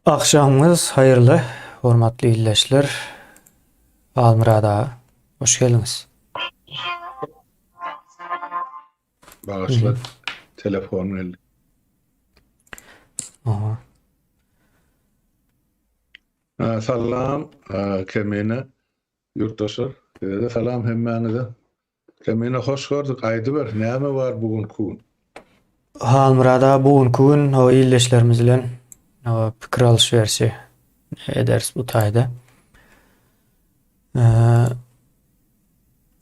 Akşamınız hayırlı, hormatly illeşler. Almyrada, hoş geldiniz. Hı hı. Bağışla telefon el. Aha. Salam kemine yurttaşlar. Salam hemmänize. Kemine hoş gördük. Aýdy ber, näme bar bugün kun? Almyrada bugünkü gün o illeşlerimiz bilen o pikir alışverişi ederiz bu taýda.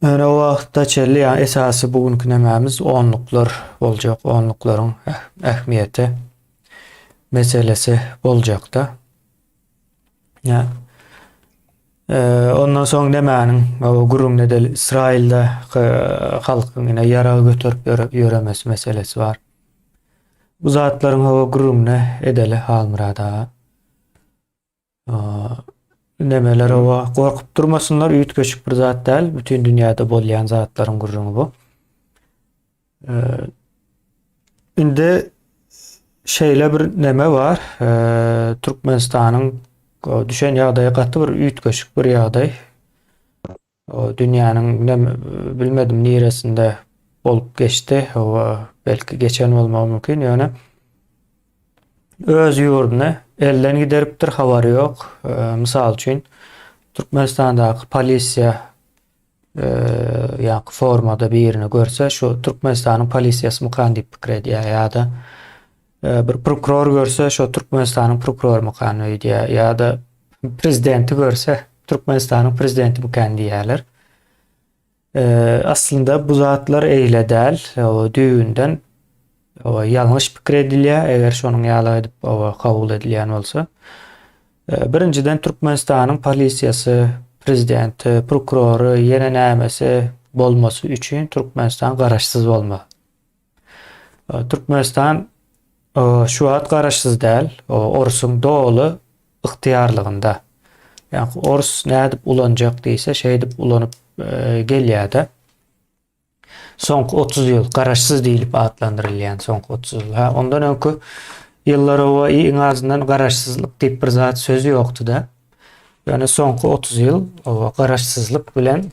Öne o wagtda çelli ýa esasy bugünkü nämämiz onluklar boljak. Onluklaryň ähmiýeti meselesi boljak da. Ya ondan soň nämäniň o gurrun edil Israilde halkyna ýara götürüp ýöremesi meselesi bar. Bu zatlaryň o gurrumna edeli Almyrada. Nemeler o korkup durmasınlar, üýt köçük bir zat däl, bütün dünýäde bolýan zatlaryň gurrumy bu. Indi şeýle bir neme bar. Türkmenistanyň o düşen ýagdaýa gaty bir üýt köçük bir ýagdaý. O dünýäniň bilmedim niresinde bolup geçti. O belki geçen bolmagy mümkin. Ýöne öz ýurduna elden gideripdir, habary ýok. Mysal üçin Türkmenistandaky polisiýa ýa formada birini görse, şu Türkmenistanyň polisiýasy mykany diýip pikir edýär ýa-da bir prokuror görse, şu Türkmenistanyň prokurory mykany diýär ýa-da prezidenti görse, Türkmenistanyň prezidenti mykany diýerler. Aslında bu zatlar eýle däl, o düýünden o ýalňyş pikir edilýär, eger şonuň ýaly edip kabul edilýän bolsa. Birinciden Türkmenistanyň polisiýasy, prezidenti, prokurory, ýene nämesi bolmasy üçin Türkmenistan garaşsyz bolmaly. Türkmenistan şu wagt garaşsyz däl, Orsuň doly ygtyýarlygynda. Ýani Ors nädip ulanjak diýse, şeý dip ulanyp gelýär-de. Soňky 30 ýyl garaşsyz diýilip adlandyrylýan soňky 30 ýyl. Ondan öňkü ýyllar o iň azyndan garaşsyzlyk diýip bir zat sözi ýokdy da. Ýani soňky 30 ýyl o garaşsyzlyk bilen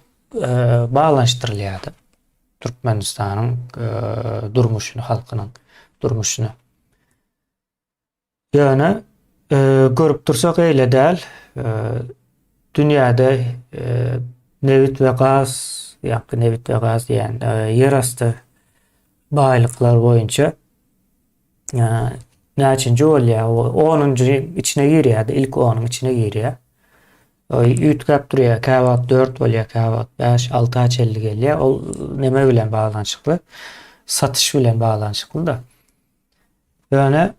baglanşdyrylýardy. Türkmenistanyň durmuşyny, halkynyň durmuşyny. Ýani görüp dursak eýle däl, dünýäde newit we gaz, ýa-da newit we gaz diýen ýerasty baýlyklar boýunça näçinji bolýar? 10-njy içine girýär, ilk 10-nyň içine girýär. Ýütkap durýar, käwat 4 bolýar, käwat 5, 6 50 gelýär. Ol neme bilen baglanşykly? Satış bilen baglanşykly da. Ýöne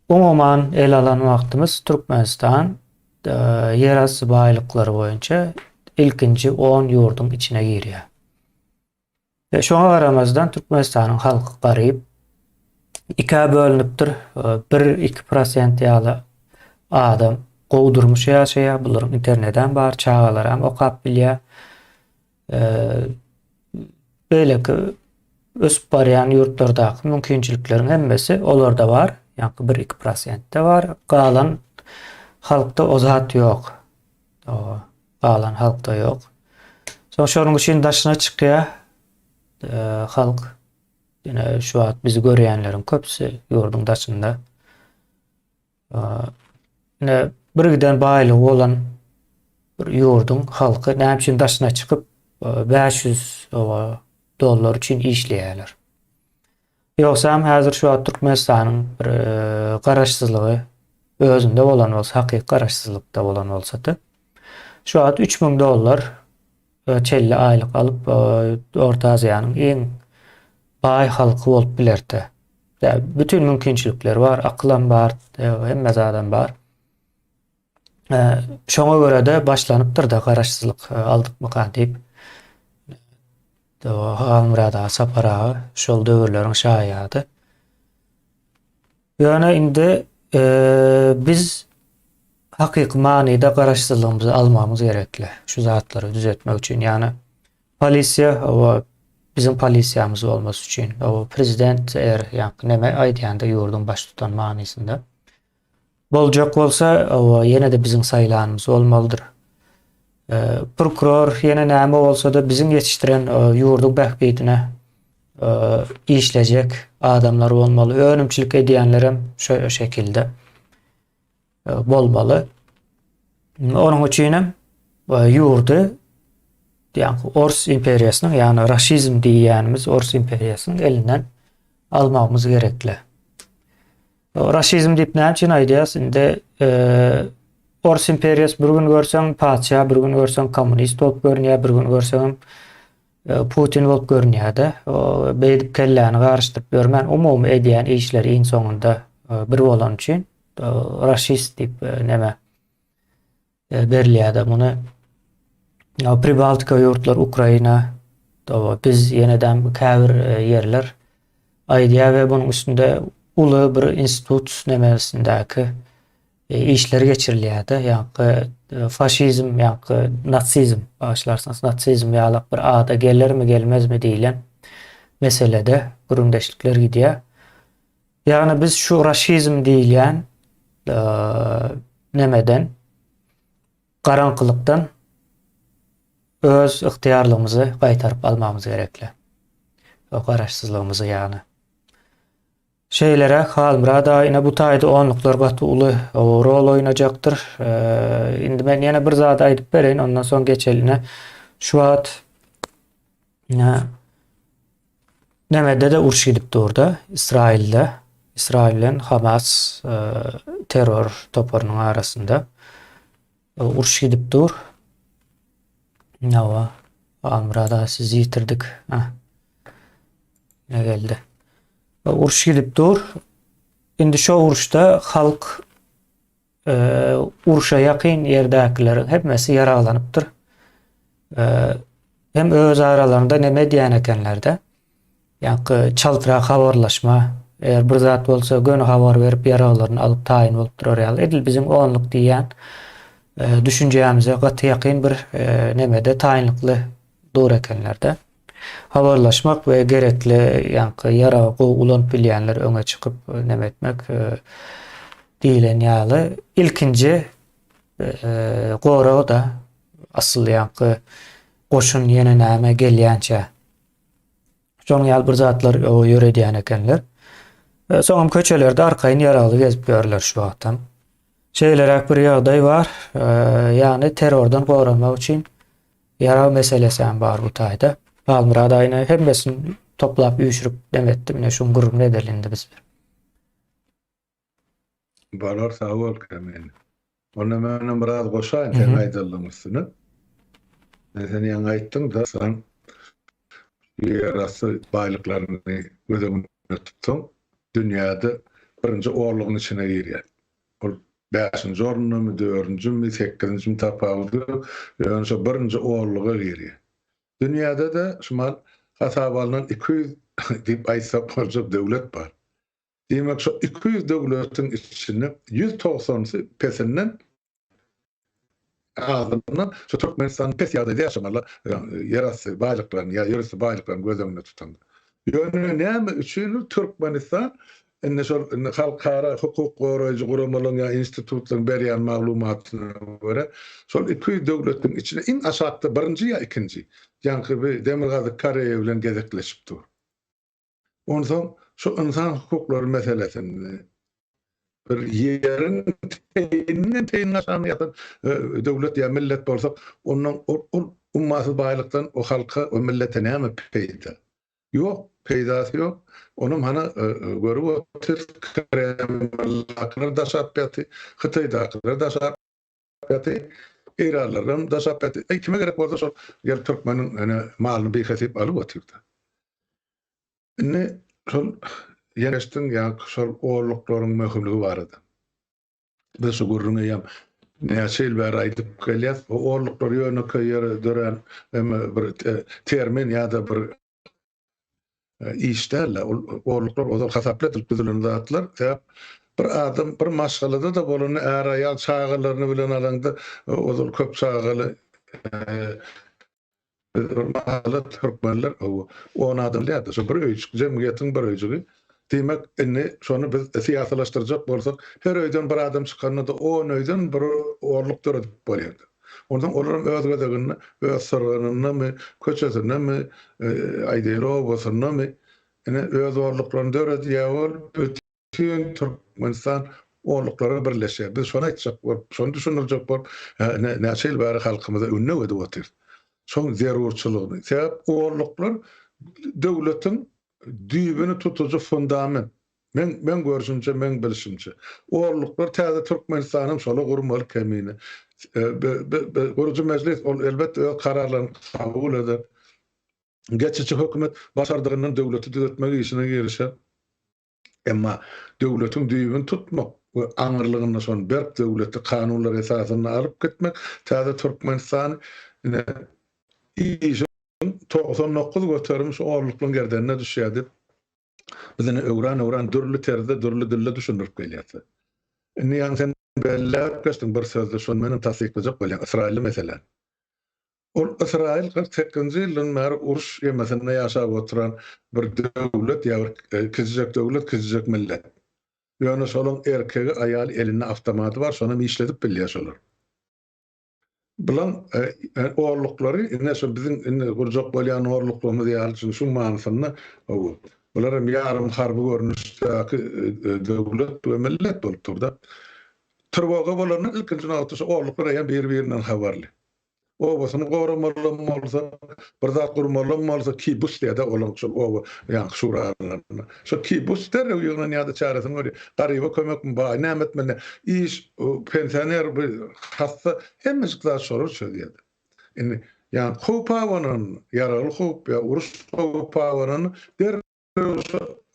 umuman el alan wagtymyz Türkmenistan ýerasty baýlyklary boýunça ilkinji 10 ýurdun içine girýär. Ve şoňa garamazdan Türkmenistanyň halky garyp ikä bölünipdir. 1-2% ýaly adam gowdurmuş ýaşaýar. Bular internetden bar çağalar hem okap bilýär. Beýleki ösüp barýan ýurtlardaky mümkinçilikleriň hemmesi olarda bar. Ýani 1-2% var. Galan halkda o zat ýok. Galan halkda ýok. Şonuň üçin daşyna çykýar. Halk ýene şu wagt bizi görýänleriň köpsi ýurdun daşynda. Ne birden baýlygy bolan bir ýurdun halky näme üçin daşyna çykyp $500 üçin işleýärler. Ýoksa häzir şu wagt Türkmenistanyň bir garaşsyzlygy özünde bolan bolsa, hakyky garaşsyzlykda bolan bolsa-da şu wagt $3000 çelli aýlyk alyp Orta Aziýanyň iň baý halky bolup bilerdi. Bütün mümkinçilikler bar, aklan bar, hemme zadan bar. Şoňa görä de başlanypdyr da garaşsyzlyk aldyk mykany diýip. Almyrada, Sapara şol döwürleriň şaýady. Ýöne indi biz hakyky manyda garaşsyzlygymyzy almamyz gerekli. Şu zatlary düzeltmek üçin, ýani polisiýa bizim polisiýamyz bolmasy üçin, prezident ýani näme aýdýanda ýurdun baş tutan manysynda Bolacak bolsa o yine de bizim sayılanımız olmalıdır. Prokuror yine näme olsa da bizim yetiştiren ýurduk bähbidine işlejek adamlar bolmaly. Önümçilik edýänler hem şo şekilde bolmaly. Onun üçin hem ýurdy ýani Ors imperiýasynyň ýani raşizm diýýänimiz Ors imperiýasynyň elinden almamız gerekli. Raşizm diýip näme üçin aýdýas? Inde Ors imperiýasy bir gün görseň paça, bir gün görseň kommunist bolup görnýär, bir gün görseň Putin bolup görnýär-de. Beýdip kelläni garşdyryp görmän umumy edýän işleri iň soňunda bir bolan üçin raşist diýip näme berilýär-de. Muny Pribaltika ýurtlar, Ukraina, biz ýeneden käbir ýerler aýdýar we bunyň üstünde uly bir institut nämesindäki işler geçirilýär-de. Ýa-ni faşizm, ýa-ni natsizm, başlarsanız natsizm ýalyk bir ada gellermi gelmezmi diýilen meselede güründeşlikler gidýär. Ýani biz şu raşizm diýilen nemeden garaňkylykdan öz ihtiýarlygymyzy gaýtaryp almamız gerekli. O garaşsyzlygymyzy ýani. Şeylere Halmira da yine bu taýda onluklar gaty uly rol oýnajakdyr. Indi men ýene bir zat aýdyp bereýin, ondan soň geçeline. Şu wagt nemede de uruş gidip durda İsrail'de. İsrail'in Hamas terör toparynyň arasynda uruş gidip dur. Nawa Halmira da sizi ýitirdik. Ne geldi? Uruş gidip dur. Indi şo uruşda halk uruşa yakın yerdekilerin hepmesi yaralanıptır. Hem öz aralarında ne medyan ekenlerde. Yani çaltırak havarlaşma. Eğer bir zat olsa gönü havar verip yaralarını alıp tayin olup durur. Edil bizim onluk diyen düşüncemize katı yakın bir nemede tayinlikli doğru ekenlerde. Havarlaşmak ve gerekli yani yara ulan bilýänler öňe çykyp näme etmek diýilen ýaly. İlkinji gora da asyl ýa-ni goşun ýene näme gelýänçe. Şoň ýaly bir zatlar ýöredýän ekenler. Soňam köçelerde arkaýyn yaraly gezip görler şu wagtdan. Şeýleräk bir ýagdaý bar. Ýani terrordan goranmak üçin yara meselesi bar bu taýda. Halmira da ýene hemmesini toplap üýşürip demetdi. Mine şuň gurup nedelindi biz. Balar sağ ol kemen. Onu men biraz goşaýyn sen aýdyldyň üstüne. Sen ýa aýtdyň da sen ýarasy baýlyklaryny gözüňde tutdyň. Dünýäde birinji orlugyň içine girýär. Ol 5-nji ornumy, 4-njimi, 8-njimi tapawdy. Ýani şo birinji orluga girýär. Dünyada da şumal hasabalynan 200 diýip aýsap bolajak döwlet bar. Demek şo 200 döwletiň içinde 190-sy pesinden azından şo Türkmenistan pes ýagdaýda ýaşamalar ýarasy baýlyklaryny ýa ýöresi baýlyklaryny gözüňde tutanda. Ýöne näme üçin Türkmenistan enne şol halkara hukuk goraýjy guramalyň ýa institutlaryň berýän maglumatyna görä şol 200 döwletiň içinde iň aşagda birinji ýa ikinji ýa-ni Demirgazy Karayew bilen gezekleşip dur. Ondan şu insan hukuklary meselesini bir ýerin teýin aşan ýa-da döwlet ýa millet bolsak ondan ummaty baýlykdan o halka o millete näme peýda? Ýok, peýdasy ýok. Onum hana görüp otur Kreml'aklar da şapyatı, Hytaýdaklar da şapyatı, İranlaryň da şapyatı. Kime gerek bolsa şol ýer Türkmeniň malyny beýhesip alyp oturdy. Ne şol ýereşdiň ýa şol orluklaryň möhümligi bar edi. Biz şu gurrunýam näçe ber aýdyp gelýär, o orluklary ýöne köýer dören bir termin ýa-da bir işlerle orluklar o da hasaplat düzülün zatlar bir adam bir maşgalada da bolany äraýal çağalaryny bilen alanda o da köp çağaly mahalle Türkmenler o adam diýdi. Şo bir öýçük jemgyýetiň bir öýçügi Demek indi şonu biz siyasalaştıracak bolsak her öýden bir adam çykanda da o öýden bir orluk döredip bolýardy. Ondan olaryň öz gözegini, öz sorgunyny, köçesini, aýdyr obasyny, ene öz orluklaryny döredýär, bütün Türkmenistan orluklara birleşýär. Biz şonu aýtjak bolup, şonu düşünürjek bolup, näçe ýyl bäri halkymyza ünne edip otyr. Şoň zerurçylygyny. Sebäp orluklar döwletiň düýbüni tutucu fundament. Men görüşümçe, men bilişimçe. Orluklar täze Türkmenistanyň şola gurmaly kemini. Gurucu meclis elbetde öz kararlaryny kabul eder. Geçici hökümet başardygyndan döwleti düzeltmek işine girişer. Emma döwletiň düýbüni tutmak we aňyrlygyny şon berk döwleti kanunlar esasyny alyp gitmek täze Türkmenistan işi 99 götürmüş orluklaryň gerdenine düşýärdi. Bizini öwran dürli terde, dürli dille düşünürüp gelýärdi. Indi ýa sen belläp geçdiň bir sözde şonu meni tasdiklejek bolýan Israil meselen. Ol Israil 48-nji ýylyň bäri uruş ýemesinde ýaşap oturan bir döwlet ýa kizjek döwlet, kizjek millet. Ýöne şolaň erkegi, aýaly elinde awtomaty bar, şonu işledip bilýär. Bulan orluklary, näşe biziň gurjak bolýan orluklarymyz ýaly şu manysyny, bular hem ýarym harby görnüşdäki döwlet we millet bolup turda. Türwega bolanyň ilkinji noktasy orluklar ýa bir-birinden habarly. Obasyny goramaly bolsa, bir zat gurmaly bolsa kibus diýede olan şol ýa şuralarna. Şo kibus der ýöňden ýa-da çaresini görýär. Garyba kömek mi bar, nämet mene iş pensioner bir hassa hemmesi sorur söýýärdi. Indi ýa howpawanyň ýaraly howp ýa uruş howpawanyň der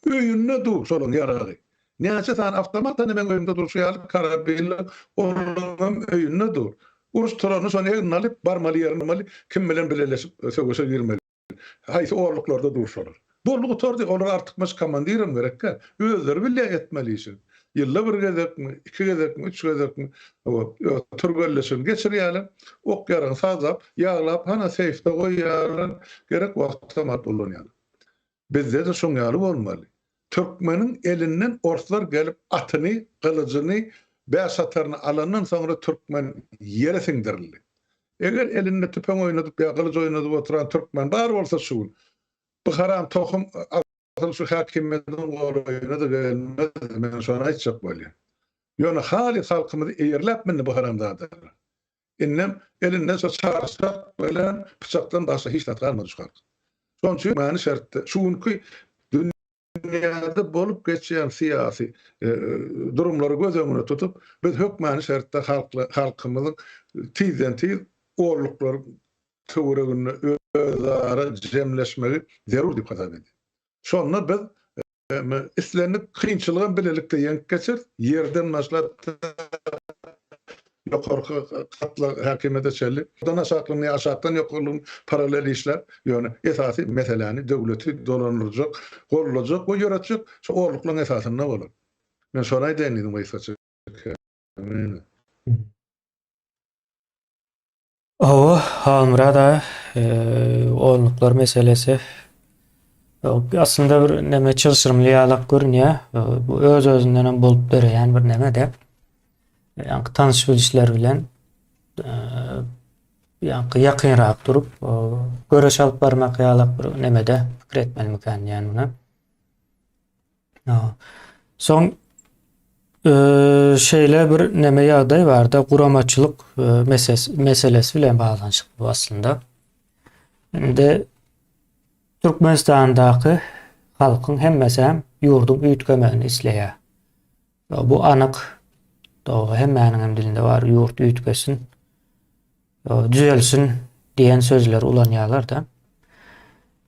öýünne dur şolaň ýaraly. Näçe san awtomatdan men öýümde durşýar karabinler onun öýünne dur. Uruş turany şonu alyp barmaly ýerine kim bilen birleşip söwüşe girmeli. Haýsy orluklarda durşalar. Bollugy tordy olar artyk mes komandirim gerekkä. Özleri bilýär etmeli işi. Ýylla bir gezekmi, 2 gezekmi, 3 gezekmi, turgulleşin geçirýärler. Ok ýaryn sazap, ýaglap, hana seyfde goýýarlar. Gerek wagtda mat bolanýar. Bizde de şoň ýaly bolmaly. Türkmeniň elinden orslar gelip atyny, gylyjyny, bäşatarny alandan soňra Türkmen ýere siňdirildi. Eger elinde tüpen oýnadyp ýa gylyj oýnadyp oturan Türkmen bar bolsa şu. Bu haram tohum asıl şu hakimiyetiň goýuny da gelmez. Men şonu aýtjak bolýar. Ýöne hali halkymyzy eýerläp meni bu haramdadyr. Innem elinden şu çarşak bilen bıçakdan başga hiç nat galmady şu halk. Şoň üçin meni şertde şuňky dünýäde bolup geçýän siyasi durumlary göz öňüne tutup biz hökmany şertde halkymyzyň tiz orluklary töweregini özara jemleşmegi zerur diýip hasap edýär. Şonu biz islenip kynçylygyň bilelikde ýeňip geçir, ýerden başlap ýokarky katlar hakimiyete çelli. Ondan aşaklaryny aşakdan ýokarlyň paralel işler, ýöne esasy meseleni döwleti dolanyrjak, gorulajak we ýöretjek şu orluklaryň esasyna bolar. Men şonu aýdýan wysatçy. Halmra orluklar meselesi aslında bir neme çylşyrmly ýalak görünýär. Bu öz-özünden bolup berýän bir neme de. Ýa-ni tanyş bilişler bilen ýakynrak durup göreş alyp barmak ýalak bir nemede pikir etmeli mikan ýani buna. Soň şeýle bir neme ýagdaý bar-da guramaçylyk meselesi bilen baglanşyk bu aslında. Indi Türkmenistandaky halkyň hemmesi hem ýurdun üýtgemegini isleýär. Bu anyk hemmäniň dilinde bar, ýurt üýtgesin, düzelsin diýen sözler ulanýarlar da.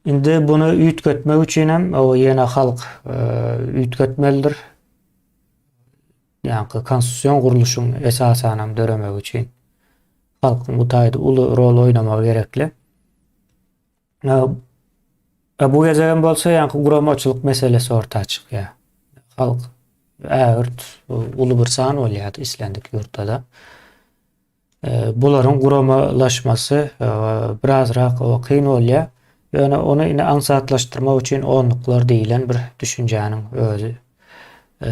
Indi bunu üýtgetmek üçin hem o ýene halk üýtgetmelidir. Yani konstitusiyon kuruluşun esasını döremek için halkın bu taýda uly rol oýnamak gerekli. Bu gezegen bolsa ýa-ni guramaçylyk meselesi ortağa çykýar. Halk uly bir san bolýar islendik ýurtda da. Bularyň guramalaşmasy birazrak kyn bolýar. Yani onu yine ansatlaştırmak için onluklar deyilen bir düşüncenin özü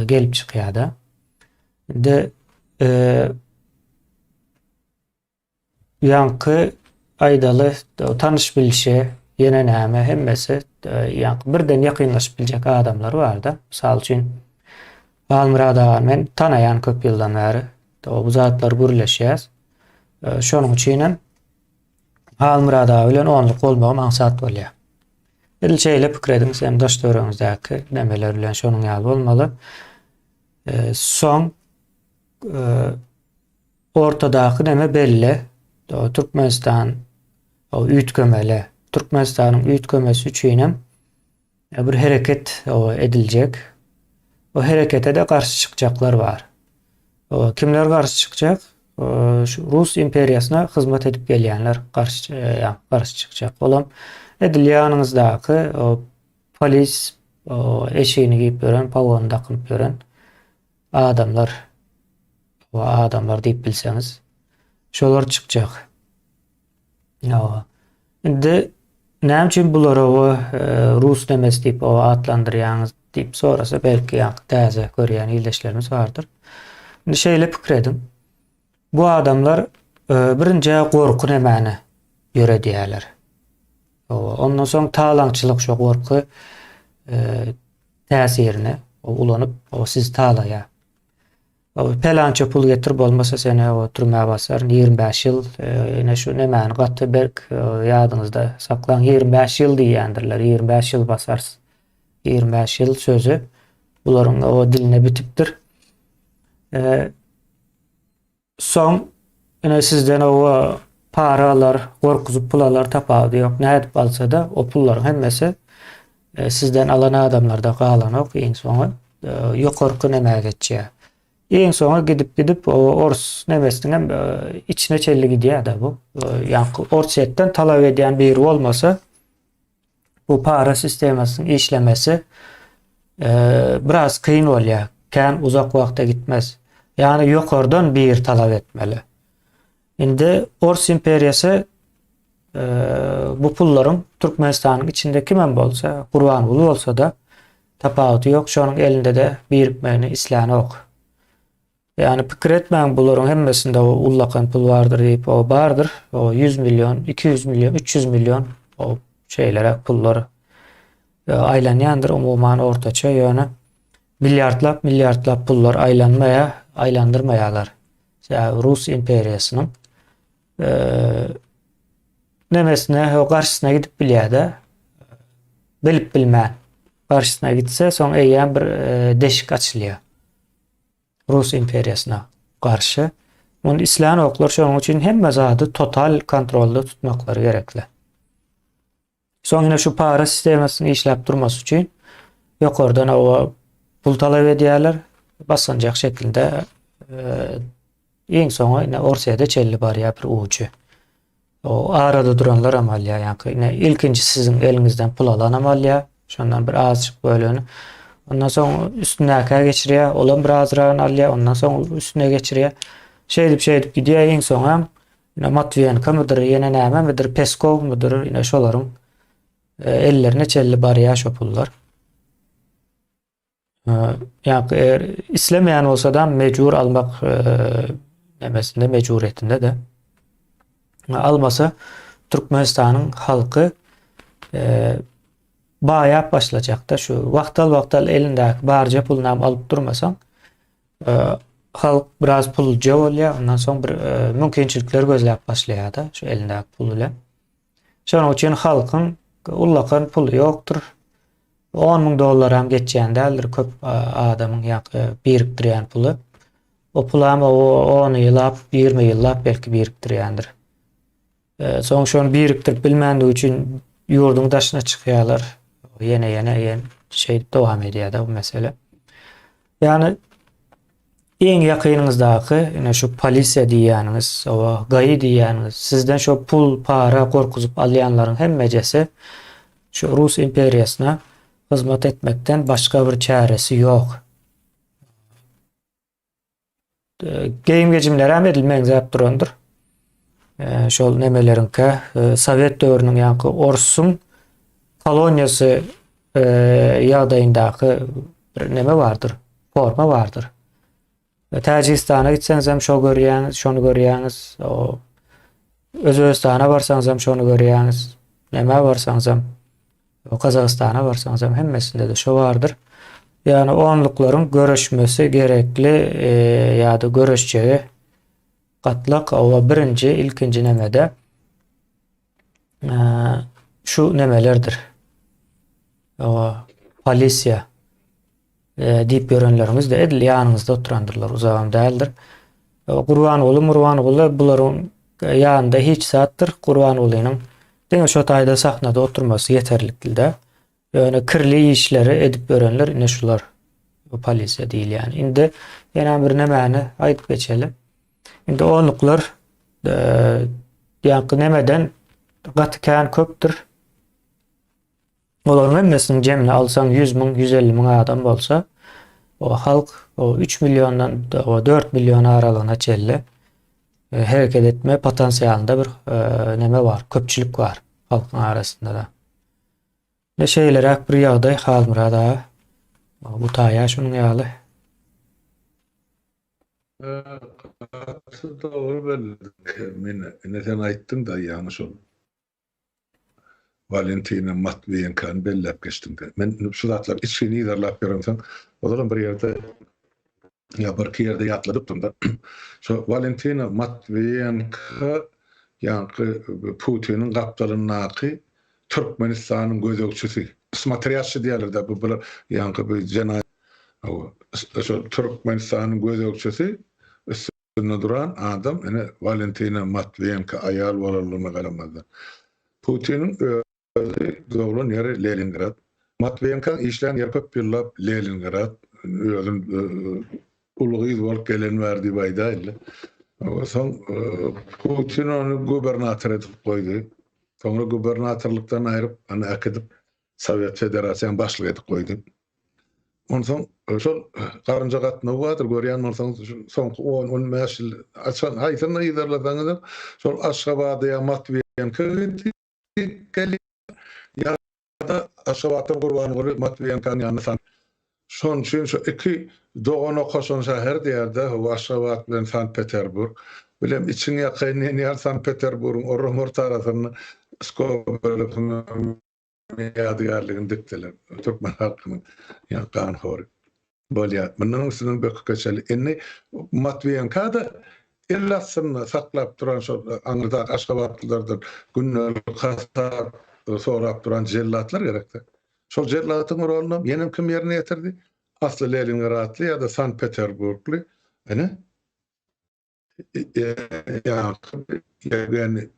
gelip çıkıyor da. De e, yankı aydalı tanış bilişe yine näme hemmesi yankı birden yakınlaşıp bilecek adamlar var da. Misal için Almurad ağa men tanayan köp yıldan beri bu zatlar gürleşýäs. Şonuň üçinem Almurad ağa bilen onluk bolmagam maksat bolýar. Ilçeyle pikir ediňiz hem daşdöwreňizdäki nemeler bilen şonuň ýaly bolmaly. Soň ortadaky neme belli. Türkmenistan üýtgemeli. Türkmenistanyň üýtgemesi üçinem bir hereket ediljek. O harekete de karşı çıkacaklar var. Kimler karşı çıkacak? Şu Rus imperiyasına hizmet edip gelýänler karşı çıkacak. Olam edilýäninizdäki polis eşiğini giyip gören, pawonu takıp gören adamlar diýip bilseňiz şolar çıkacak. Indi näme üçin bular Rus demesi diýip atlandyrýaňyz diýip sorasa belki täze görýän ýyldaşlarymyz bardyr. Indi şeýle pikir edin. Bu adamlar birinji gorku nämäni ýöredýärler. Ondan soň talaňçylyk şo gorku täsirini ulanyp siz talaýa. Pelança pul getirip bolmasa seni türmäge basar 25 ýyl ine şu nämäni gatty berk ýadyňyzda saklaň 25 ýyl diýýändirler. 25 ýyl basarsy. 25 ýyl sözü bularyň o diline bitipdir. Soň ine sizden o paralar, gorkuzup pulalar tapady ýok. Nädip alsa da o pullaryň hemmesi sizden alan adamlarda galan ok. Eň soňy ýokarky nämäge geçýär. Eň soňy gidip o ors nemesiniň içine çelli gidýär da bu. Ýa-ni orsetden talap edýän biri bolmasa bu para sistemasynyň işlemesi biraz kıyın bolýar. Kän uzak wagtda gitmez. Ýani ýokardan bir talap etmeli. Indi Ors imperiýasy bu pullaryň Türkmenistanyň içinde kimen bolsa, Gurbanyl bolsa da tapaty ýok. Şonuň elinde de birikmeni isläni ok. Yani pikir etmeň bularyň hemmesinde o ullakan pul bardyr diýip o bardyr. O 100 milyon, 200 milyon, 300 milyon o şeylere pulları aylanýandyr umuman ortaça ýöne milyardlap pullar aylandyrmaýarlar. Rus imperiýasynyň nemesine o karşısına gidip bilýär-de bilip bilmän karşısına gitse soň eýýän bir deşik açylýar. Rus imperiýasyna karşı. Onu isläni oklar şonuň üçin hemme zady total kontrolda tutmaklary gerekli. Soňra şu para sistemasyny işläp durmasy üçin ýokardan o pul talap edýärler. Basınjak şekilde eň soňy orsaýda çelli barýar bir uçy. O arada duranlar amalya ýa-ni ilkinji sizin eliňizden pul alan amalya. Şondan bir azjyk bölüni. Ondan soň üstüne geçirýär, olan bir azrağını alýar, ondan soň üstüne geçirýär. Şeýdip gidýär, eň soň Matviyenko mudur, ýene näme midir, Peskov mudur, ýene şolaryň ellerine çelli barýar şo pullar. Ýa-ni islemeýän bolsa da mejbur almak nemesinde mejburiyetinde de almasa Türkmenistanyň halky baýap başlajakda şu wagtal elindäki barja pulny alyp durmasaň halk biraz pulja bolýar, ondan soň bir mümkinçilikler gözläp başlaýar-da şu elindäki pul bilen. Şonuň üçin halkyň ullakan pulu ýokdur. 10 000 dollar hem geçýändir köp adamyň birikdirýän pulu. O pul hem 10 ýyllap, 20 ýyllap belki birikdirýändir. Soň şonu birikdirip bilmänligi üçin ýurduň daşyna çykýarlar. Ýene şey dowam edýär bu mesele. Yani eň ýakynyňyzdaky ýene şu polisiýa diýýäniňiz, o gaý diýýäniňiz, sizden şu pul, para gorkuzup alýanlaryň hemmejesi şu Rus imperiýasyna hizmet etmekden başka bir çaresi ýok. Geyim gejimler hem edilmeň zäp durandyr. Şol nemelerinki Sovet döwrüniň ýa-ni Orsun kolonyası ýagdaýyndaky bir neme bardyr, forma bardyr. Täjikistana gitseňiz hem şo görýäňiz, şonu görýäňiz. O Özbegistana barsaňyz hem şonu görýäňiz. Näme barsaňyz hem o Kazakstana barsaňyz hem hemmesinde de şo bardyr. Yani onluklaryň görüşmesi gerekli ýa-da görüşjegi gatlak o birinji, ilkinji nemede şu nemelerdir. O polisiýa diýip görenlerimiz de edil ýanymyzda oturandyrlar, uzagam däldir. Gurbanoğlu bularyň ýanynda hiç zatdyr. Gurbanoğlunyň deňe şo taýda sahnada oturmasy ýeterlikdi. Yani kirli işleri edip görenler ine şular. O polisiýa diýil yani. Indi ýene bir nemäni aýdyp geçelim. Indi onluklar ýanky nemeden gatykän köpdür. Olaryň hemmesini jemle alsaň 100 000, 150 000 adam bolsa, o halk o 3 milyondan o 4 milyon aralygyna çelli hereket etme potansiýalynda bir neme var, köpçülik var halkyň arasynda da. Ne şeýleräk bir ýagdaý halmyrada bu taýa şunuň ýaly. Doğru belli. Men sen aýtdyň da ýalňyş ol. Valentina Matviyenko'nun bellep geçtim de. Men şu zatlar içini idarlap görünsem, o zaman bir yerde ya bir yerde yatladıptım da. Şu Valentina Matviyenko yani Putin'in kaptalınaki Türkmenistan'ın gözökçüsü. Smatriyatçı diyorlar da bu yani bir cenayet. Şu Türkmenistan'ın gözökçüsü üstünde duran adam yani Valentina Matviyenko ayal varlığına kalamazdı. Putin'in doğulun yeri Leningrad. Matviyenko işleyen yapıp birlap Leningrad. Uluğuydu olup gelen verdi bayda ile. Son Putin onu gubernatör edip koydu. Sonra gubernatörlükten ayırıp onu akıdıp Sovyet Federasyonu başlık edip koydu. Ondan sonra şol karınca katına vardır görýän bolsaňyz soňky 10-15 ýyl açan haýsyny ýydarlasaňyz şol Aşgabat'a Matviyenko gelip ya da Aşgabat'ın Gurbanoğlu Matviyenko'nun ýanyna şon üçin şu iki doğan okaşan şäher diýerde Aşgabat bilen Sankt Peterburg bilem içiň ýakyny ýer Sankt Peterburgyň Oromor tarasyny Skopelyň ýadygarlygyny dikdiler. Türkmen halkynyň ýakan hory. Bolýar. Mundan üstünden böküp geçeli. Indi Matviyenko da illasyny saklap duran şol aňyrda Aşgabatlylardan günnelik hasar sorap duran jellatlar gerekdi. Şol jellatyň roluny ýenem kim ýerine ýetirdi? Asly Leningradly ýa-da Sankt Peterburgly. Ene? Yani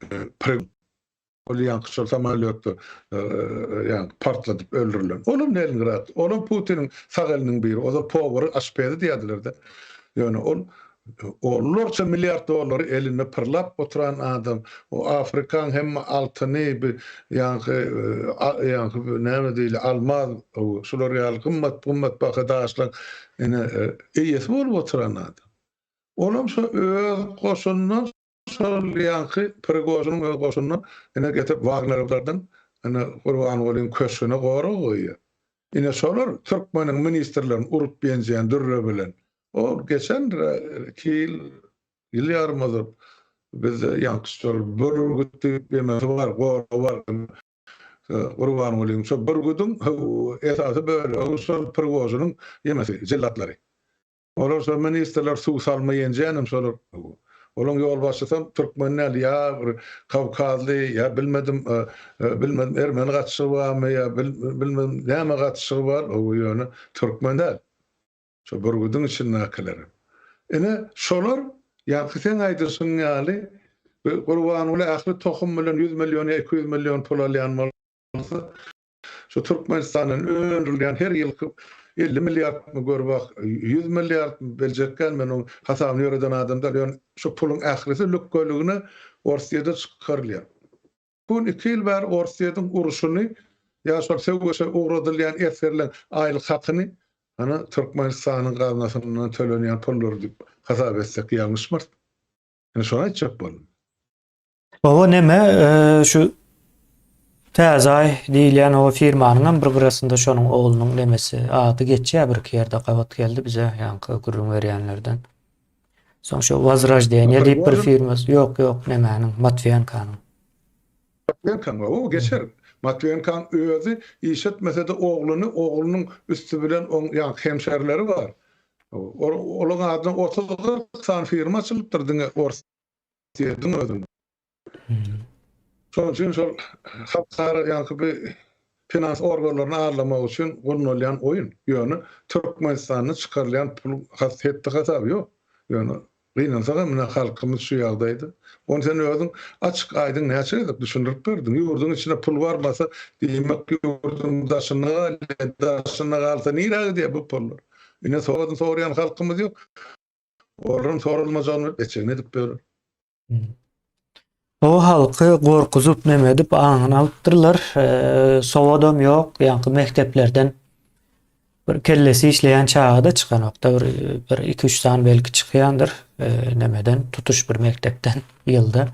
Olyan kışol samaliyotda yani partladıp öldürülen. Olum Leningrad, olum Putin'in sağ elinin biri, o da power aşpedi diýdiler de. Yani onlarca milyar doları eline pırlap oturan adam, o Afrikan hem altyny bir yani näme diýil almaz, şular ýaly gymmat baha daşlan ene eýesi bolup oturan adam. Olum şu öz goşundan şol ýanky Prigozhinyň öz goşunyny ene getip Wagnerlerden ene Gurbanoğluň köşüne gora goýýar. Ine şolar Türkmeniň ministrlerini urup benzeýän dürre bilen. O geçen 2 ýyl ýarymyzyr biz ýankyşlar bir gütüp bemesi var, gora var. Gurbanoğluň şo bir güdüm esasy böyle şol Prigozhinyň ýemesi jellatlary. Olar şo ministrler suw salmaýanjanyň şolar. Olum yol başlasam Türkmenler ya Kavkazlı ya bilmedim Ermeni gatyşy barmy ya bilmedim näme gatyşy bar o ýöne Türkmenler. Şo burgudyň içindekiler. Ene şolar ýa-da sen aýdyrsyň ýaly Gurbanoğlu ahly tohum bilen 100 milyon 200 milyon pul alýan bolsa şu Türkmenistanyň öňrülýän her ýyl 50 milyar mı görbak, 100 milyar beljek gelmen o hasabyny ýöreden adamlar ýön şu pulun ähirisi lükgölügüne Orsiýada çykarylýar. Bu 2 ýyl bar Orsiýadyň uruşuny ýa şol sewgeşe uğradylýan eserler aýlyk hakyny ana Türkmenistanyň gaznasyndan tölenýän pullary diýip hasap etsek ýalňyşmyr. Ene şonu aýtjak boldy. O neme şu Täzay diýilen o firmanyň bir-birasynda şonuň oğlunyň nemesi ady geçýär bir ýerde gabat geldi bize ýanky gürrüň berýänlerden. Soň şu Возрождение diýip bir firmasy ýok nemäniň Matviyenkanyň. Matviyenkan o geçer. Matviyenkan özü işetmese de oğlunun üstü bilen yani hemşerileri var. Onun adına 30 san firma açılıptır diýdin özüm. Şoň üçin şol halkara ýa-ni bir finans organlaryny arlamak üçin gurulýan oýun. Ýöne Türkmenistanyň çykarlayan pul hassetdi hasaby ýok. Ýöne gynansaga mene halkymyz şu ýagdaýda. Onu sen özüň açyk aýdyn näçe edip düşündirip berdiň. Ýurdun içine pul barmasa diýmek ýurdun daşyna galsa nirä diýip bu pullar. Ine sorayan halkymyz ýok. Orun sorulmajany eçen edip berer. O halky gorkuzup neme edip aňyny alypdyrlar. Sowodam ýok, ýa-ni mekteplerden bir kellesi işleyen çağda çıkan nokta bir 2-3 tane belki çıkıyandır nemeden tutuş bir mektepten yılda.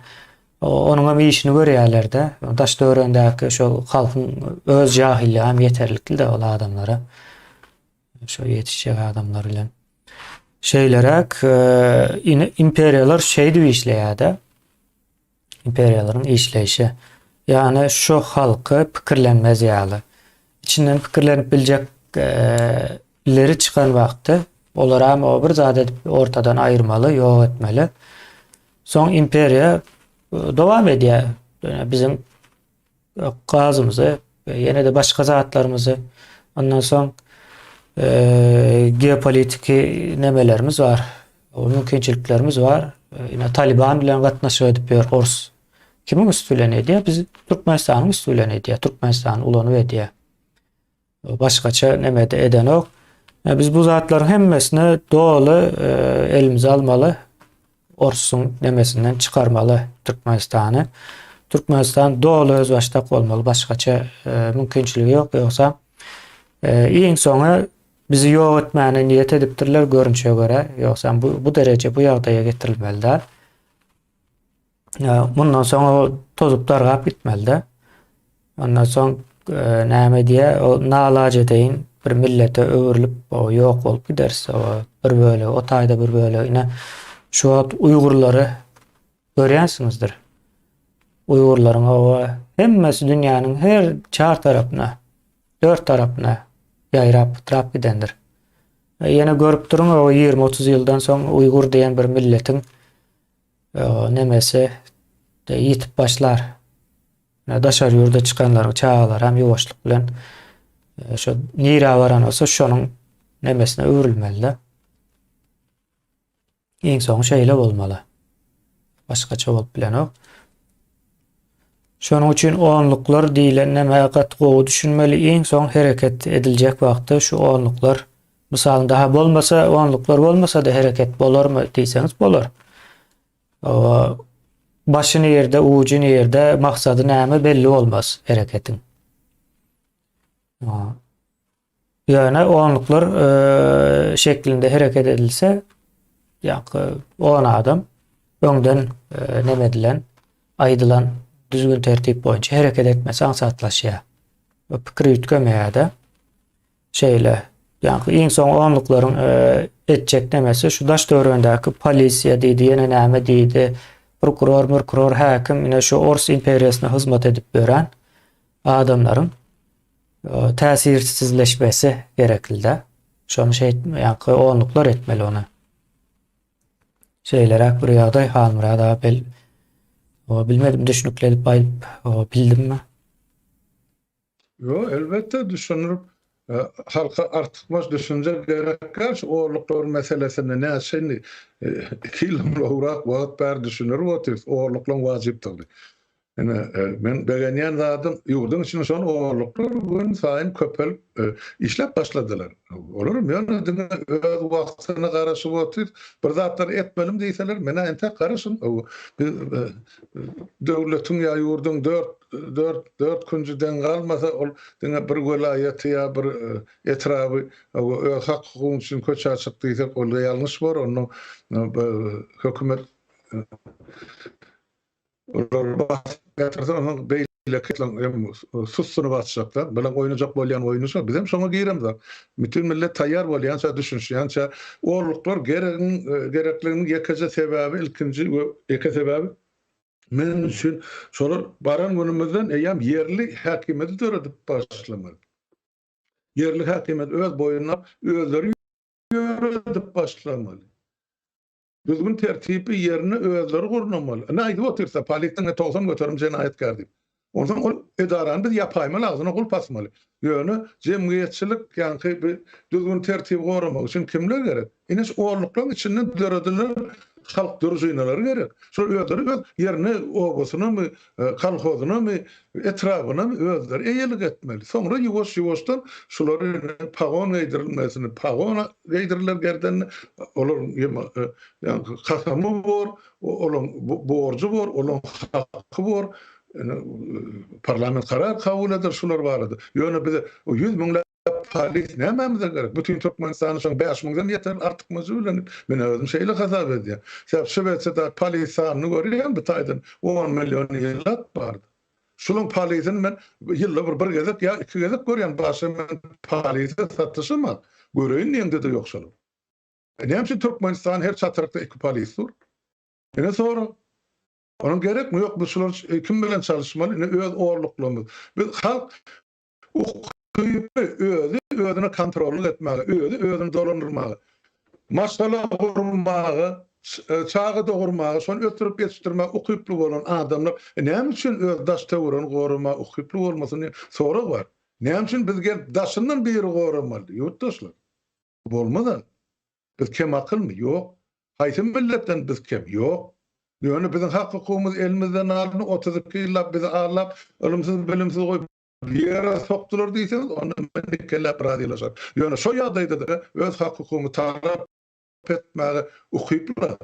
Onun bir işini görýärler de. Daş döwründäki şu halkın öz jahilliği hem yeterlikli de ola adamlara. Şu yetişecek adamlar bilen. Şeylerek imperiyalar şey diye işleýärdi. İmperiyaların işleyişi. Yani şu halkı pikirlenmez ýaly. İçinden pikirlenip biljek ileri çıkan wagty olar hem o bir zat edip ortadan ayırmalı, ýok etmeli. Soň imperiya dowam edýär. Bizim gazymyzy, ýene de başga zatlarymyzy, ondan soň geopolitiki nemelerimiz var. O mümkinçiliklerimiz var. Ýine Taliban bilen gatnaşyp edip ber Ors. Kimin üstülen edýär? Biz Türkmenistanyň üstülen edýär. Türkmenistan ulanyp edýär. Başgaça nemede eden ok. Biz bu zatlaryň hemmesini doly elimize almaly. Orsun nemesinden çıkarmalı Türkmenistany. Türkmenistan doly öz başda bolmaly. Başgaça mümkinçiligi ýok. Ýoksa iň soňy bizi ýok etmäne niýet edipdirler görünçe göre. Ýoksa bu derece bu ýagdaýa getirilmelidir. Bundan soň tozup dargap gitmeli. Ondan soň näme diýe o nalaç edeýin bir millete öwürlüp o ýok bolup giderse o bir böle o taýda bir böle ine şu Uýgurlary görýänsiňizdir. Uýgurlaryň o hemmesi dünýäniň her çar tarapyna, dört tarapyna ýaýrap gidendir. Ýene görüp durun o 20-30 ýyldan soň Uýgur diýen bir milletiň nemesi de ýitip başlar. Daşar ýurda çıkanlar, çağalar hem ýowaşlyk bilen şu nira baran olsa şonuň nemesine öwrülmeli. Iň soň şeýle bolmaly. Başgaça bolup bilen ok. Şonuň üçin onluklar diýilen näme gatgowy düşünmeli. Iň soň hereket ediljek wagtda şu onluklar misaly daha bolmasa onluklar bolmasa da hereket bolarmy diýseňiz bolar. Başyny ýerde, ucuny ýerde, maksady näme belli olmaz hereketiň. Yani onluklar şeklinde hareket edilse ýa-ni on adam öňden nemedilen, aýdylan düzgün tertip boýunça hareket etmesi ansatlaşýar. O pikir ýetgemeýär-de şeýle ýa-ni iň soň onluklaryň etjek nemesi şu daş döwründäki polisiýa diýdi, ýene näme diýdi, prokuror, häkim, ine şu Ors imperiýasyna hyzmat edip beren adamlaryň täsirsizleşmesi gerekli-de. Şonu ýa-ni onluklar etmeli onu. Şeylerek bir ýagdaý halmyra da bilmedim düşünüklenip aýyp bildimmi? Yo, elbette düşünürüp halka artykmaz düşünje gerekkäs oğurluklar meselesinde näçe 2 ýyl uğrak wagt bär düşünürüp otyr. Oğurluklaryň wajypdygy. Yani men beğenýän zatym ýurdun içinde şol oğurluklar gün saýyn köpelip işlep başladylar. Olarymy ýöne öz wagtyna garaşyp otyr. Bir zatlar etmelim diýseler mene ente garaşyn. Döwletiň ýa ýurdun 4 küncüden galmasa ol diňe bir welaýaty ýa bir etrafy hak hukuky üçin köç açyk diýsek ol ýalňyş bar. Onu hökümet ile ketlen sussunu basacaklar. Bilen oynayacak bolyan oyuncu. Bizim şoňa giýrem. Bütün millet taýýar bolýança düşünýänçä orluklar gereklerini ýekeje sebäbi ilkinji we ýeke sebäbi men üçin şolar baran günümizden eýäm yerli häkimeti töredip başlamaly. Yerli häkimet öz boyuna özleri ýöredip başlamaly. Düzgün tertibi yerine özleri gurnamaly. Näde otursa polisiýa togsan götürüm jenayet gardy. Ondan ol edaran biz ýapaýmaly, agzyna gul pasmaly. Ýöne jemgyýetçilik ýa-ni bir düzgün tertip goramak üçin kimler gerek? Ines orluklaryň içinden dörediler halk dürjüýnalary gerek. Şol özleri öz yerine obasyna mı, kolhozyna mı, etrabyna mı özleri eýelik etmeli. Soňra ýuwaş-ýuwaşdan şolary pagon eýdirilmesini, pagon eýdirirler gerden olar ýa kasamy bor, olaň borjy bor, olaň haky bor. Parlament karar kabul eder şular barady. Ýöne bize 100 000 polis nämemize gerek? Bütün Türkmenistanyň şoň 5 000-dan ýeter artyk mesulenip men özüm şeýle hasap edýär. Sebäp Şwetsiyada polis sanyny görýän bu taýdan 10 million ýyllat bardy. Şunyň polisini men ýylla bir gezek ýa iki gezek görýän başy men polisi satdyşyma göreýin näde de ýok şol. Näme Türkmenistan her çatyrykda iki polis dur? Ene sonra onun gerek mi yok bu şular kim bilen çalışmalı ne öz orluklarımız. Biz halk özünü kontrol etmeli, özünü dolandırmalı. Masala kurmağı, çağı doğurmağı, sonra ötürüp yetiştirmek, okuyuplu olan adamlar. Ne için öz daş tevuran koruma, okuyuplu olmasın sonra var. Ne için biz gel daşından biri korumalı, yurttaşlar. Bu olmadan. Biz kim akıl mı? Yok. Haysın milletten biz kim? Yok. Ýöne bizim hakykymyz elimizden alyny 32 ýyllap bizi ağlap, ölümsiz bilimsiz goýup ýere sokdular diýseniz, onu men kelläp radylaşar. Ýöne şo ýagdaýda da öz hakykymy tarap etmäge ukyplar.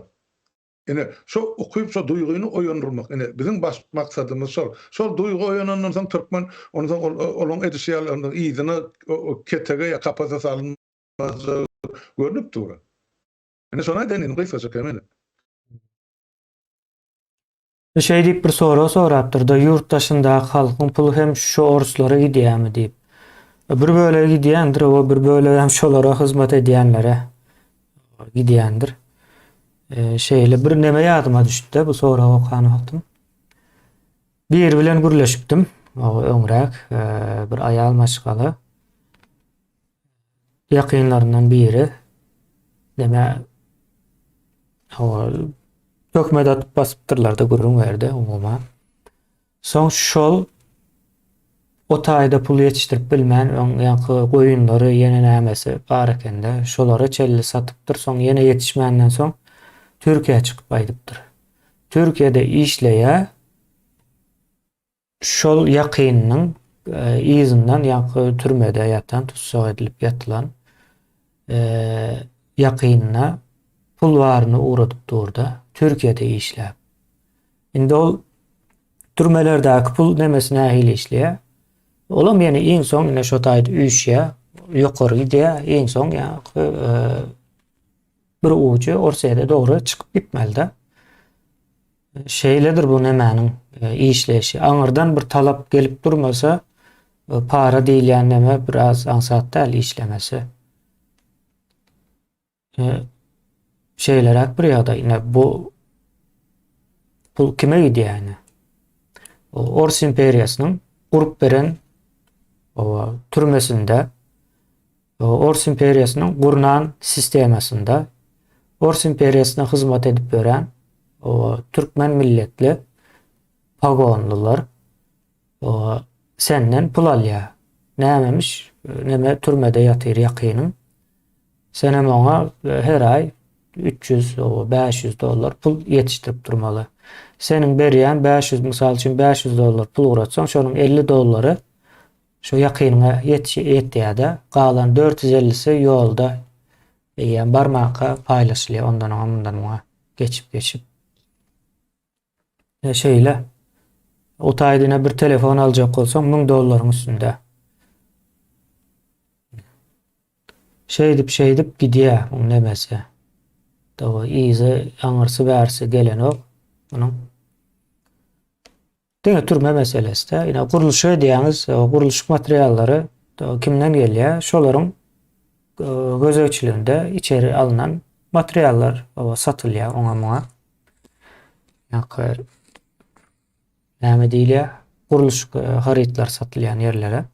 Ene şo ukyp şo duýguny oýandyrmak. Ene bizim baş maksadymyz şol. Şol duýgu oýanandan soň türkmen ondan olaň edişýärleriniň ýyzyny ketege ýa kapasa salynmaz görnüp durar. Ene şoňa denin gysgaça kemene. Şey deyip bir soru sorapdyr da yurtdaşyndaky halkyň pulu hem şu orslara gidýärmi diýip. Bir böyle gidýändir, o bir böyle hem şolara hyzmat edýänlere gidýändir. Şeýle bir neme ýadyma düşdi bu soru okan wagtym. Bir bilen gürleşipdim. O öňrek bir aýal maşgaly. Ýakynlaryndan biri neme o tökmede atıp basıptırlar da gurrun verdi umuma. Son şol o taýda pul ýetişdirip bilmän ýanky goýunlary ýene nämesi bar ekende şolary çelli satypdyr. Soň ýene ýetişmänden soň Türkiýe çykyp aýdypdyr. Türkiýede işleýä şol ýakynyň izinden ýanky türmede ýatan tutsak edilip ýatylan ýakynyna pul waryny uğradyp durda. Türkiýede işläp. Indi ol türmelerdäki pul nemesine ähili işleýär. Olam ýene iň soň ine şo taýda üçe ýokary gidýär, iň soň bir uçu orsaýda dogry çykyp gitmeli da. Şeýledir bu nemäniň işleşi. Aňyrdan bir talap gelip durmasa para diýilýän neme biraz ansatda işlemesi. Şeylerak bir ýagdaý ine bu pul kime gidýär? Ors imperiýasynyň gurup beren o türmesinde Ors imperiýasynyň gurnan sistemasynda Ors imperiýasyna hyzmat edip beren o türkmen milletli pagonlular o senden pul alýar. Nämemiş? Neme türmede ýatyr ýakynym. Senem ona her ay 300-500 dollar pul yetiştirip durmalı. Senin berýän 500 misal üçin 500 dollar pul uğratsan şonun 50 dollary şu yakynyňa ýetýär-de galan 450'si ýolda ýa barmaka paýlaşylýar ondan ona geçip şeýle o taýdyna bir telefon aljak bolsaň 1000 dollaryň üstünde şey edip gidýär o nemesi. Tawa izi aňyrsy bärsi gelen ok. Bunun Diňe türme meselesi de. Ine guruluşa diýäňiz, guruluş materiallary kimden gelýär? Şolaryň gözegçiliginde içeri alınan materiallar satılýar oňa-muňa. Ýa-ni näme diýilýär? Guruluş harytlar satylýan ýerlere.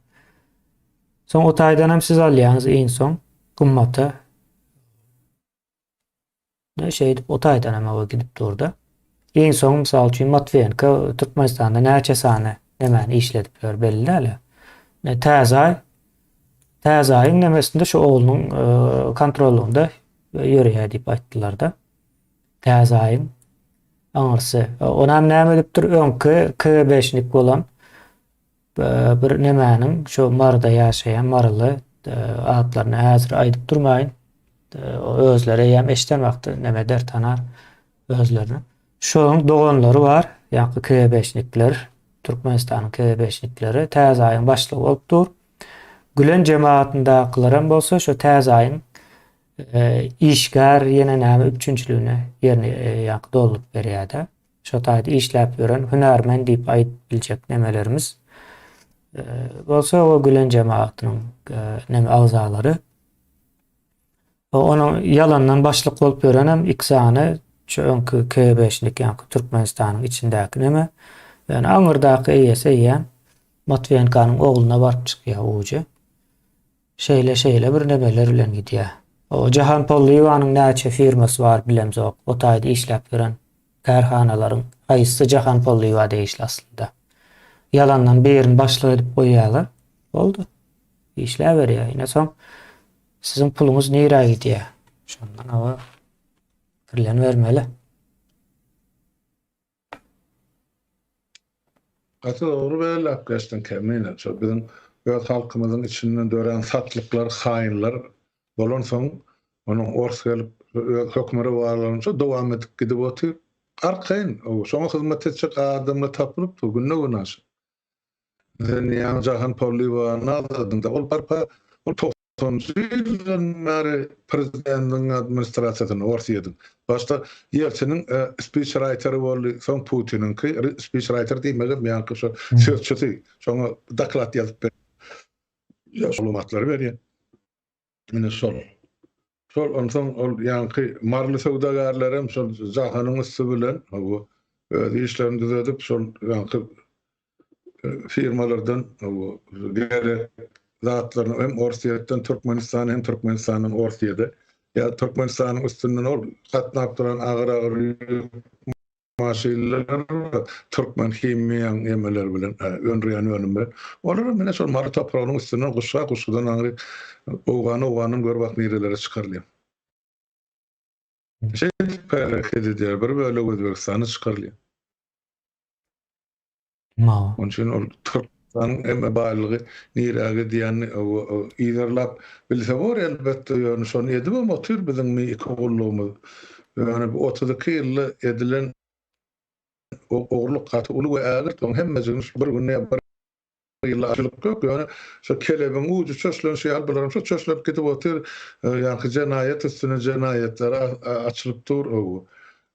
Soň o taýdan hem siz alýaňyz en soň gymmaty ne şey o taýdan hem aba gidip durda. En soň mysal üçin Matviyenka Türkmenistanda näçe sany nämäni işledip ber belli däl. Täze aýyň nämesinde şu oglunyň kontrolünde ýörýär diýip aýtdylar da. Täze aýyň aňyrsy. Onam näme edipdir? Öňkü K5'lik bolan bir nämäniň şu marda ýaşaýan marly atlaryny häzir aýdyp durmaýyn. Özleri hem eşten wagty näme der tanar özlerini. Şoň doganlary bar, ýa-ni K5'likler, Türkmenistanyň K5'likleri täze aýyň başlygy bolupdyr. Gülen cemaatyndakylarym bolsa şu täze aýyň işgär ýene näme üçünçlüğüne ýerine ýa-ni dolup berýär-de. Şo taýda işläp ýören hünärmen diýip aýdyp biljek nemelerimiz bolsa o gülen cemaatynyň näme agzalary. Onu yalandan başlyk bolup ýören hem iksany şu öňkü K5'lik ýa-ni Türkmenistanyň içindäki näme? Yani aňyrdaky eýese ýa Matviyenkanyň ogluna barıp çykýar uçy. Şeýle bir nemeler bilen gidýär. O Jahan Pollyewanyň näçe firmasy bar bilemzok. O taýda işläp ýören karhanalaryň haýsy Jahan Pollyewa diýişli aslynda. Yalandan birini başlyk edip goýýarlar. Boldy. İşläp berýär. Ine soň sizin puluňyz näre gidýär? Şondan aba birlen vermeli. Atı doğru belli aklaştın kemine. Şu bizim öz halkımızın içinden dören satlıklar, hainler bolan soň onun ors gelip hökümeti varlanınca dowam edip gidip otyr. Arkayn o şoňa hyzmat etjek adamlar tapylyp günne günaş. Ýa-ni Jahan Pollyewany nazarynda ol barpa ol 90-njy meri prezidentiň administrasiýasyny orsaýdy. Başta Ýelçiniň speechwritery boldy, soň Putiniňki speechwriter diýmegem ýa-ni şu sözçüsi, şoňa doklat ýazyp ber. Ýa-maklary berýär. Mine şol. Şol onsoň ol ýa-ni marly sowdagarlarym şol Jahanyň üstü bilen bu işlerini düzedip şol ýa-ni firmalardan bu gerek zatlaryny hem orsiýetden Türkmenistan hem Türkmenistanyň orsiýede ya Türkmenistanyň üstünden ol gatnap duran agyr maşinler Türkmen himiýan emeler bilen önrýän önüme. Olar mene şol mary toprağynyň üstünden guşadan aňry owanyň görbak nerelere çykarylýar. Şey hareket edýär, bir böle Özbekistany çykarylýar. Mao. Onun için ol Türkmenistanyň emme baýlygy niräge diýen ýerlap bilse bor elbetde ýöne şonu edip ama tür biziň mi ikigulluğumuz. Yani 32 ýyl edilen ogluk gaty uly we ägir toň hemmejiniz bir günne bir ýyla açylyp gök ýöne şu kelebiň uçy çöşlen şey albylarym şu çöşlep gidip otyr ýa-ni jenaýet üstüne jenaýetler açylyp dur.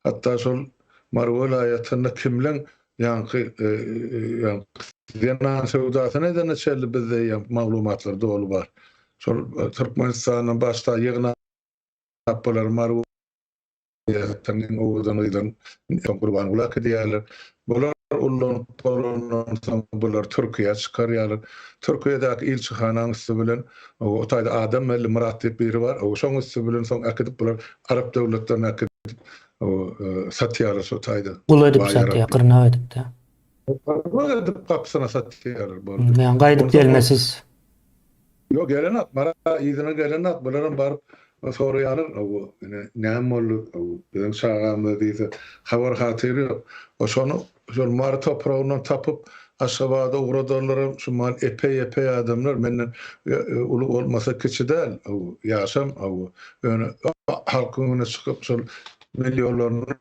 Hatda şol Marwala aýatyna kimlen ýa-ni Diýen sowdasyna edene çelli bizde maglumatlar dolu bar. Şol Türkmenistanyň başda ýygyna tapylar Marwala aýatynyň owdan ýylan Gurban Ulak diýerler. Bular ullun bular Türkiýe çykarýarlar. Türkiýedäki ilçihanaň üstü bilen o taýda Adam Melli Murat diýip biri bar. O şoň üstü bilen soň akydip bular Arap döwletlerine akydip satýarlar şu taýda. Gul edip satýar, gyrna edip de. Edip kapsyna satýarlar. Men gaýdyp gelmesiz. Yok gelenat, mara ýygyna gelenat, bularyň baryp soraýarlar, näme boldy, biziň şagamyz diýse, habar hatyry ýok. O şonu şol mara toprağyndan tapyp aşgabada uğradarlarym, şu mal epey adamlar menden uly bolmasa kiçi däl, ýaşam, ýöne halkyň çykyp şol milliýonlaryň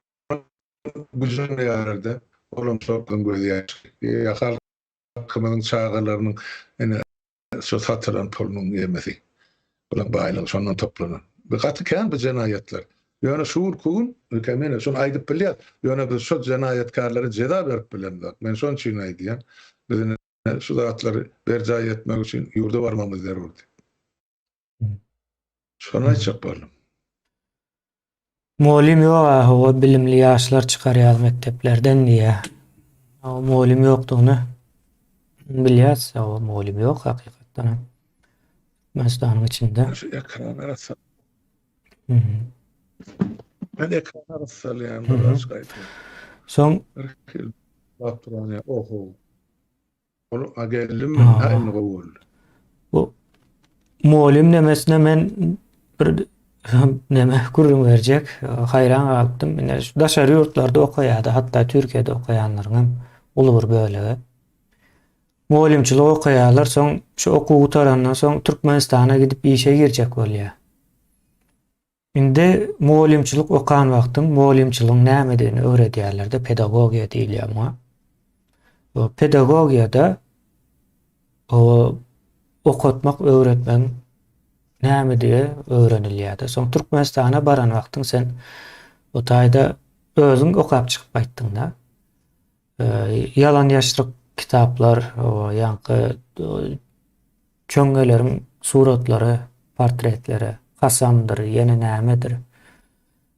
güjüne ýarardy. Olam şokdan gözýär. Ýa halkyň çağalarynyň şu satylan pulunyň ýemesi. Bulan baýlyk şondan toplanan. Bir gaty kän bu jenaýetler. Yani şuur kugun kemene şonu aýdyp bilýär. Yani biz şu jenayetkarlara ceza berip bilendik. Men şon üçin aýdýan. Bizin şu zatlary berjay etmek üçin ýurda barmamız zarur. Şonu aýtjak boldum. Muallim ýok, o bilimli ýaşlar çykarýar mekteplerden diýe. O muallim ýokdugyny bilýäs, o muallim ýok hakykatdan hem. Mesdanyň içinde. Şu ekran arasa. Hı hı. Ben ekran arasa yani Hı hı. biraz gaýdy. Soň Bak duran ya. Oho. Onu agellim Aa. haýyny gowul. bu muallim demesine men bir neme gurrun berjek, hayran galypdym. Mine şu daşary ýurtlarda okaýardy, hatda Türkiýede okaýanlaryň hem uly bir bölegi. Muallimçilik okaýarlar, soň şu okuw butarandan soň Türkmenistana gidip işe girjek bolýar. Indi muallimçilik okan wagtym muallimçiligiň nämedigini öwredýärler-de pedagogiýa diýilýär muňa. O pedagogiýada o okutmak, öwretmek nämedige öwrenilýär. Soň Türkmenistana baran wagtyň sen o taýda özüň okap çykyp gaýtdyň da. Yalan ýaşryk kitaplar, o ýanky çöňgeleriň suratlary, portretleri, kasamdyr, ýene nämedir.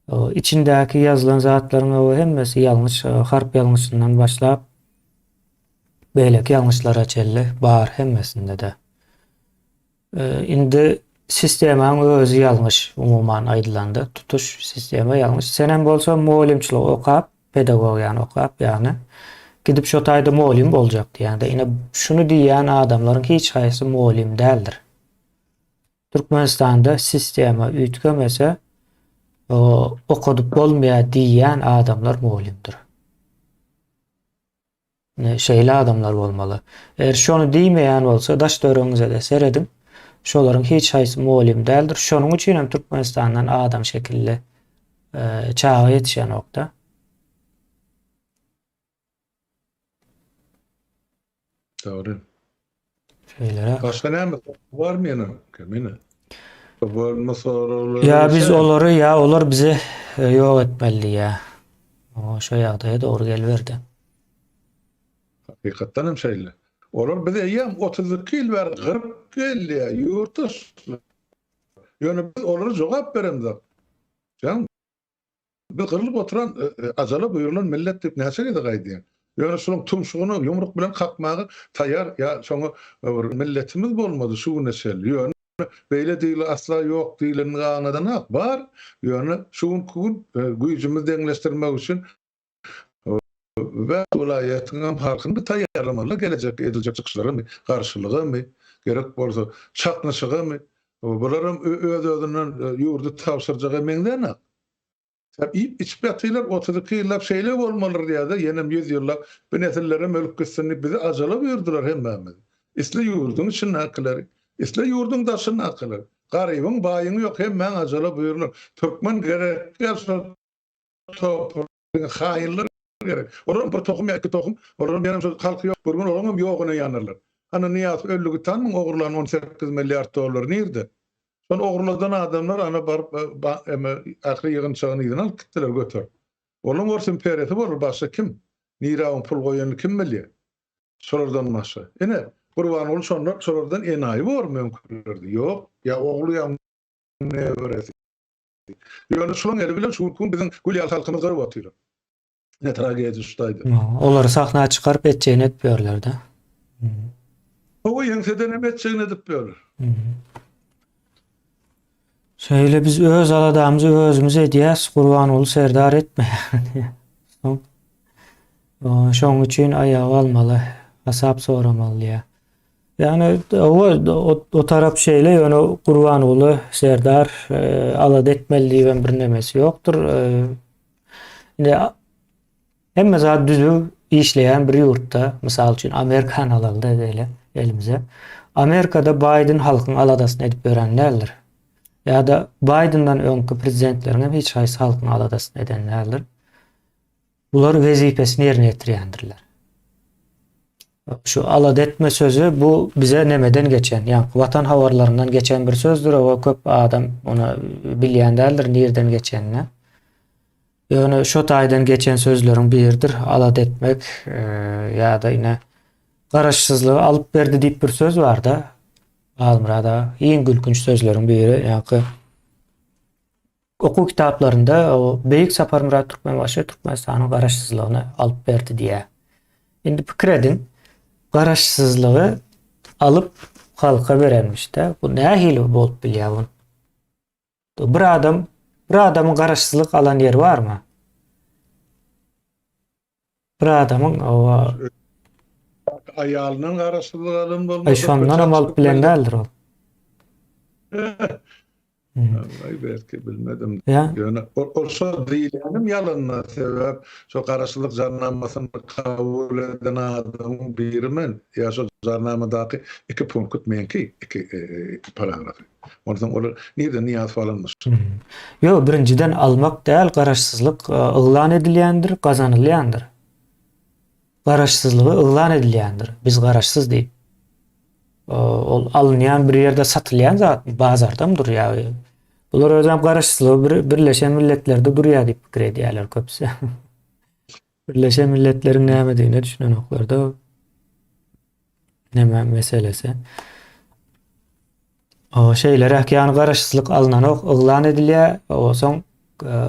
O içindäki ýazylan zatlaryň o hemmesi ýalňyş, harp ýalňyşyndan başlap beýleki ýalňyşlara çelli bar hemmesinde de. Indi sistemaň özü ýalňyş umuman aýdylandy. Tutuş sistema ýalňyş. Sen hem bolsa muallimçilik okap, pedagogiýany okap, ýani gidip şu taýda muallim boljak diýende. Ine şunu diýen adamlaryň hiç haýsy muallim däldir. Türkmenistanda sistema üýtgemese o okudup bolmaýar diýen adamlar muallimdir. Şeýle adamlar bolmaly. Eger şonu diýmeýän bolsa daş döreňize de seredim. Şolaryň hiç haýsy muallim däldir. Şonuň üçin hem Türkmenistandan adam şekilli çağa ýetişen okda. Doğru. Şeýlere. Başka näme var mı ýene? Kemine. Bu masalary. Ya biz olary ya olar bize ýok etmeli ya. O şo ýagdaýa dogry gelberdi. Hakykatdan hem şeýle. Olar bize ýam 32 ýyl ber 40 ýyl ýurtaş. Ýöne biz olary jogap beremdik. Jan bir kırılıp oturan azala buyurulan millet dip näçe gide gaýdýan. Ýöne şonuň tumşugyny ýumruk bilen kakmagy taýýar ýa şoňa milletimiz bolmady şu näçe. Ýöne beýle diýil asla ýok diýilen ganadan hak bar. Ýöne şuň kun güýjümizi deňleşdirmek üçin we vilayatyň halkyny taýýarlamaly gelecek ediljek çykyşlara garşylygy gerek bolsa çaknaşygy bularym öz-özünden ýurdu tapşyrjak emeňden hak. Tabii içbetiler 32 ýyllap şeýle bolmaly diýdi. Ýene 100 ýyllap bu nesillere mülk gitsinlik bizi ajala buyurdular hemmemiz. Isly ýurdun için hakyklary, isly ýurdun daşyny hakyklary. Garybyň baýyň ýok hemmen ajala buyurlar. Türkmen gerek gelse topragyň haýyrlar gerek. Oran bir tohum ýa iki tohum, oran benim halky ýok, burgun oranam ýogyna ýanarlar. Ana niýat öllügi tanmyň ogurlaryň 18 milliard dollar nirdi? Son ogurladan adamlar ana barıp ahir ýygynçygyny ýygyny alyp gitdiler götür. Onuň orsun pereti bolur başga kim? Niraň pul goýany kim bilýär? Şolardan başga. Ene Gurban ol şolardan enaýy bor mümkinlerdi. Ýok, ýa ogly ýa ne beresi. Ýöne şoň eli bilen şu gün biziň gülýal halkymyz garyp otyr. Ne tragediýa şuýdy. Olary sahnaya çykaryp etjegini etýärler-de. O ýeňseden etjegini edip berler. Şöyle biz öz aladamızı özümüz edýäs, Gurban ol serdar etmeýär. Şoň üçin aýagy almaly, hasap soramaly ýa. Yani o tarap şeýle ýöne Gurban oly serdar alad etmeli diýen bir nemesi ýokdur. Hemme zat düzü işleyen bir yurtta, misal üçün Amerikan alalda edeyle elimize. Amerikada Biden halkın aladasyny edip berenlerdir. Ya da Biden'dan öňkü prezidentlerine hiç haýsy halkın aladasyny edenlerdir. Bular wezipesini ýerine ýetirýändirler. Şu alad etme sözü bu bize nemeden geçen, yani vatan havarlarından geçen bir sözdür. O köp adam onu bilýän däldir, nereden geçenine. Yani şu taydan geçen sözlerin biridir. Alat etmek ya da yine garaşsızlığı alıp berdi deyip bir söz var da. Almırada en gülkünç sözlerin biri. Yani oku kitaplarında o Beyik Sapar Murat Türkmenbaşı Türkmenistan'ın garaşsızlığını alıp berdi diye. Şimdi pikir edin. Garaşsızlığı alıp halka verilmiş de. Bu ne hili bolup bilýär bu? Bir adamın garaşsızlık alan yeri var mı? Bir adamın o Ayalının arasılığı alın olmasa şondan am alıp bilen däldir ol. Vallahi belki bilmedim. Ya, Yani olsa değil yani yalanına sebep çok karşılık jarnamasını kabul eden adamın birimen ya şu jarnamadaki iki punkt menki iki paragraf. Ondan olur niyede niyaz falanmış. yo birinciden almak değil, garaşsızlık ıglan edilýändir, gazanylýandyr. Garaşsızlığı ıglan edilýändir. Biz garaşsız deyip ol alınýan bir ýerde satylýan zat bazardan durýar. Bular özüm garaşsızlığı Birleşen Milletlerde durýar diýip pikir edýärler köpsi. Birleşen Milletlerin näme diýine düşünenoklarda näme meselesi. O şeyler ýani garaşsızlyk alynanok ıglan edilýär. O soň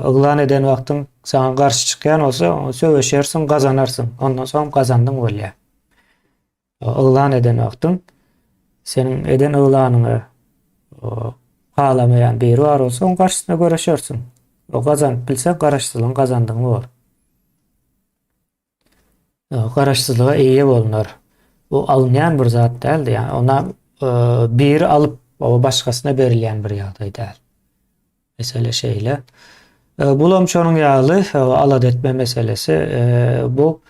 ıglan eden wagtyň sana garşy çykýan bolsa söwüşersiň, gazanarsyň. Ondan soň gazandyň bolýar. Iglan eden wagtyň senin eden ıglanyňy halamayan biri var olsa on karşısına görüşersin. O gazan bilse garaşsızlığın kazandığını bol. Garaşsızlığa iyi bolunur. O alınyan bir zat değildi yani. Ona biri alıp o başkasına verilýän bir ýagdaý däl. Mesele şeyle. Bulam şonun ýaly alat etme meselesi bu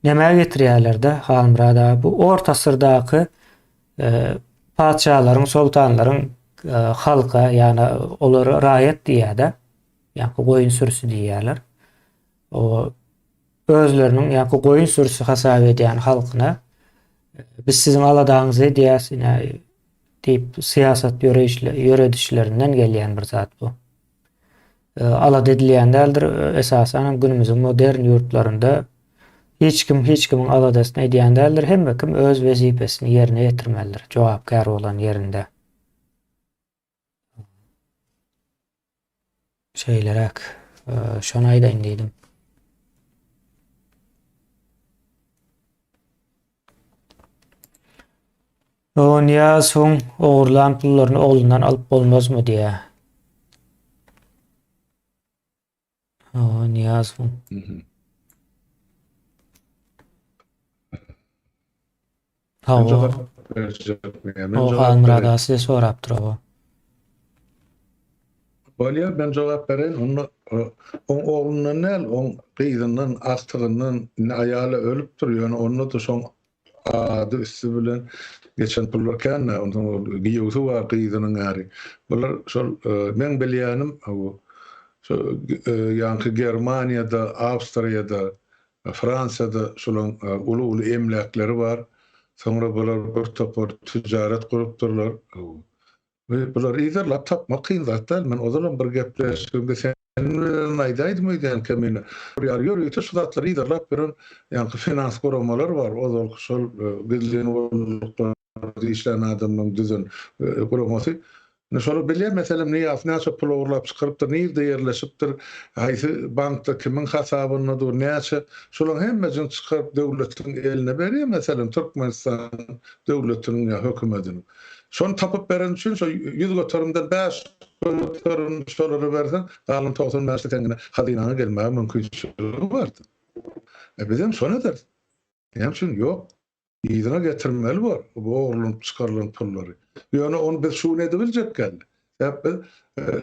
näme getirýärler-de halmyrada bu orta asyrdaky padşahlaryň, sultanlaryň halka yani olara raýat diýär-de. Yani goýun sürüsü diýerler. O özlerinin yani goýun sürüsü hasap edýän halkyna biz sizin aladaňyzy diýäsin diýip siyasat ýöredişlerinden gelýän bir zat bu. Alat edilýän däldir. Esasen günümüziň modern ýurtlarynda hiç kimin aladasyna edýän däldir. Hemme kim öz wezipesini ýerine ýetirmelidir. Jogapkar bolan ýerinde. Şeylerek şona aýdaýyn diýdim. O niýe soň ogurlan pullaryny oğlundan alyp bolmazmy diýe. O niýe soň. O halmyrada size sorapdyr o. Bolýar ben jogap beren onu oğlundan näl on gyzyndan astygyndan aýaly ölüp durýar onu da şoň ady üstü bilen geçen pullarken ondan giýuwsy var gyzynyň gäri. Bular şol men bilýänim şu ýanky Germaniýada, Awstriýada, Fransiýada şolaň uly emlakleri var. Sonra bular bir topar ticaret gurupdurlar. Ve bular izarlap tapmak kıyın zaten. Men o zaman bir gepleşdiğimde sen aýdaýdym öýden kemine. Ýörüýte şu zatlar izarlap bilen ýanky finans guramalar var. O zaman şol bizden bolupdy işlän adamyň düzen guramasy. Ne şol bilýär meselem näçe pul ogurlap çykyrypdyr, näde ýerleşipdir, haýsy bankda kimin hasabynadyr, näçe şolaň hemmejini çykaryp döwletiň eline berýär. Meselem Türkmenistan döwletiniň ýa hökümetiniň. Şonu tapıp beren üçin şo 100 götürümden 5 götürüm şolary bersen, galan 90 mäşe tengine hazynaga gelmäge mümkinçiligi bardy. Bizim şonadyr. Hem şun ýok. Ýygyna getirmeli bar. Bu ogurlunyp çykarylan pullary. Ýöne onu biz şunu edebiljek geldi.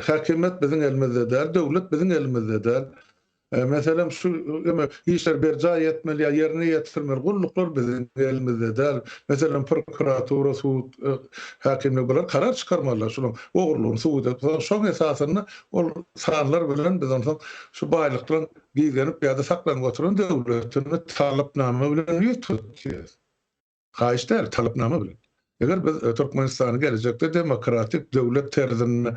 Häkimet biziň elimizde däl, döwlet biziň elimizde däl. Meselem şu işler berja etmeli ya yerine yetirmeli gulluklar biziň elimizde däl. Meselem prokuratura, sud, häkimler bilen karar çykarmalar şunu ogurlugyny suwda. Şoň esasyny ol sanlar bilen biz ondan şu baýlyklaryň gizlenip ýa-da saklanyp oturan döwletini talypnama bilen ýetdirýär. Haýyşlar talypnama bilen. Eger biz Türkmenistany gelecekde demokratik döwlet terzini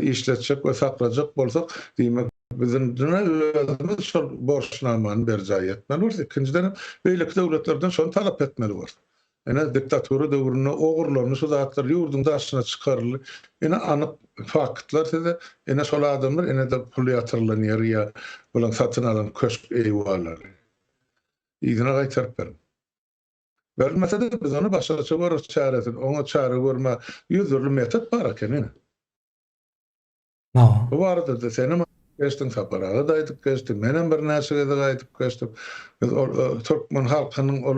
işletjek we saklanjak bolsak, diýmek bizim dünya özümüz şol borçnamany berjay etmeli bolsa, ikinciden beýleki döwletlerden şonu talap etmeli bolar. Ene diktatura döwrüne ogurlarny şu zatlar ýurdun daşyna çykarly. Ene anyk faktlar size, ene şol adamlar ene de pul ýatyrylýar ýa bolan satyn alan köşk eýwalar. İzine gaýtarp berin. Vermese de biz onu başarıcı görürüz çaresin. Ona çare görme yüzürlü metot var eken. No. Bu arada da senin geçtin saparağı da aytıp geçtim. Menem bir näçe de aytıp geçtim. Biz Türkmen halkının ol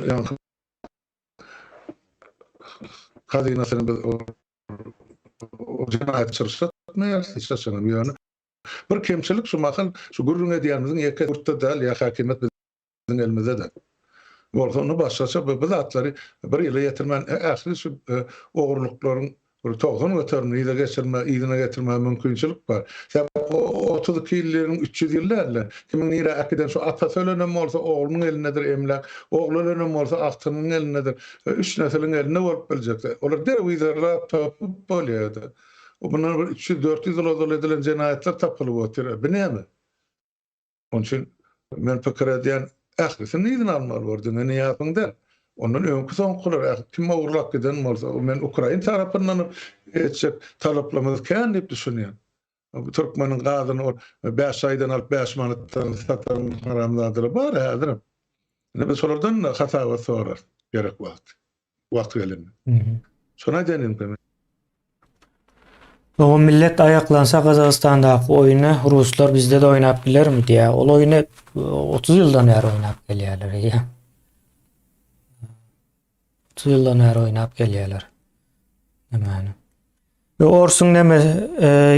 yani kadınasını biz o cinayet çırıştırmaya isteşenim yani. Bir kemçilik şu makal şu gurrun ediyanımızın yeke urtta da ya hakimet bizim elimizde de. Bolsony başlaça bu zatları bir ýyla ýetirmän ähli şu ogurluklaryň bir toğun götürme, ýyla geçirme, ýylyna getirme mümkinçilik bar. Sebäp 30-ky ýyllanyň 300 ýyllarla kimin ýere akiden şu ata söylenen bolsa oğlunyň elinedir emlak, oğlu ölenen bolsa agtynyň elinedir. 3 neslin eline bolup biljekler. Olar derewizler tapyp bolýardy. O bunlar 300-400 ýyl edilen jinayetler tapylyp otyr. Bu näme? Onun için men pikir edýän ählisini ýygyny almaly boldy, ne ýapyňda? Ondan öňkü soňkular kim ogurlap giden bolsa, men Ukraina tarapyndan etjek talaplamaz kän diýip düşünýän. Bu Türkmeniň gazyny 5 aýdan alyp 5 manatdan satan haramzadylar bar häzir. Ne biz şolardan hata we sorar gerek wagt. Wagt gelin. Şona denim. O millet ayaklansa Kazakistan'daki oyunu Ruslar bizde de oynap bilir mi diye. O oyunu 30 yıldan beri oynap geliyorlar ya. 30 yıldan beri oynap geliyorlar. Yani. Ve Orsun neme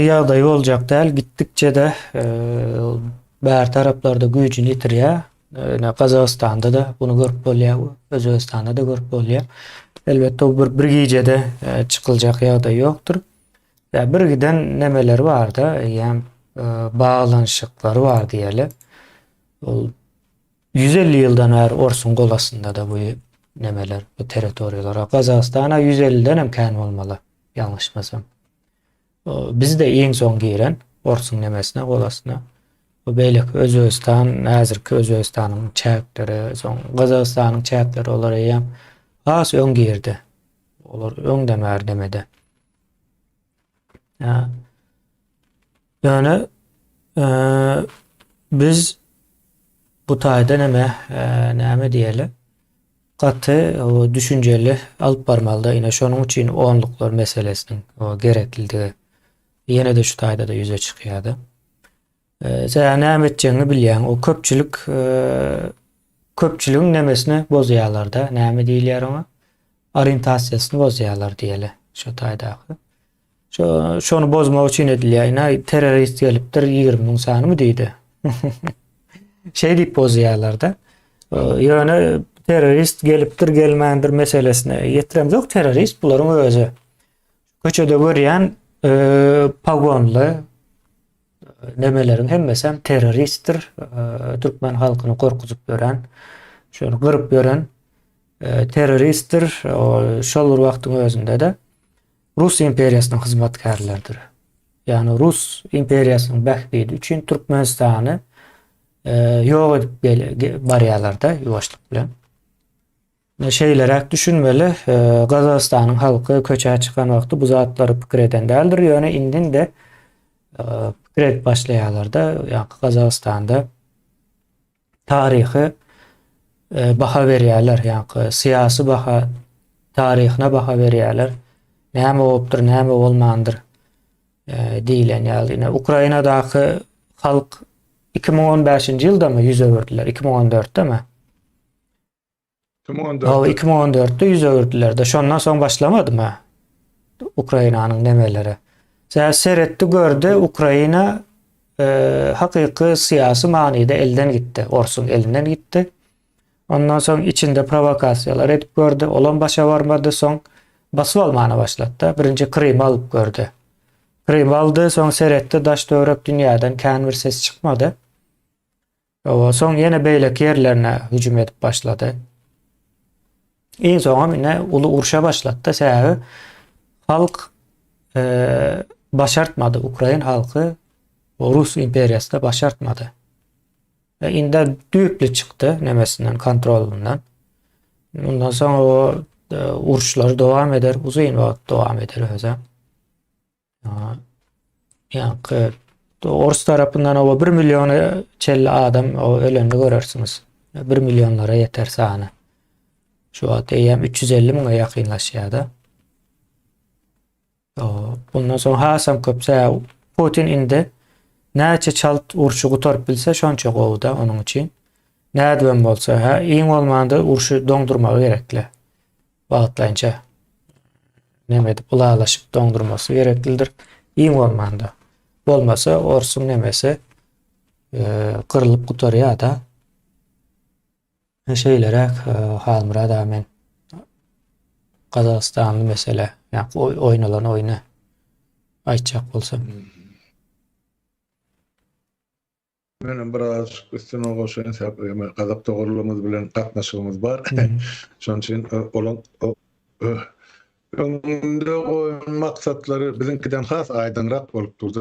yağdayı olacak değil. Gittikçe de bär taraflarda gücünü yitiriyor. Kazakistan'da da bunu görüp oluyor. Özbekistan'da da görüp oluyor. Elbette o bir gecede çıkılacak yağdayı yoktur. Ya bir giden nemeler var da yani bağlanışıkları var diyelim. 150 yıldan beri Orsun golasında da bu nemeler, bu teritoriyalara. Kazakistan'a 150'den hem kän olmalı. Yanlışmasam. Biz de en son giren Orsun nemesine, golasına. Bu beýleki Özbekistan, häzirki Özbekistanyň çäkleri, soň Kazakystanyň çäkleri olar ýa has öň girdi. Olar öň demer demede. Ya. Yani biz bu taýda näme diýeli? Gaty o düşünjeli alyp barmalyda ýene şonuň üçin onluklar meselesiniň o gerekliligi ýene de şu taýda da ýüze çykýardy. Sen näme etjegini bilýän, o köpçüligiň nemesini bozýarlar-da, näme diýilýär ona? Orientasiýasyny bozýarlar diýeli şu taýdaky. Şonu bozmak için edilýär. Terörist gelipdir 20.000 sany mı diýdi? Şey diýip bozýarlar-da. Ýöne terörist gelipdir gelmändir meselesine ýetirem. Ýok, terörist bularyň özü. Köçede görýän pagonly nemelerin hemmesi teröristtir. Türkmen halkyny korkutup gören, şonu gyryp gören teröristtir. Şol wagtyň özünde de Rus imperiýasynyň hyzmatkarlardyr. Yani Rus imperiýasynyň bähbidi üçin Türkmenistany ýok edip barýarlar-da ýuwaşlyk bilen. Şeylerek düşünmeli, Kazakystanyň halky köçe çykan wagty bu zatlary pikir eden däldir. Ýöne indin de pikir edip başlaýarlar-da, ýa Kazakystanda taryhy baha berýärler, ýa syýasy baha, taryhyna baha berýärler. Näme bolupdyr, näme bolmandyr diýilen ýaly. Ukrainadaky halk 2015-nji ýylda mı ýüze öwürdiler? 2014'de mi? 2014'de ýüze öwürdiler de şondan soň başlamady mı? Ukrainanyň nemeleri. Seretdi gördü, Ukraina hakyky syýasy manyda elden gitdi. Orsun elinden gitdi. Ondan soň içinde provokasiýalar edip gördü. Olan başa barmady, soň basyp almana başlatdy. Birinji Krym alyp gördü. Krym aldy, soň seretdi, daş döwrep dünýäden kän bir ses çykmady. Soň ýene beýleki ýerlerine hüjüm edip başlady. En soň ýene uly urşa başlatdy. Sebäbi halk başartmadı. Ukraina halky o Rus imperiyası da başartmadı. Inde düýüplü çıktı nemesinden, kontrolünden. Ondan sonra o uruşlar devam eder, uzun vakit devam eder öze. Yani Orus tarafından o 1 milyonu çelli adam o öleni görürsünüz. 1 milyonlara yeter sahne. Şu an eyyam 350 mine yakınlaşıyada. Bundan sonra Hasan köpse Putin indi. Näçe çalt urşu gutarıp bilse şonça gowda onun için. Nädibem bolsa ha iň bolmanda urşu doňdurmagy gerekli. Wagtlaýynça nemedi bulalaşyp doňdurmasy gereklidir. İň bolmanda. Bolmasa Orsun nemesi kırılıp gutarýar da. Şeylerek halmıra da men Kazakstanlı mesele. Yani oynanan oyunu aytjak bolsam. Benim biraz üstüne goşan sebep Kazak toğrulumuz bilen gatnaşygymyz bar. Şoň üçin olan öňünde goýan maksatlary bizinkiden has aýdynrak bolup durdy.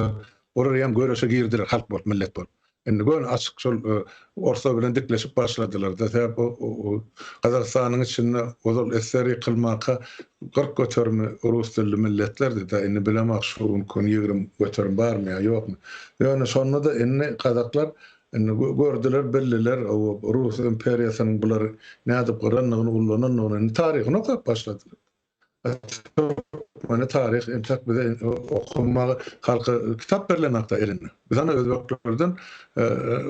Oraya hem göreşe girdiler halk bolup millet bolup. Endi gön açyk şol Orsa bilen dikleşip başladylar da sebäp o Kazakstanyň içinde ozal eseri kılmaka 40 götürme Rus dilli milletler de endi bilemek şu mümkin 20 götürüm barmy ýa ýokmy. Ýöne şonda da endi Kazaklar endi gördüler belliler o Rus imperiýasynyň bulary nädip gıranlygyny ullanynyny taryhyny okap başladylar. Mana tarih emsak bize okumagy halka kitap berilenakda eline. Biz ana özbeklerden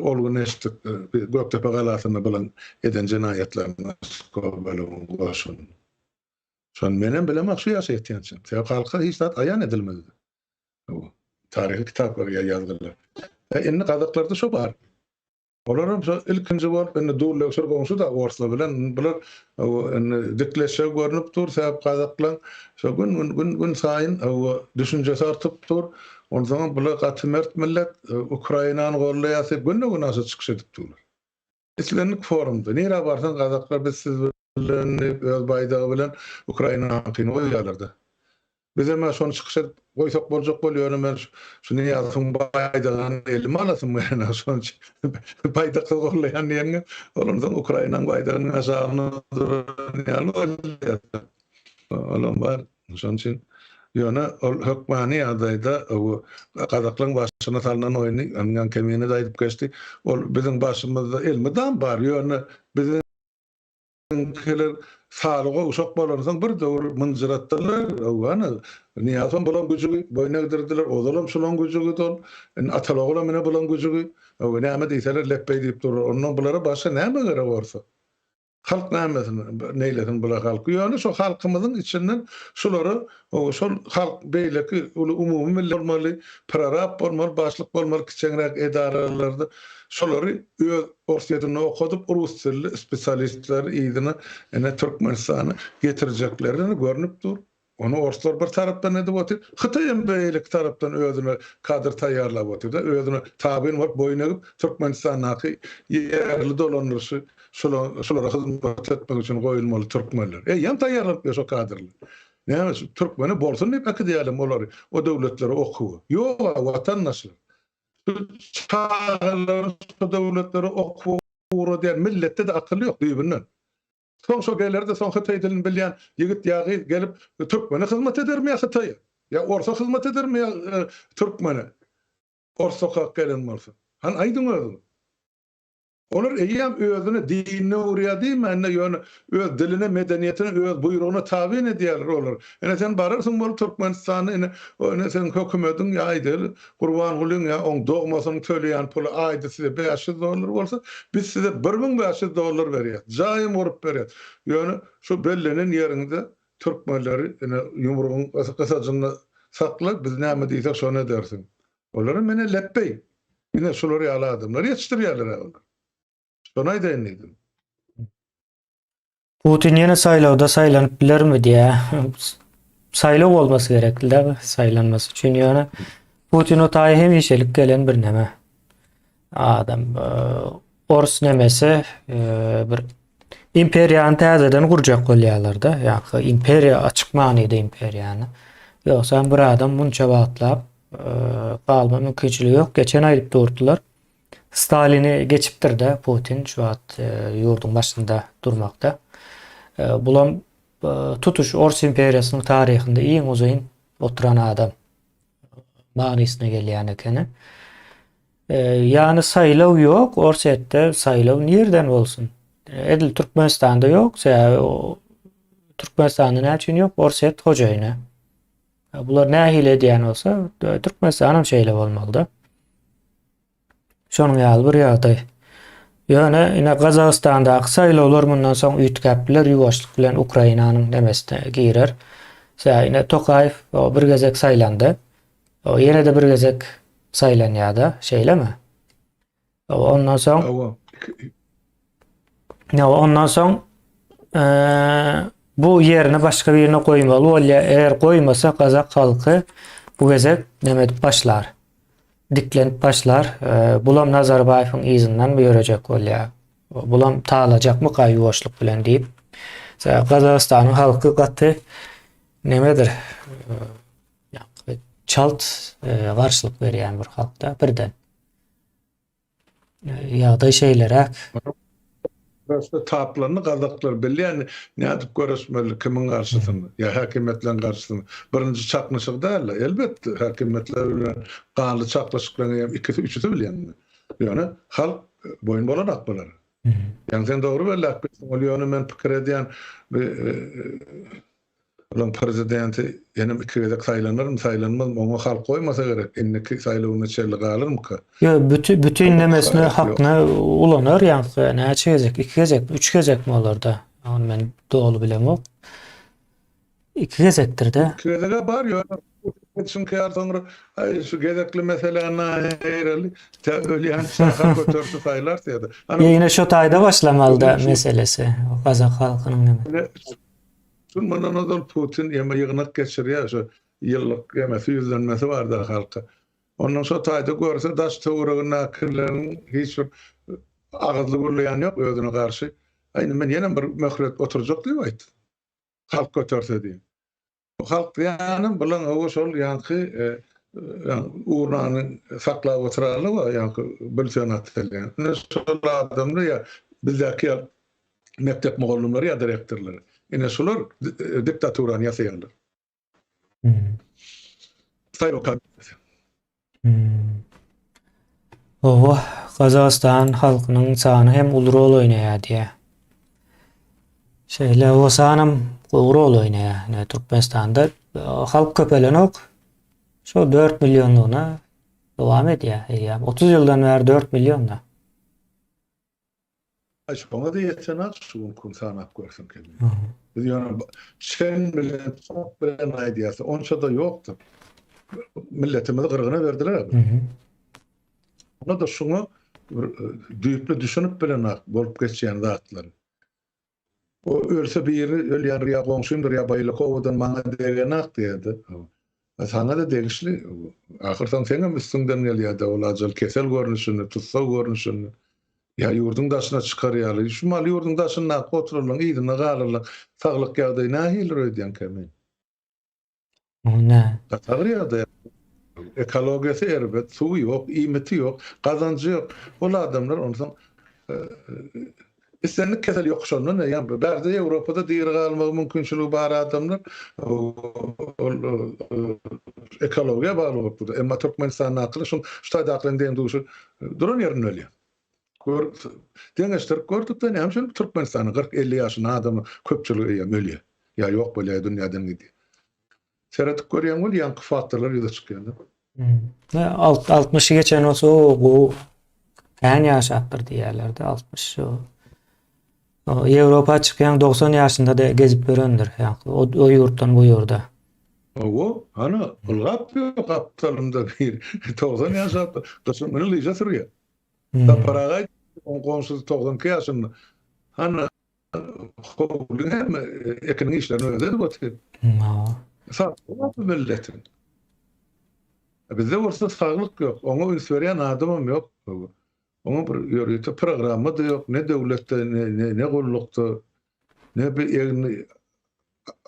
olgun eşitdik. Göktepe galasyny bilen eden jinayetlerini skobelum goşun. Şon menen bilemek şu ýaşaýatýan. Sebäp halka hiç zat aýan edilmedi. Tarihi kitaplar ýazgylar. Endi Kazaklarda şo bar. Olaram ilkinji bolup indi dulleşir goňşy da Orsla bilen bular dikleşe görnüp dur sebäp Kazaklar şo gün saýyn düşünjesi artyp dur. Ondan soň bular gatymert millet Ukrainany gollaýasy günne nasy çykyş edip durlar. Islenlik forumda nere barsan Kazaklar biz siz bilen öz baýdagy bilen Ukrainany goýýarlardy. Bize men şonu çykyş edip goýsak boljak bolýar men şunu ýazyň baýdagyny elime alasym men şonu baýdaky gollaýan ýerine ondan soň Ukrainanyň baýdagyny aşagyny ýaly olam bar şonu üçin ýöne hökmany ýazyda o Kazaklaryň başyna salynan oýuny anňan kemine de aýdyp geçdi. Ol biziň başymyzda elmeden bar ýöne biziň keler sağlığa uşak bolansan bir döwür mınjıratdylar. Owany niýasan bolan güjügi boyna girdiler. Ozalam şolan güjügi dol. Atalagla mene bolan güjügi. Owany näme diýseler leppeý diýip durur. Ondan bulara başga näme gerek bolsa. Halk nämesin neýlesin bular halky. Ýöne şo halkymyzyň içinden şolary şol halk beýleki umumy millet bolmaly, prorab bolmaly, başlyk bolmaly, kiçenrek edaralarda şolary öz orsiýatyny okudyp rus dilli spesialistler ýygyny ene Türkmenistany getirjeklerini görnüp dur. Onu Orslar bir tarapdan edip otyr. Hytaýym beýlik tarapdan özüne kadr taýýarlap otyr da özüne tabyn bolup boyuna gyp Türkmenistanyň ýerli dolanýarsy şolara hyzmat etmek üçin goýulmaly türkmenler. Ýam taýýarlap ýa-şo kadrlar. Näme türkmeni bolsun diýip akdiýalim olary o döwletleri okuw. Ýok watandaşlar. Çağlar şu döwletleri okuw diýen millette de akyl ýok diýibinden. Son şo gelerde son Hytaý dilini bilýän ýigit ýagy gelip türkmene hyzmat edermi ýa Hytaýa? Ya Orsa hyzmat edermi ýa türkmene? Orsa gelen bolsa. Han aýdyň özüň. Olar eýem özüne dinine urýadymy, enne ýöne öz diline, medeniýetine, öz buýrugyna tabiň edýärler olar. Ene sen bararsyň bolup Türkmenistany, ene sen hökümetiň ýaýdyl, Gurbangulyň ýa oň dogmasyny töleýän puly aýdy size $500 bolsa, biz size $1500 berýär. Jaýym urup berýär. Ýöne şu bellenen ýerinde türkmenleri ene ýumrugyň gysajagyny saklap, biz näme diýsek şonu edersin. Olar mene leppeý. Ine şolary aladymlar ýetişdirýärler. Şonay daýanydim. Putin ýene saýlawda saýlanyp bilermi diýe. Saýlaw bolmasy gerekli-de saýlanmasy üçin ýöne Putin o taýy hemişelik gelen bir näme. Adam Orus nemesi bir imperiýany täzeden gurjak bolýarlar da. Ýa-ni imperiýa açyk manyda imperiýany. Ýoksa bir adam munça wagtlap kalma mümkinçiligi yok. Geçen aylıp durdular. Stalin'i geçipdir de Putin şu an yurdun başında durmakta. Bulam tutuş Ors imperiyasının tarihinde iň uzun oturan adam manysına gelýän ekeni. Yani saýlaw ýok, Orsetde saýlaw nerden bolsun? Edil Türkmenistanda ýok, Türkmenistanda näçin ýok? Orset hojaýyna. Bular nähile edýän bolsa, Türkmenistanam şeýle bolmaly. Şonuň ýaly bir ýagdaý. Ýöne ine Gazagstandaky saýlawlar mundan soň üýtgäpler ýuwaşlyk bilen Ukrainanyň demesine girer. Ine Tokayew o bir gezek saýlandy. O ýene-de bir gezek saýlanýarda, şeýlemi? Ondan soň ondan soň bu ýerine başga birine goýmaly bolýa. Eger goýmasa Gazak halky bu gezek neme dip başlar? Diklenip başlar. Bulam Nazarbayewiň izinden ýörejek bolýar. Bulam taalajakmy gaý ýuwaşlyk bilen diýip. Gazagstanyň halky gaty nemedir? Çalt garşylyk berýän bir halkda birden. Ýagdaý şeýlerek. Başta taplarını Kazaklar belli yani ne atıp görüşmeli kimin karşısında ya hakimiyetlerin karşısında birinci çakmışık değil elbette hakimiyetler kanlı çaklaşıklarını ikisi üçüsü bilen yani halk boyun bolan akbalar yani sen doğru belli akbetsin oluyor men pikir ediyen olan prezidenti yani ikirede saylanır mı saylanmaz mı onu halk koymasa gerek enneki saylanına çelli kalır mı ki? Ya bütün nemesine hakna ulanır yani näçe gezek 2 gezek 3 gezek mi olur da onu men doğru bilemok 2 gezektir de 2 gezek var ya çünkü sonra şu gezekli mesela herhalde ölüyen şaka götürsü sayılarsa ya da yine şu tayda başlamalı da meselesi o Kazak halkının neme Şundan azal Putin yeme yığınak geçiriyor şu yıllık yemesi yüzlenmesi vardı halka. Ondan sonra tayda görse daş tuğrağına kirlerin hiç ağızlı gurlayan yok özüne karşı. Aynı men yine bir möhret oturacak diye ayt. Halk götürse diye. O halk yani bulan o sol yankı yani uğranın sakla oturalı var yankı bültenat yani. Ne sol adamlı ya bizdeki mektep muallimleri ya direktörleri. Ine şular diktaturan ýasaýarlar. Saýro Gazagstan halkynyň sany hem ulu rol oýnaýar diýe. Şeýle o sanam gowy rol oýnaýar. Türkmenistanda halk köpelenok şu 4 milyonluğuna dowam edýär. 30 ýyldan bäri 4 milyonda. Bana da yetenek şu kunsanak görsün kendini. Yani sen bilen çok bilen aydiyası. Onça da yoktu. Milletimizi kırgına verdiler abi. Ona da şunu düýüpli düşünüp bilen bolup geçýän zatlar. O ölse bir yeri ölýän ýa goňşumdur ýa baýlyk owadan maňa degen diýdi. Sana da degişli. Ahyrdan seňem üstünden gelýär-de olajal kesel görnüşini, tutsa görnüşini. Ya yurdun daşına çıkaryalı. Şu mal yurdun daşına otururlan, iyidine garırlan. Sağlık ýagdaýy nähili öýdýän kemin. Ne? Qatar ýagdaýy. Ekologiyasy erbet, suwy ýok, iýmeti ýok, kazancı ýok. Ol adamlar ondan istenlik kesel ýokşandan ýa-da bäzi Ýewropada diýir galmagy mümkinçiligi bar adamlar ekologiýa bagly bolupdy. Emma Türkmenistan akly şu taýda aklandan duşy duran ýerinde ölýär. Deňeşdir gördük de näme üçin Türkmenistanyň 40-50 ýaşyny adamy köpçüligi ölýär. Ya ýok bolýar dünýäden gidi. Seretip görýän bol ýanky faktorlar ýyla çykýar. 60'ı geçen olsa bu kän ýaşapdyr diýerler-de 60 o Ýewropa çykýan 90 ýaşynda da gezip görendir. O ýurtdan bu ýurda. O ana ulgap ýok aptalymda bir 90 ýaşapdy. Gysym meni lyja sürýär. Da paragay on komşusu 92 ýaşynda. Ana howlun hem ekonomi işlerini ödedi batdy. Sağ milletin. Bizde orada sağlık yok. Ona üns berýän adamam yok. Ona bir ýörüýte programy da yok. Ne döwletde ne gollukda ne bir ýerni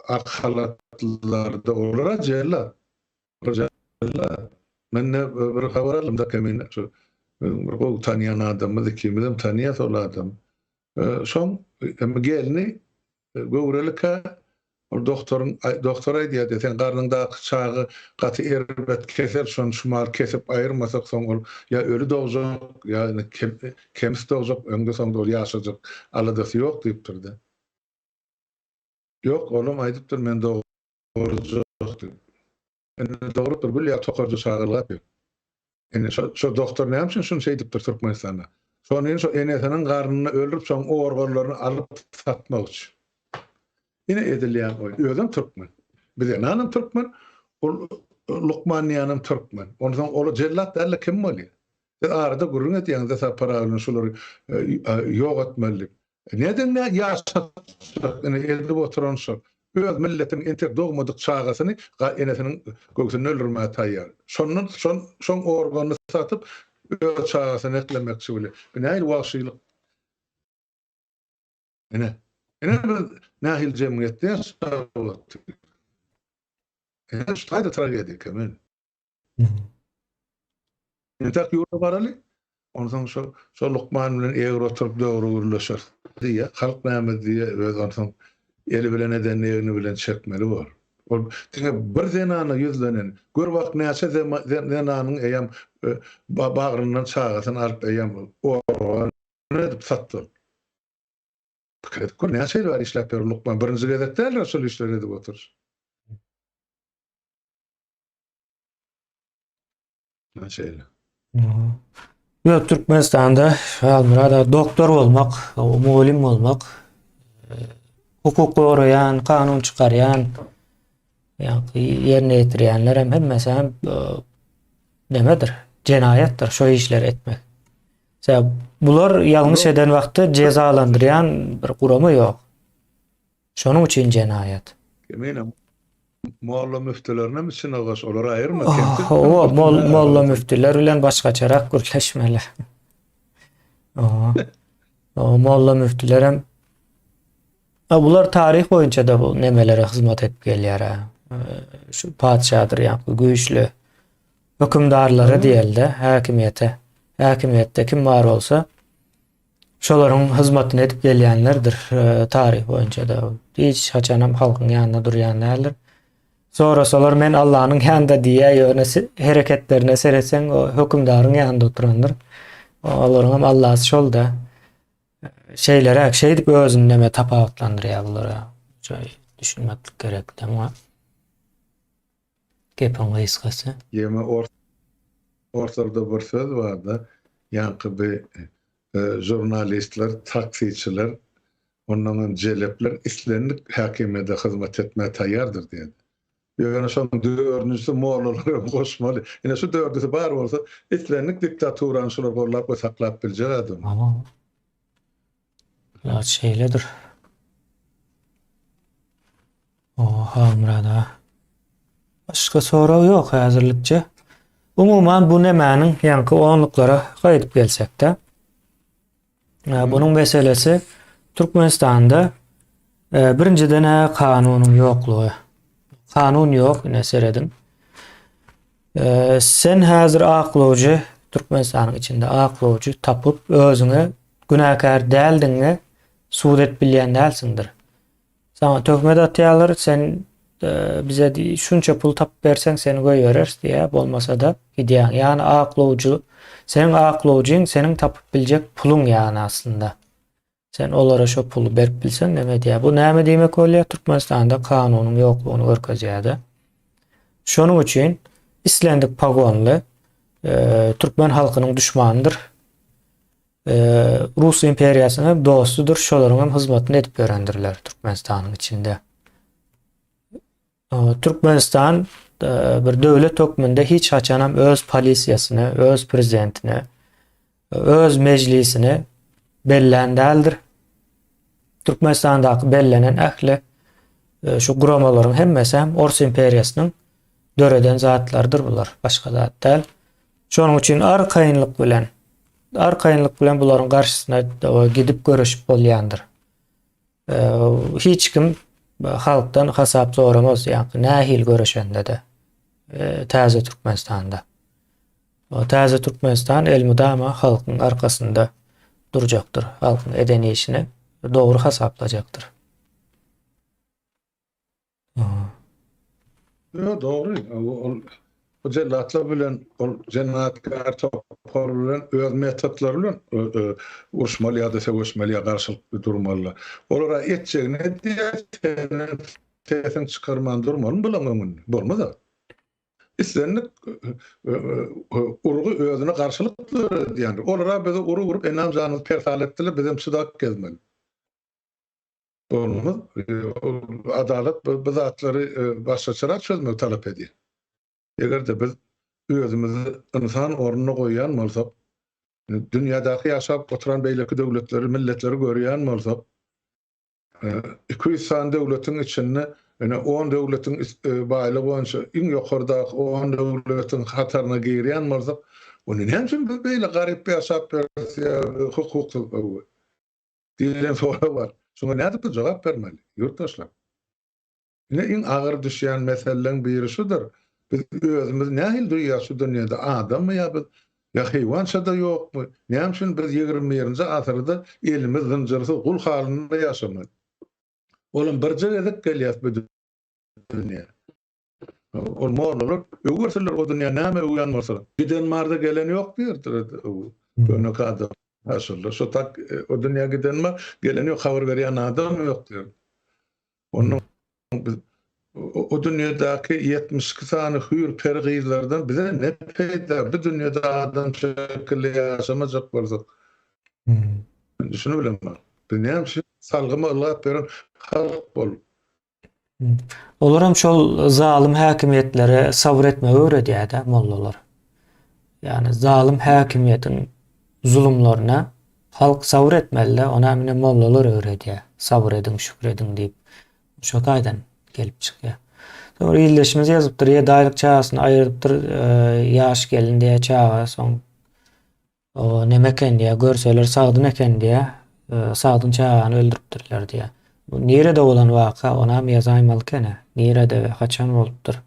arkalatlarda olara jella. Men bir habar aldım da kemin şu bir tanıyan adamı kimden tanıyat ol adam. Şoň gelini göwrelika doktora diýdi sen garnyňdaky çagy gaty erbet keser şonu şumal kesip aýyrmasak soň ol ya ölü dowjak ýa-ni kemis dowjak öňde soňda ol ýaşajak aladasy ýok diýip durdy. Ýok oğlum aýdypdyr men dowrujak diýip. Dogrudyr bu ýa tokarjy çagylap. Şu doktor näme üçin şunu şey diýipdir Türkmenistanda. Şonu şu enesiniň garnyny öldürüp soň organlaryny alyp satmak üçin. Yine edilýän oý. Özüm Türkmen. Bize nanam Türkmen, ol Lukman ýanam Türkmen. Ondan ola jellat derle kim bolýar? Arada gurrun etýäňde sa paralyny şolary ýok etmeli. Neden ne ýaşat? Elde oturan şol. Öz milletiň entek dogmadyk çağasyny enesiniň göksüne öldürmäge taýýar. Şoň organy satyp öz çağasyny eklemekçi bolýar. Bu näil wagşylyk? Nahil cemiyette yaşamak. Şu da tragedi kemen. Entek yurda baraly. Ondan şu Lukman bilen eger oturup döwrü gürleşer. Diýe halk näme diýe öz ondan eli bilen edenligini bilen çekmeli bar. Ol bir zenany ýüzlenen gör wagt näçe zenanyň eýem bagryndan çağasyn alyp eýem ne dip satdy. Kol näçe bar işläp ber Lukman birinji gezekde şol işleri edip otur. Näçe. Yo, Türkmenistan'da almurada doktor olmak, muallim olmak, hukuk koruyan, kanun çıkaryan, yani yerine getirýänler hem mesela nemedir? Cenayetdir şu işler etmek. Mesela bular yanlış eden vakti cezalandıryan bir kurama yok. Şonun için cenayet. Kemen Molla müftülerine mi synagas olar aýyrma O molla müftüler bilen başgaçarak gürleşmeli. O molla müftüler hem bular tarih boyunca da bu nemelere hizmet edip gelýär. Şu padşahydyr ýa-ni güýçlü hükümdarlara diýildi, hakimiyette kim bar bolsa şolaryň hizmetini edip gelýänlerdir tarih boyunca da. Hiç haçanam halkyň ýanynda durýan däldir. Sonra solar men Allah'ın yanında diye yönesi hareketlerine seretsen o hükümdarın yanında oturandır. Olaryň Allah'sı şol da şeylere şey dip özüni neme tapawatlandyrýar bulara. Şöyle düşünmek gerek ama gepin gysgasy. Yeme ortada bir söz vardı. Yankı jurnalistler, taksiçiler, onların celepler islenlik hakimiyete hizmet etmeye tayyardır diye. Yani şu dördüncüsü Moğollara koşmalı. Yine şu dördüncüsü bar olsa islenlik diktaturan şunu kollap ve saklap bilecek adam. Ama şeyledir. Hamrada. Başka soru yok hazırlıkça. Umuman bu nemenin yankı onluklara kayıp gelsek de bunun meselesi Türkmenistan'da birinciden kanunun yokluğu. Kanun yok ne seredin. Sen hazır aklovcu Türkmenistan'ın içinde aklovcu tapıp özüne günahkar däldiňe suret bilýän dälsindir. Sana töhmet atýarlar sen bize şunça pul tap bersen seni goýberers diye bolmasa da gidiýän. Yani aklovcu senin aklovjyň senin tapıp biljek pulun yani aslında. Sen olara şu pulu berip bilsen neme diye. Bu näme diýmek bolýar? Türkmenistan'da kanunun ýoklugyny görkezýär. Şonuň üçin islendik pagonly Türkmen halkynyň düşmanıdır. Rus imperiýasynyň dostudur. Şolaryň hem hizmetini edip görendirler Türkmenistanyň içinde. Türkmenistan bir döwlet hökmünde hiç haçanam öz polisiýasyny, öz prezidentini, öz meclisini bellen däldir. Türkmenistan'da bellenen ähli şu guramaların hemmesi hem Rus imperiýasynyň döreden zatlardır bular. Başka zat däl. Şonuň üçin arkaýynlyk bilen bularyň garşysyna gidip görüşip bolýandyr. Hiç kim halktan hasap soramaz ýa-ni nähil görüşende de täze Türkmenistanda. O täze Türkmenistan elmudama halkın arkasında duracaktır. Halkın edeniyişini doğru hesaplayacaktır. Yo, doğru. O cellatlar bilen, o cennetkar topar bilen, öz metotlar bilen urşmaly ýa-da söwüşmeli garşylyk durmaly. Olara etjegine diýen tesin çykarman durmaly bilen bolmaz. İslenlik urgu özüne garşylyk diýendir. Olara bize uru gurup enam janyny persaletdiler, bizim sudak gezmeli. Olmaz. Adalet bu zatlary başgaçarak çözmek talap edýär. Eger-de biz özümizi insan ornuna goýan bolsak, dünýädäki ýaşap oturan beýleki döwletleri, milletleri görýän bolsak, 200 san döwletiň içinde 10 döwletiň baýlygy boýunça iň ýokardaky 10 döwletiň hataryna girýän bolsak, onu näme üçin biz beýle garyp ýaşap hukuk diýilen soru var. Şoňa nädip jogap bermeli? Ýurtdaşlar. Iň agyr düşýän meseleleň biri şudur. Biz özümüz nähil duýýar şu dünýäde adammy ýa biz ýa heýwança da ýokmy? Näme üçin biz 20-nji asyrda elimiz zynjyrsy gul halynda ýaşamaly? Olam bir jere gelýär bu dünýä. Olmaly. Öwürseler o dünýä näme öwýän bolsa, giden marda gelen ýok diýerdir. Öňe kadar. Aslında şu tak o dünýä giden ma gelen ýok, habar berýän adam ýok diýer. Onu o dünýädäki 72 sany hür pergizlerden bize ne peýda? Bu dünýäde adam şekilli ýaşamajak bolsak. Şunu bilemem. Bilmem salgymy Allah beren halk bol. Olaram şol zalim häkimiýetlere sabr etme öwredýär-de mollalar. Yani zalim häkimiýetiň zulümlerine halk sabr etmeli, ona emine mollalar öwredýär. Sabr edin, şükredin diýip. Şo gaýdan gelip çykýar. Sonra ýyldaşymyz ýazypdyr, ýa-daýlyk çağasyny aýrypdyr, ýaş gelin diýe çağa, soň o nemeken diýe görseler sagdyn eken diýe, sagdyn çağany öldüripdirler diýe. Bu nerede bolan waka, ona hem ýazaýmaly kene. Nerede we haçan bolupdyr?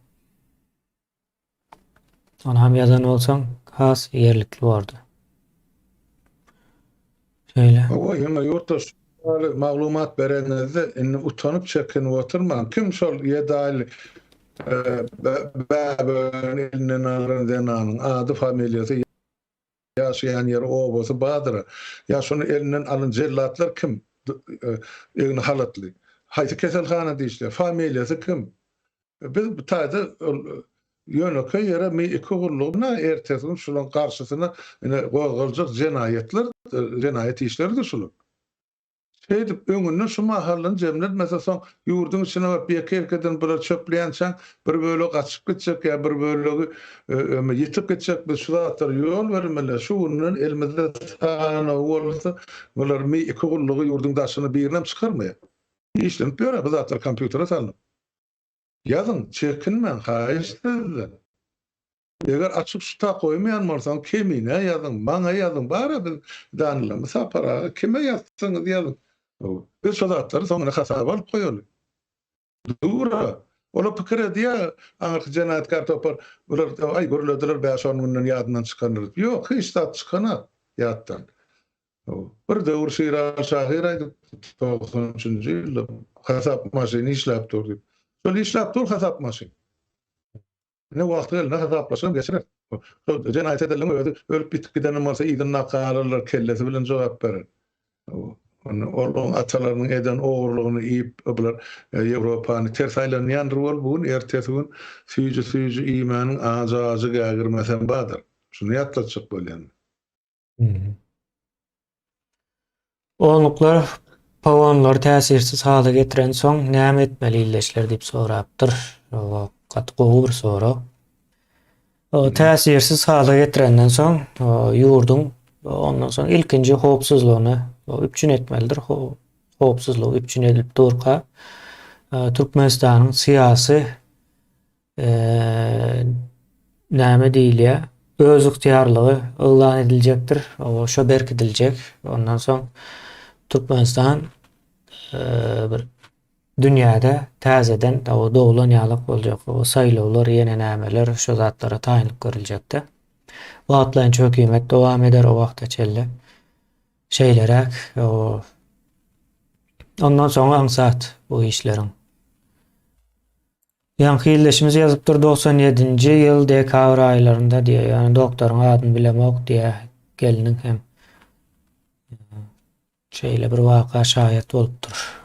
Ona hem ýazan bolsaň, has ýerlikli boldy. Şeýle. O ýa-da ýurtdaş maglumat berenizde utanyp çekinip oturman. Kim şol ýedaýly bäbäň elinden alan denanyň ady familiýasy ýaşaýan ýeri o bolsa Badyr. Ya şonu elinden alan jellatlar kim? Egni halatly. Haýsy keselhana diýişler. Familiýasy kim? Biz bu taýda ýönöke ýere mi iki gurluguna ertesi şulan garşysyna goýuljak jenaýet işleri şular. Şeydip öňünden şu mahallyň jemlet meselem ýurduň içine barp bir kerkeden bir çöpleýänçäň bir bölegi gaçyp gitjek ýa bir bölegi ýetip gitjek bir şu zatlar ýol bermeli. Şundan elimizde sana bolsa bular mi iki gullugy ýurduň daşyny birinem çykarmaýar. İşlenip ýöre bu zatlar kompýutere salyp. Yazın çekinmen haýyşdyr. Eger açyp şuta koymayan bolsaň kemine ýazyn, maňa ýazyn, bara biz danylamy sapara kime ýazsyňyz ýazyn. Biz şu zatları soňra hasaba alyp goýaly. Dura. Ola pikir edýär, aňyk jenaýatkar topar, bular ay görülediler 5-10 günden ýadyndan çykandyr. Ýok, hiç zat çykana ýatdan. Bir döwür Şiraz şahyr aýdy 93-nji ýylda hasap maşyny işläp durdy. Şol işläp dur hasap maşyny. Ne wagt gel, ne hasaplaşam geçirer. Jenaýat edilen ölüp bitip gidenim bolsa ýygyny nakarlar kellesi bilen jogap berer. Onun atalarynyň eden ogurlygyny iýip bular Ýewropany ters aýlanýandyr bol, bu ertesi gün süýji iýmanyň ajazy gägirmesen badyr. Şunu ýatlaçyk bolýan. Onluklar pawonlar täsirsiz hala getiren soň näme etmeli illeşler diýip sorapdyr. O gatgowy bir soru. O täsirsiz hala getirenden soň ýurdun ondan soň ilkinji howpsuzlygyny üpçün etmelidir. Howpsuzlygy üpçün edilip durka Türkmenistanyň syýasy näme diýilýär? Öz ygtyýarlygy ılan ediljekdir. O şo berkidiljek. Ondan soň Türkmenistan bir dünýäde täzeden dowlan ýalyk boljak. O saýlawlar, ýene nämeler şo zatlara taýynyp görüljekdi. Bu atlayın çok kıymet devam eder o vakta çelle. Şeylerek o ondan sonra ansat bu işlerin. Yankı iyileşimiz yazıptır 97. yıl dekabr aylarında diye yani doktorun adını bilemek diye gelinin hem şeyle bir vaka şahit olupdur.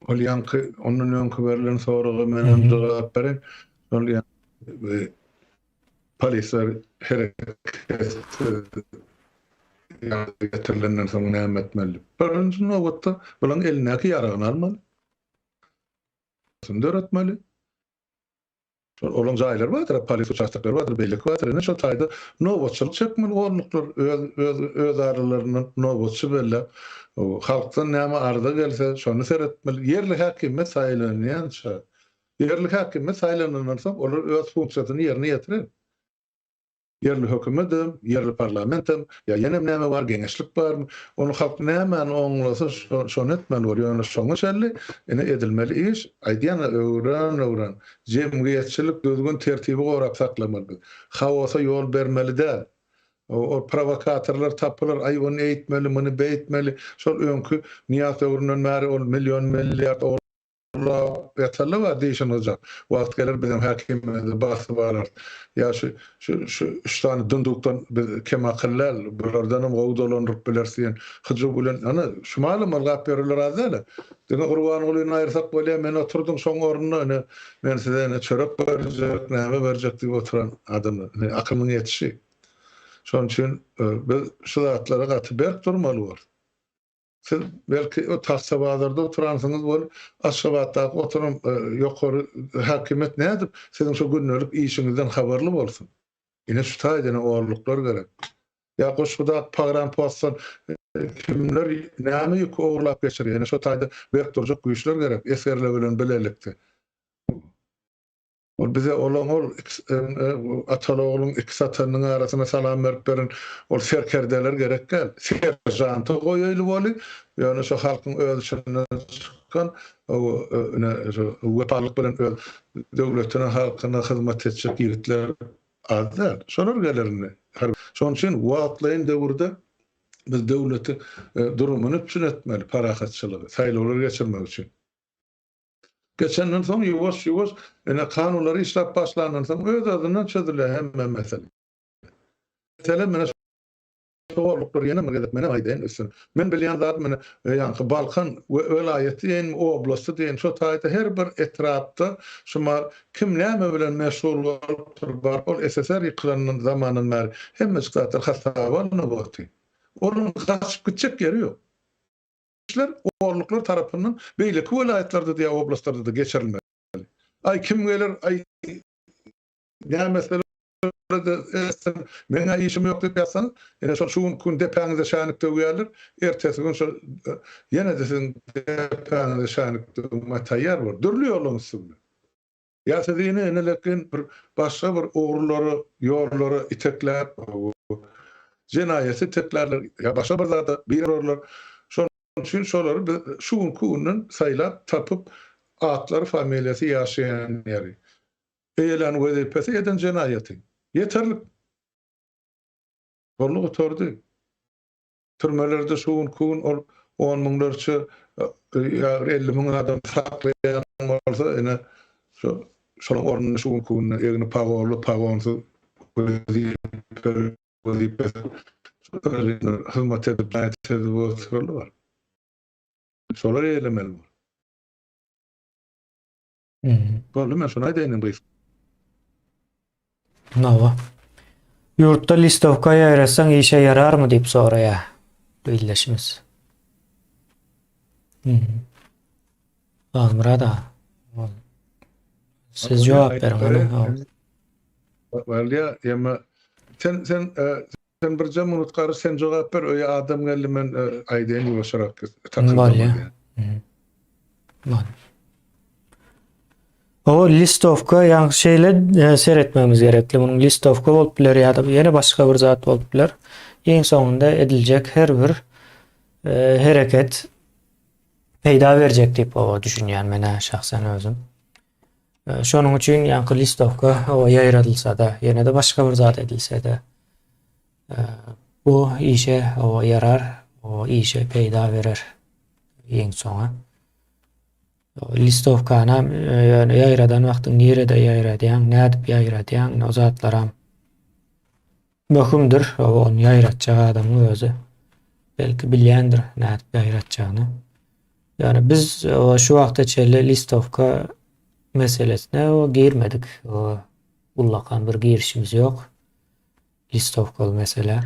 Ol yankı onun önkü verilen soruga Hı menen hı. cevap berem. Ol yankı polisler hereket getirilenlerden sonra näme etmeli? Birinci nowatda bulan elinäki ýaragyny almaly. Şunu öğretmeli. Olan jaýlar bardyr, polis участоклary bardyr, beýlik bardyr. Ene şo taýda nowatçylyk çekmeli gorluklar öz aralaryny nowatçy belle. O halkdan näme arda gelse şonu seretmeli. Yerli häkimet saýlanýança. Yerli häkimet saýlanandan soň olar öz funksiýasyny ýerine ýetirer. Yerli hökümetim, yerli parlamentim, ya yenem näme var, geňeşlik barmy? Onu halk näme oňlasa şonu etmeli bar. Ýöne şoňa şerli ene edilmeli iş. Aýdýan öwren jemgyýetçilik düzgün tertibi gorap saklamaly. Hawasa ýol bermeli däl. O provokatorlar tapylar, ay onu eýtmeli, muny beýtmeli. Şol öňkü Niýaz öwründen bäri ol million milliard yatarlar var değişen olacak. Vakt gelir bizim hakimimiz bahsi varlar. Ya şu üç tane dunduktan kemakırlar, buralardan gowdalanıp bilersin. Hıcı bulan ana şu malum algap verirler azala. Dene Qurban olayını ayırsak böyle men oturdum son ornuna men size ne çörek verecek, näme verecek diýip oturan adamlar. Akymyň ýetişi. Şoň üçin biz şu zatlara gaty berk durmaly bar. Siz belki o tahsabazarda oturansınız bol aşgabatda oturum ýokary häkimet nädir? Sizin şu günlük işinizden habarly bolsun. Ine şu taýdana orluklar gerek. Ya goşguda pagram postan kimler näme ýok ogurlap geçirir. Ine şu taýda berk durjak güýçler gerek. Eserler bilen bilelikdi. Ol bize ol atalogluň iki satanyň arasyna salam berip berin ol serkerdeler gerek gel. Serjanty goýaýly boli. Ýöne şu halkyň öz içinden çykan o wepalyk bilen öz döwletine halkyna hyzmat etjek ýigitler azlar. Şolar gelerini. Şoň üçin wagtlaýyn döwürde biz döwleti durumuny tünetmeli, parahatçylygy, saýlawlar geçirmek üçin. Geçenden soň ýuwaş ene kanunlary işläp başlandan soň öz adyna çözüler hemme mesele. Mesele mene şoğurluklar ýene megedip mene aýdyn üstün. Men bilýän zat mene ýanky Balkan welaýeti ýen oblasty diýen şo taýda her bir etrapda şuma kim näme bilen meşgul bolup bar ol SSR ýyklanyň zamanyny mer hemme zatlar hasabalyny boldy. Onun gaçyp gitjek ýeri ýok. İşler orluklar tarafından beýleki welaýatlerde diýe oblastlarda da geçirilmeli. Ay kim gelir ay näme meňe işim ýok diýip ýatsanız, ene şu gün depäňize şanykda öýärler, ertesi gün şu ýene de sizin depäňize şanykda taýýar bar. Dürli ýoluňyz süňde. Ya siz ýene enelekin bir başga bir ogurlary, ýorlary itekler, jenaýaty teklerler, ya başga bir zata bir ogurlar şoň şolary şu günüň saýlap tapyp atlary familiýasy ýaşaýan ýeri. Eýlen wezipesi eden jenaýaty. Yeterli. Bolly oturdy. Türmelerde şu gün 10 miňlerçe ýa 50 miň adam saklaýan bolsa ene şoň ornuny şu gün egni pagonsy wezipesi hyzmat edip oturýarlar. Şolar eýlemeli. Bolly men şonu aýdýan bu. Nova. Yurtda listovka ýaýrasaň işe ýararmy diýip soraýar. Beýleşimiz. Almyrada. Siz jogap beriň. Walya ýa sen bir jam unutgary sen jogap ber öýe adam geldi men aýdýan ýuwaşarak Bolýa. O listovka ýa şeýle seretmemiz gerekli. Munyň listovka bolup biler ýa-da ýene başga bir zat bolup biler. Eň soňunda ediljek her bir hereket peýda berjek diýip o düşünýän mene şahsen özüm. Şonuň üçin ýa-ni listovka o ýaýradylsa-da, ýene de başga bir zat edilse-de bu işe o yarar, o işe peýda berer ýeň soňa. Listovkana ýöne ýaýradan wagtyň nerede ýaýradýaň, nädip ýaýradýaň, o zatlaram möhümdir. Onu ýaýratjak adamyň özü belki bilýändir nädip ýaýratjagyny. Yani biz şu wagta çelle listovka meselesine girmedik. Ullakan bir girişimiz yok. Listovkalı mesele.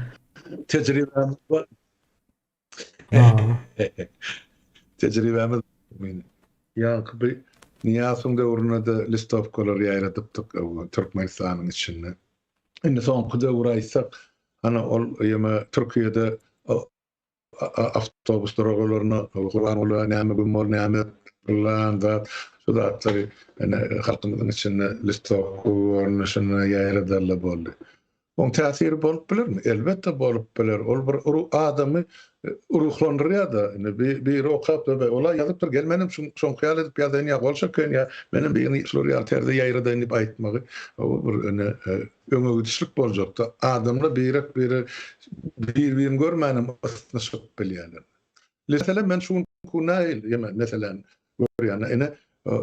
Tecrübemiz var. Tecrübemiz Yankı Niyasın döwründe de listovkalar ýaýradypdyk Türkmenistanyň içinde. Indi soňky döwür ana ol ýeme Türkiýede awtobus duraglaryna Gurban ola näme gümol näme da şu zatlary halkymyzyň içinde listovkalar şuna ýaýradylar boldy. Onun täsiri bolup bilermi? Elbette bolup biler. Ol bir adamy ruhlandyrýar da. Bir okap da ola ýazypdyr. Gelmenim şoň hyýal edip ýazan ýa bolsa kön ýa menin birini şolary ýerde ýaýradan diýip aýtmagy bir öňüdüşlik boljakda. Adamla bir-birini görmänim ysnaşyp bilýärler. Mesela men şunu kunaýl ýa meselen görýän ene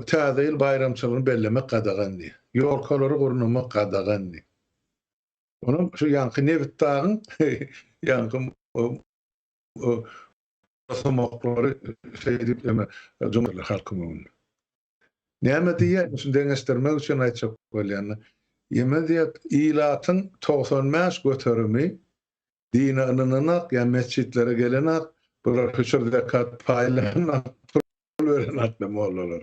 täze ýyl bayramçylygyny bellemek gadagandy. Ýolkalary gurnamak gadagandy. Onun şu yankı nevitdağın yankı basamakları edip Cumhurbaşkanı halkımın. Näme diýär? Şunu deňeşdirmek üçin aýtjak bolýan. Ýeme diýip ilatın 95 göterimi dini ananak ýa mescitlere gelenak bular höçür zekat paýlanan pul beren atlam bollar.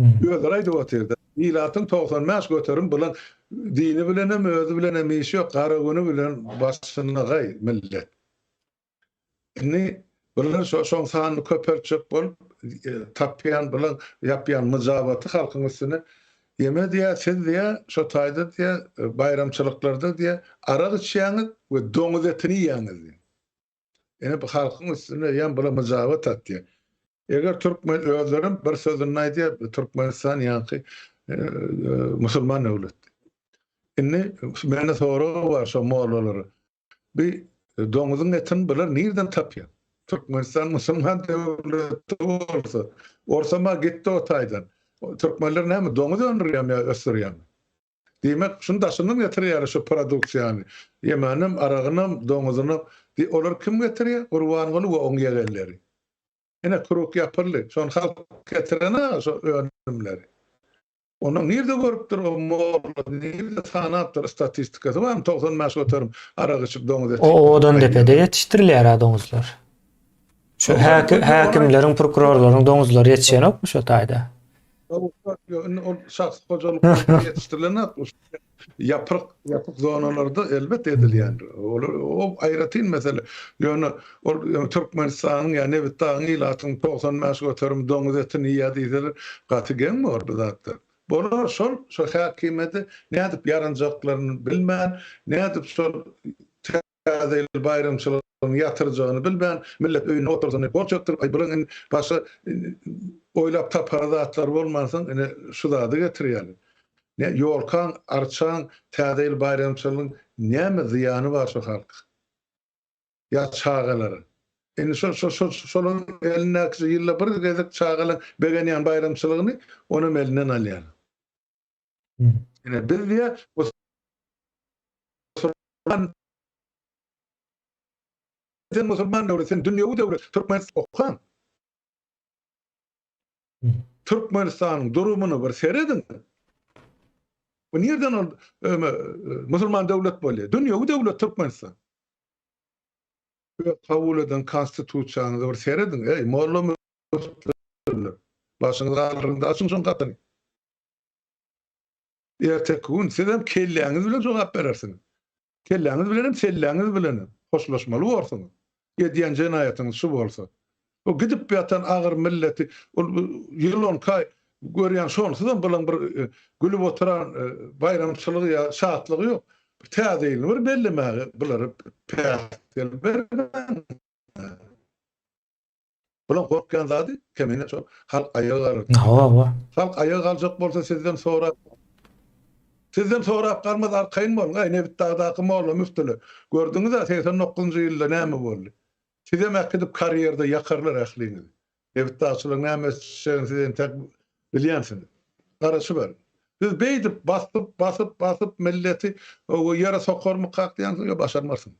Öýler aýdyp otyrdy. Ilatın 95 göterim bulan dini bilenem, özü bilenem işi yok. Kara günü bilen başına gay millet. Ni bular şoň sany köperçek bolup tapýan bilen ýapýan myjabaty halkyň üstüne ýeme diýär, siz diýär, şo taýda diýär, bayramçylyklarda diýär, arak içýäňiz we doňuz etini ýýäňiz. Ene bu halkyň üstüne ýan bular myjabat atdy. Eger Türkmen özlerim bir sözüni aýdýar, Türkmenistan ýa-ni musulman döwlet. Inni mene soragy bar şo mollary. Bir doňuzyň etini biler nerden tapýar? Türkmenistan musulman döwleti bolsa, orsama gitdi o taýdan. Türkmenler näme doňuz öndürýärmi ýa ösdürýärmi? Demek şunu daşynyň getirýär şu produksiýany. Yemenim, aragynym, doňuzyny olar kim getirýär? Gurban goly we oň ýerleri. Ene kuruk ýapyrly. Şonu halk getirene şo önümleri. Onu nerede görüpdir o molla, nerede sanapdır statistikası var mı? 95 göterim arak içip doňuz eti. Odan depede yetiştirilýär doňuzlar. Şu häkimleriň, prokurorlaryň doňuzlary ýetişen okmy şo taýda? O şahs hocalyk yetiştirilen yapryk zonalarda elbet edilýär. O aýratyn mesele. Ýöne Türkmenistanyň ýa Nevitdağyň ilatyň 95 göterim doňuz etini ýa-diýdiler. Gatygen mi orada zatda? Bolar şo häkimeti nädip ýaranjaklaryny bilmän, nädip şol täze bayramçylygyny ýatyrjagyny bilmän, millet öýüne otursaň boljakdyr. Ay bulan başga oýlap tapar zatlar bolmasaň ene şu zady getirýärler. Ýolkan, arçan, täze bayramçylygyň näme ziýany bar şo halk? Ya çağalary. Eni şolun eline ýylla bir gezek çağalan begenýän bayramçylygyny onun elinden alýar. Ene biz diýär musulman döwleti, dünýäwi döwlet, Türkmenistan okan. Türkmenistanyň durumunu bir seredin. Bu nereden ol musulman döwlet bolýar? Dünýäwi döwlet Türkmenistan. Kabul eden konstitusiýanyny bir seredin. Ey molla başyňyza alyrynda açyň şoň gatany. Ertek gün sizem kelläňiz bilen jogap berersiňiz. Kelläňiz bilenem, selläňiz bilenem. Hoşlaşmaly bolsaňyz. Ýediýän jenaýatyňyz şu bolsa. O gidip ýatan agyr milleti, ýylon kay görýän şonsydan bilen bir gülüp oturan bayramçylygy ýa şatlygy ýok. Täzeýini bir bellemäge bulary pähtel bergen. Bulan korkkan zady kemene çok halk ayağa kalır. Hawa. Halk ayağa kalacak bolsa sizden sonra kalmaz arkayın bolun. Ay ne bitti adakı molla müftülü. Gördüňiz da 89-njy ýylda näme boldy? Size mäkdip kariyerde yakarlar ähliňiz. Ne bitti asylyň näme sizden tek bilýänsiz. Garaşy bar. Siz beýdip basyp milleti o yara sokarmy kakdýan başarmarsın.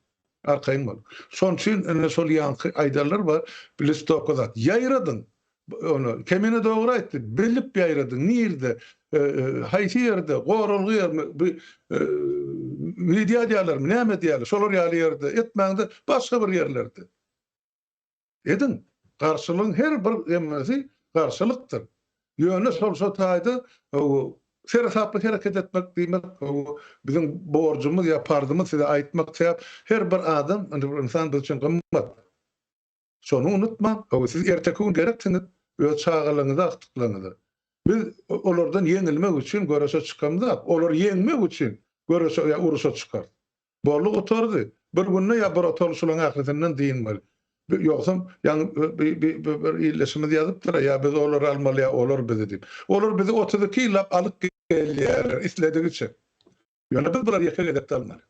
Arkayın bol. Şon üçin şol ýanky aýdarlar bar. Bilis tokozat. Ýaýradın. Onu kemine doğru etti. Bilip ýaýradın. Nirde? Haýsy ýerde? Gorulgy ýermi? Media diýerler, näme diýerler? Şolar ýaly ýerde etmäňde başga bir ýerlerde. Edin. Garşylygyň her bir emmesi garşylykdyr. Ýöne şol taýda serasaply hereket etmek diýmek bizim borjumyz ýa pardymyz size aýtmak sebäp her bir adam insan üçin gymmat. Şonu unutma. Siz erteki gün gereksiniz. Öz çağalyňyza aktyklaryňyza. Biz olardan ýeňilmek üçin görüşe çykamda, olar ýeňmek üçin görüşe ýa uruşa çykar. Borluk oturdy. Bir günne ýa bir oturuşlaryň ahyretinden diýinmeli. Ýoksa ýani bir ýerleşmede ýazypdyr ýa biz olar almaly ýa olar bizi diýip. Olar bizi 32 ýyl alyp gelýär isledigçe. Ýöne biz bular ýeke gedip almaly.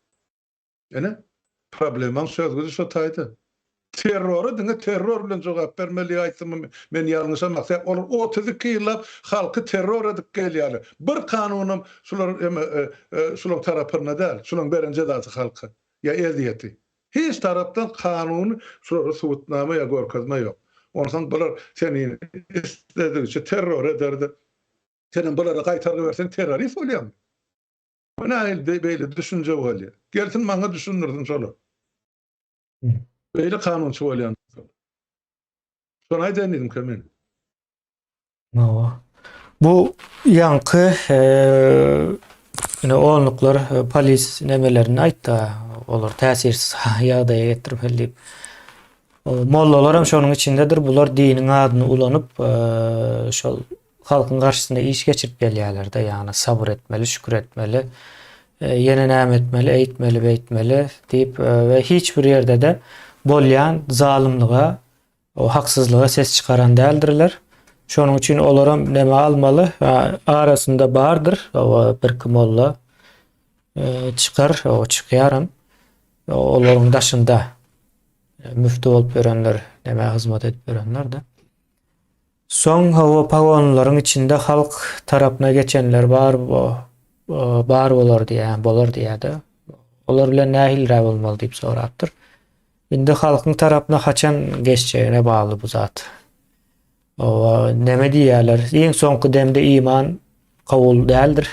Ene problemam sözgüzi şu taýdy. Terror diňe terror bilen jogap bermeli aýtdym men ýalňyşa maksat olar 32 ýyllap halky terror edip gelýär. Bir kanunum şular tarapyna däl, şular berinje daty halky ýa eldiýeti. Hiç tarapdan kanun şular suwutnama ýa gorkazma ýok. Ondan bular seni istediňçe terror ederdi. Senin bulara gaýtargy bersen terrorist bolýan. Bana beýle düşünje bolýar. Gelsin maňa düşündirdin şolu. Beýle kanunçy bolýan. Şonu aýdanyň kemen. Hawa. Bu ýanky onluklar polis nemelerini aýtdy. Olar täsirsiz ýagdaýa getirip diýip. Mollalar hem şonuň içindedir. Bular diniň adyny ulanyp şol halkyň garşysynda iş geçirip gelýärler de, ýani sabır etmeli, şükür etmeli, ýene näme etmeli, eýtmeli, beýtmeli diýip we hiç bir ýerde de bolýan zalymlyga, o haksızlyga ses çykaran däldirler. Şonuň üçin olaram näme almaly? Arasynda bardyr. O bir kim molla çykar, o çykýarym. Olaryň daşynda müftü bolup berenler, näme hyzmat edip berenler de. Soň hawa pagonlaryň içinde halk tarapyna geçenler bar bolar diýär. Olar bilen nähil bolmaly diýip sorapdyr. Indi halkyň tarapyna haçan geçýäne bagly bu zat. Näme diýerler? Iň soňky demde iman kabul däldir.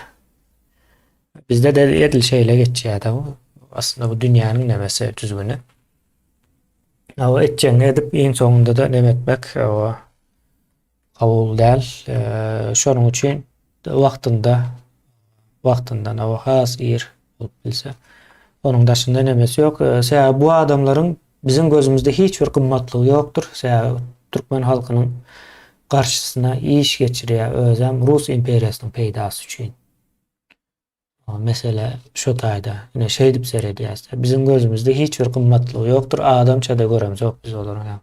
Bizde de edil şeýle geçýär bu. Aslında bu dünýäniň nämesi düzgüni. Awa etjäň edip iň soňunda da näme etmek kabul däl. Şonuň üçin wagtyndan awa has ýer bolup bilse, onuň daşynda nämesi ýok. Bu adamlaryň bizim gözümizde hiç bir kımmatlygy ýokdur. Türkmen halkynyň garşysyna iş geçirýär özem Rus imperiýasynyň peýdasy üçin. Mesele şu taýda, ine şey dip seredýär. Bizim gözümizde hiç bir kımmatlygy ýokdur. Adamça da göremiz ýok biz olaryň.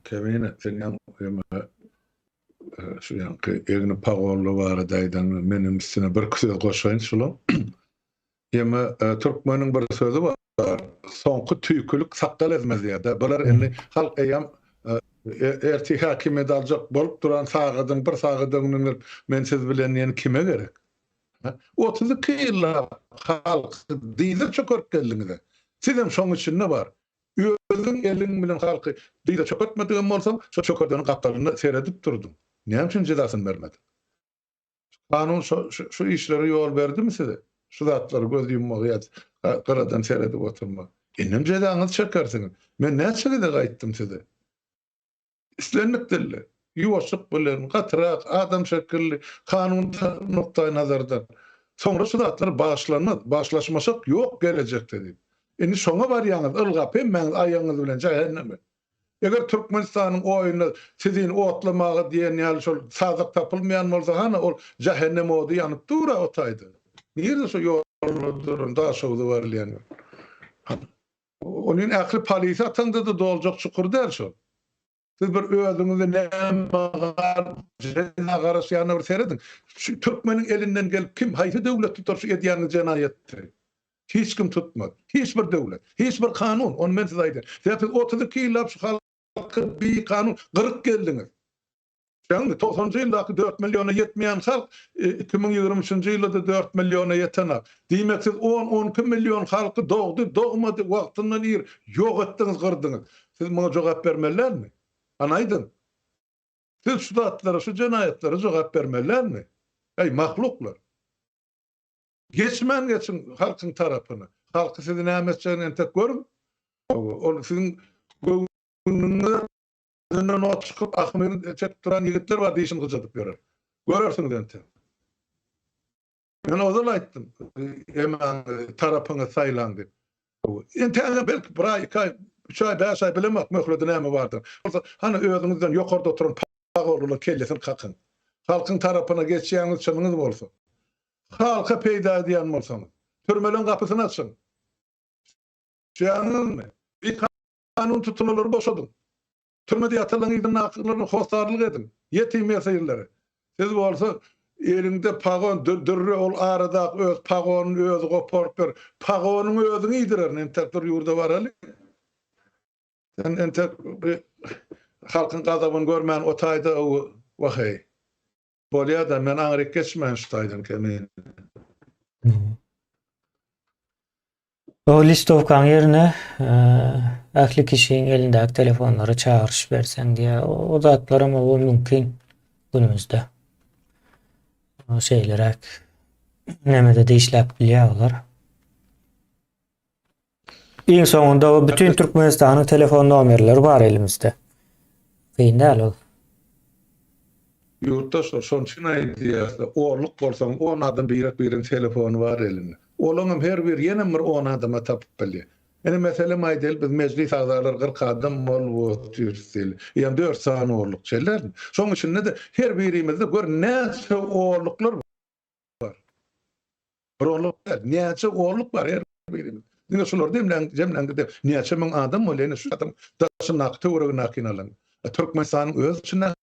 Kemene sen şu ýanky egni pagorly bar daýdan menim üstüne bir kişi goşaýyn şulu. Ýa-da türkmeniň bir sözi bar. Soňky tüýkülük saqqal etmez ýa-da. Bular endi halk eýam erti hakime daljak bolup duran sagydyň bir sagydyň men siz bilen ýene kime gerek? 32 ýyl halk diýdi çökürip geldiňiz. Sizem şoň üçin ne bar? Özüň eliň bilen halky diýdi çökürtmediň bolsam, şo çökürden gapdalyny seredip durdum. Näme üçin jedasyny bermedi? Kanun şu işlere ýol berdimi size? Şu zatlary göz ýummagy garadan seredip oturma. Enem jedaňyzy çekersiňiz. Men näçe gaýtdym size? İslenmekdirler. Yuvaşık bilen, gatyrak, adam şekilli, kanun noktayı nazardan. Sonra şu zatlar bağışlaşmasak yok gelecek dedi. Indi şoňa barýaňyz, ılgap men aýaňyz bilen cehenneme. Eger Türkmenistanyň oýuny sizin otlamagy diýen ýaly şol sazyk tapylmaýan bolsa hana ol cehennem ody ýanyp dura otaýdy. Nerede şu ýolda durun, da şowda barlyan. Onun aklı polisi atanda da dolacak çukur der şu. Siz bir özüňizi näme jena garaşýanyna bir seredin. Şu Türkmenin elinden gelip kim haýsy döwlet tutar şu edýän jenaýatdy? Hiç kim tutmaz. Hiç bir döwlet, hiç bir kanun. Onu men size aýdym. Siz 32 ýyllap şu halky bir kanun 40 geldiňiz. Şeňle 90-njy ýyldaky 4 milliona ýetmeýän halk 2023-nji ýylda 4 milliona ýeten. Diýmek siz 10-12 million halky dogdy, dogmady wagtyndan ir ýok etdiňiz, gyrdyňyz. Siz muňa jogap bermelermi? Anaydın. Siz şu zatlara, şu jenaýatlere jogap bermelermi? Ey mahluklar. Geçin halkın tarapyna. Halky sizi näme etjegini entek görün. Ol sizin önünden o çıkıp ahmeni çekip duran yigitler var diýişini gıjadyp berer. Görersiňiz entek. Men ozal aýtdym. Hemen tarapyňa saýlandy. Entek belki bir ay, 2 ay, 3 ay, 5 ay bilemek möhlede näme bardyr. Hani özüňizden ýokarda oturan pagorlar kellesin kakın. Halkın tarapyna geçýäňiz çymyňyz bolsa. Halka peýda edýän bolsaňyz. Türmeleň kapysyny açyň. Şeýanyňmy? Bir kanun tutulmaları boşadın. Türmede yatılan ýerden akyllarını hostarlyk edin. Yetim ýasaýylary. Siz bolsa elinde pagon dürre ol arada öz pagonun özü goparyp ber. Pagonun özüni ýedirer. Entek bir ýurda bar ali. Sen entek halkın gazabyny görmän o taýda wahy. Bolýar da men aňryk geçmän şu taýdan kemen. O listovkaň ýerine ähli kişiň elindäki telefonlary çağırış bersen diye o zatlara o mümkin günümizde. O şeylerek nemede de işläp bilýärler. Iň soňunda o bütün Türkmenistanyň telefon nomerleri bar elimizde. Beýnäl ol. Yurttaşlar şonçun aýdýar, orluk bolsaň 10 adam birin telefonu var elinde. Olaňam her bir ýene bir 10 adama tapyp bilýär. Ene mesele maýdyl biz meclis agzalary 40 adam bolup türsel. Ýa 4 sany orluk çeler. Şoň üçin de her birimizde gör näçe orluklar var. Bir orluk, näçe orluk var her birimiz. Diňe şolar jemleňde näçe min adam bolýan şu adam daşynak töwregi nakinalan. Türkmenistanyň öz içinde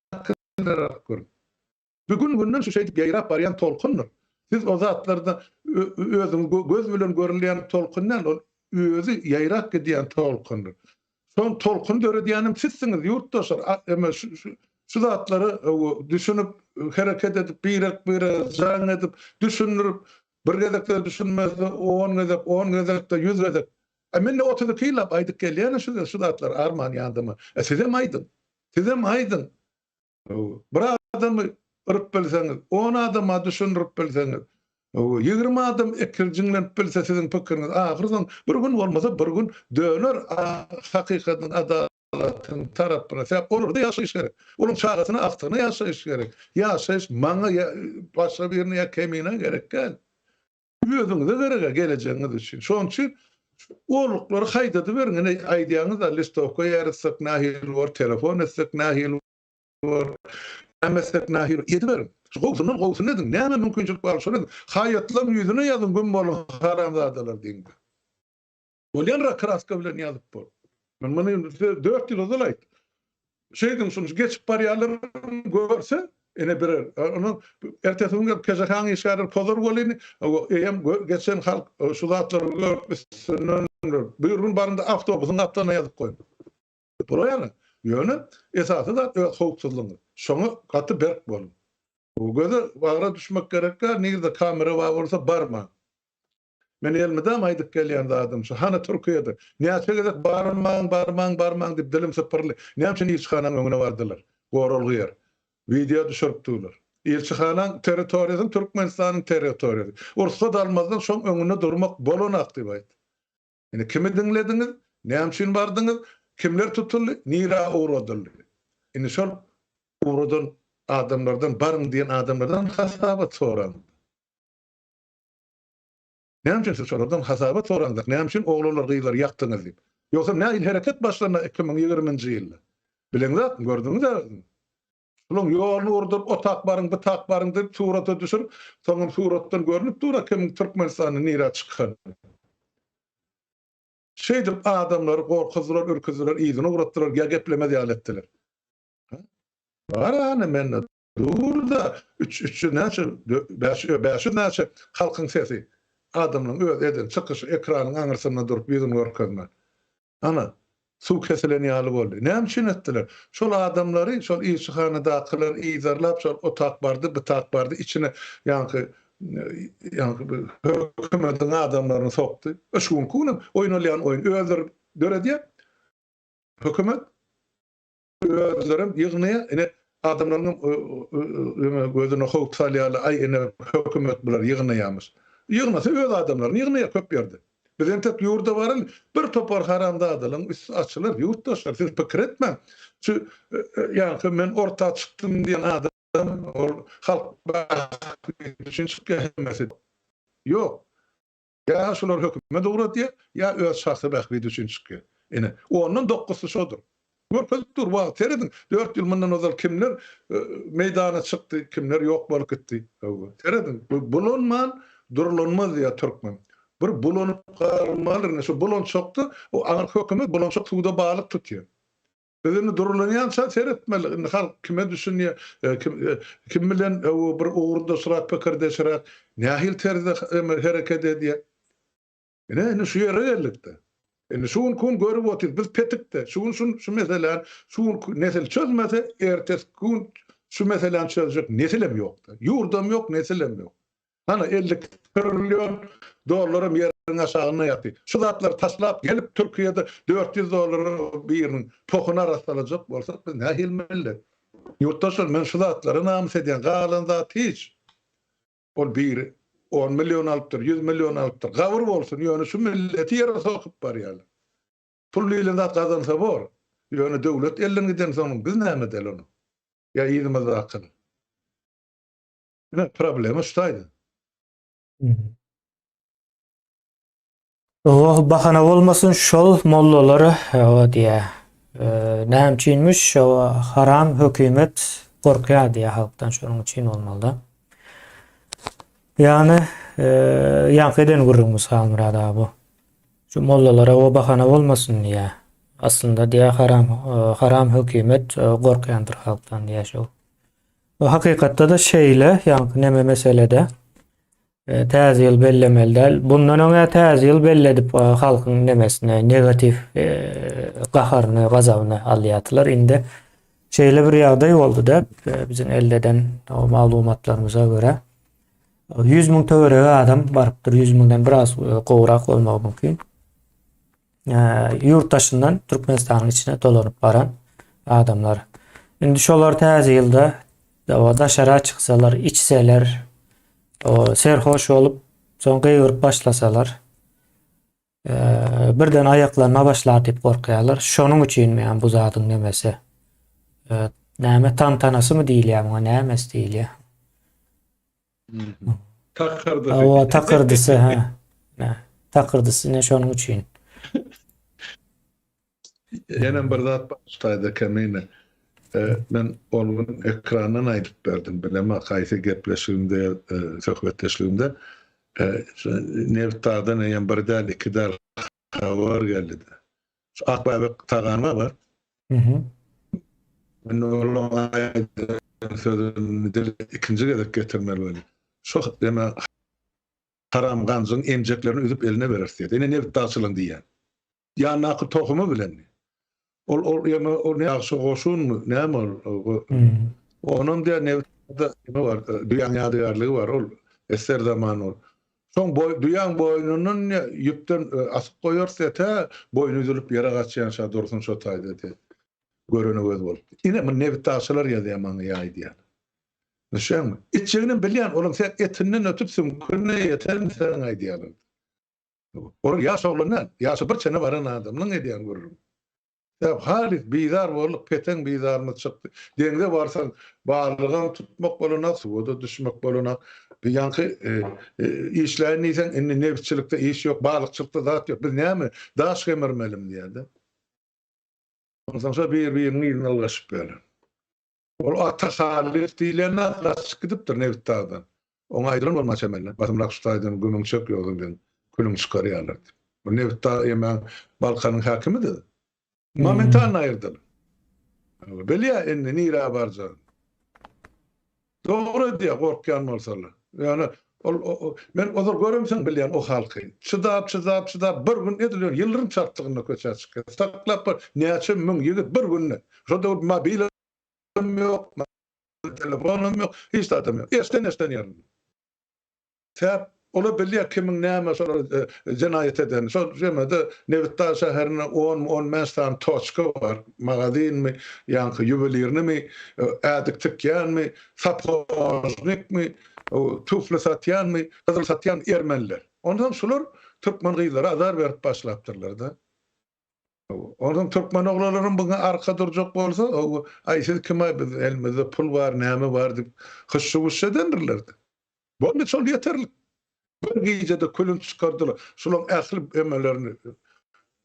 bugün günden şu şeydi gaýrap barýan tolkunlar. Siz o zatlarda özüň göz bilen görülýän tolkundan ol özü ýaýrak gidýän tolkundur. Son tolkun döredýänim sizsiňiz ýurtdaşlar. Ama şu zatlary düşünüp hereket edip bir jaň edip düşünürüp bir gezekde düşünmezdi 10 gezekde 100 gezek. Menne 32 ýyllap aýdyp gelýän şu zatlar arman ýandymy. Sizem aýdyn. Bir adamy ırıp bilseňiz, 10 adama düşünürüp bilseňiz, 20 adam ekirjiňlenip bilse siziň pikiriňiz ahyrdan bir gün bolmasa bir gün döner hakykatyň adalatyň tarapyna sebäp orada ýaşaýyş gerek. Onuň çagasyna aktyna ýaşaýyş gerek. Ýaşaýyş maňa başga birine ýakemine gerek gel. Özüňize gerek geleceğiňiz üçin. Şoň üçin orluklary haýdadyp berin. Aýdýaňyz da listovka ýaryssyk nähil bar, telefon etsek nähil bar. Emesek nahir ediverin. Şu gowsundan edin. Näme mümkinçilik bar şonu. Haýatlaryň ýüzüne ýazyn gün bolan haramzadalar diýin. Bolýan kraska bilen ýazyp bor. Men muny 4 ýyl ozal aýt. Şeydiň şunu geçip barýarlar görse, ene birer. Onu ertesi gün kejahan ýeşaryr pozor bolýan. Eýem geçen halk şu zatlary görüp bir gün barynda awtobusyň aptana ýazyp goýdy. Bolýar. Ýöne esasy da howpsuzlygy. Şoňa gaty berk bolun. Bu göze bagra düşmek gerekler. Nirde kamera var olsa barma. Men elmedem aýdyp gelýän adam şu hana Türkiýede. Näçe gezek barmaň diýip dilim sypyrly. Näçe ilçihanaň öňüne bardylar. Gorulgy ýer. Video düşüripdiler. Ilçihanaň territoriýasy Türkmenistanyň territoriýasy. Orsa dalmazdan şoň öňüne durmak bolanak diýip aýtdy. Ene kimi diňlediňiz? Näçe bardyňyz? Kimler tutuldy? Nira uğradylar. Ene şol uğradan adamlardan barın diýen adamlardan hasabat soran. Näme üçin şolardan hasabat sorandyk? Näme üçin oglanlar gyýlar ýakdyňyz diýip. Ýoksa näil hereket başlana 2020-nji ýylda. Bileňiz, gördüňiz. Şolum ýoluny urdup o tak barın, bu tak barın diýip surata düşürüp, soňra suratdan görünüp dura kim Türkmenistanyň nira çykan. Şeydir adamları korkuzlar, ürküzler, iyidini uğrattılar, ya gepleme diyalettiler. Var hani men durda üçü näçe beşi näçe halkyň sesi adamyň öz eden çykyşy ekranyň aňyrsyna durup ýüzüni görkezme. Ana suw keseleni ýaly boldy. Näme üçin etdiler? Şol adamlary şol işhanadakylar ýyzarlap şol otak bardy, bu tak bardy içine ýanky hökümetiň adamlaryny sokdy. Öşgün kunum oýun alýan oýun öldür dörediýär. Hökümet özlerim ýygnaýa ene adamlaryň gözüne howp salýaly ay ene hökümet bular ýygnaýamyş. Ýygnasa öz adamlaryny ýygnaýa köp berdi. Bizden tek ýurda baryn bir topar haramda adalyň üstü açylyr, ýurtdaşlar siz pikir etme. Şu ýa-ni men orta çykdym diýen adam halk üçin çykýar. Ýok. Ya şolar hökümet uğradyr, ya öz şahsy bähbidi üçin çykýar. Ene onun dokusu şodur. Görkezip dur, wagt teredin. 4 ýyl mundan ozal kimler meydana çykdy, kimler ýok bolup gitdi. Teredin. Bulunman, durulanmaz diýär türkmen. Bir bulunup garmalyr, şu bulun çokdy, o aňyr hökümet bulun çok suwda balyk tutýar. Bizini durulanýança seretmeli. Halk kime düşünýär, kim bilen bir uğurda surat pikirdeşirek, nähil terzde hereket edýär. Ene şu ýere gellikdi. Şuun kun görüp otyr, biz petikde, şu meselen, şuun nesil çözmese, ertes kun şu meselen çözecek nesilem ýokdy. Ýurdam ýok, nesilem ýok. Ana 50 trilyon dolarym ýeriň aşagyna ýaty. Şu zatlar taşlap gelip Türkiýede 400 dolar biriniň tohuna rastlanajak bolsak biz nähil millet. Ýurtdaşlar men şu zatlary namys edýän galan zat hiç. Ol bir 10 milyon alypdyr, 100 milyon alypdyr. Gawur bolsun, ýöne şu milleti ýere sokup barýarlar. Pul bilen zat gazansa bor. Ýöne döwlet elden giden soň biz näme edeli onu? Ya ýygymy zakyl. Ne problemi şuýdy. O bahana bolmasyn şol mollalary o diýe. Näme üçinmiş o haram hökümet gorkýar diýe halkdan şonuň üçin bolmaly. Yani ýa-eden gurrumyz halmyrada bu. Şu mollalara o bahana bolmasyn diýe. Aslında diýe haram hökümet gorkýandyr halkdan diýe şol. O hakykatda da şeýle, ýa-ni näme meselede täze ýyl bellemeldi. Bundan öňe täze ýyl belledip halkyň nemesine negatif gaharyny, gazabyny alýatlar. Indi şeýle bir ýagdaý boldy da bizim eldeden o maglumatlarymyza görä 100 000 töwerege adam barypdyr. 100 000dan biraz gowrak bolmagy mümkin. Ýurtdaşyndan Türkmenistanyň içine dolanyp baran adamlar. Indi şolar täze ýylda daşara çyksalar, içseler, o serhoş olup soň gıýyryp başlasalar, birden aýaklaryna başlar diýip gorkýarlar. Şonuň üçin men bu zatyň nemesi näme tantanasymy diýilýär, näme diýilýär. Takırdı. O takırdysy, ha. Takırdysy ne şonuň üçin. Ýene bir zat başlaýdy kemine. Men onun ekrandan aýdyp berdim. Bilema gaýsy gepleşigimde, söhbetleşigimde Nevta'dan ýa bir däl iki däl habar geldi. Şu akbaby tagama bar. Men onuň sözüni ikinji gezek getirmeli boli. Şu deme haram ganzyň emjeklerini üzüp eline berer diýdi. Ene Nevta'çylyň diýen. Ýa-ni tohumy bilen. O ne ýaşy goşunmy, näme ol? Onun diýen Nevta'da nime bar? Duýan ýadygarlygy bar ol. Eser zaman ol. Soň duýan boýnunun ýüpden asyp goýarsa boýnu üzülüp ýere gaçýan şa dursun şo taýda diýdi. Görene göz bolup. Ine men Nevta'çylar ýazýan ýaýdy. Näşeňmi? Itçigini bilýän olam sen etinden ötüp sümküne ýeten sen aýdýan. Or ýaş oglanan, ýaşy bir çene baran adamyň edýän görürüm. Halis bizar bolup peten bizarmy çykdy. Deňde barsan barlygyň tutmak bolanak, suwda düşmek bolanak. Bir ýanky işlerini isen indi nevçilikde iş ýok, balykçylykda zat ýok. Biz näme daş gemirmelim diýdi. Ondan bir ýyl algaşyp berdi. Ol atahalis diýilene gaçyp gidipdir Nevta'dan. Oňa aýdylan bolmaça mellen. Batymrak şutaýdan gömüň çök ýolundan külüň çykarýarlar. Bu Nevta Yemen Balkan'ın hakimidir. Momentan ayırdılar. Belya enni nira barcan. Doğru diye korkyan olsalar. Yani men odur görümsen bilýän o halky. Çydap bir gün ediliyor. Yıldırım çarptığında köçe çıkıyor. Taklap näçe müň ýigit bir günne. Şoda mobilim yok, telefonum yok, hiç adam yok. Esten yarın. Täp ola bilýär kimin näme sonra jenayet eden. Şo jemede Nevitda şäherine 10 mestan toçka var. Magazin mi, ýa-ni juwelirni mi, ädik tükýän mi, sapoznik mi, tufli satýan mı, gyzyl satýan ermenler. Ondan şular türkmen gyzlara azar berip başlapdyrlar da. Ondan türkmen oglalaryň buňa arka durjak bolsa, aýsy kime biz elimizde pul var, näme var diýip hyşşy edendirler. Bu ne şol ýeterli. Bir gecede külün çıkardılar. Şulan ähli emelerini,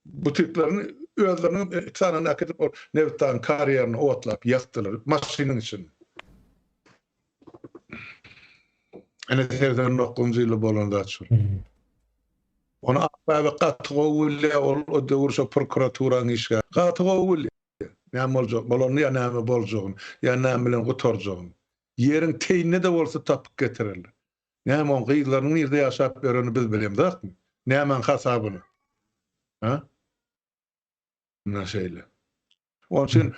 butiklerini, özlerini sana akıtıp Nevitdaň kariyerini otlap yaktılar. Maşinin için. Ene terden 9 ýyly bolanda açır. Onu akbaby gatygowulle o döwürşe prokuraturaň işe. Gatygowulle. Näme boljak? Bolany ýa näme boljak? Ýa näme bilen gutarjak? Ýeriň teýnine de bolsa tapyp getirirler. Näme on gyzlaryň nerede ýaşap bereni biz bilemdikmi? Näme hasabyny? Ha? Näşeýle. Onun için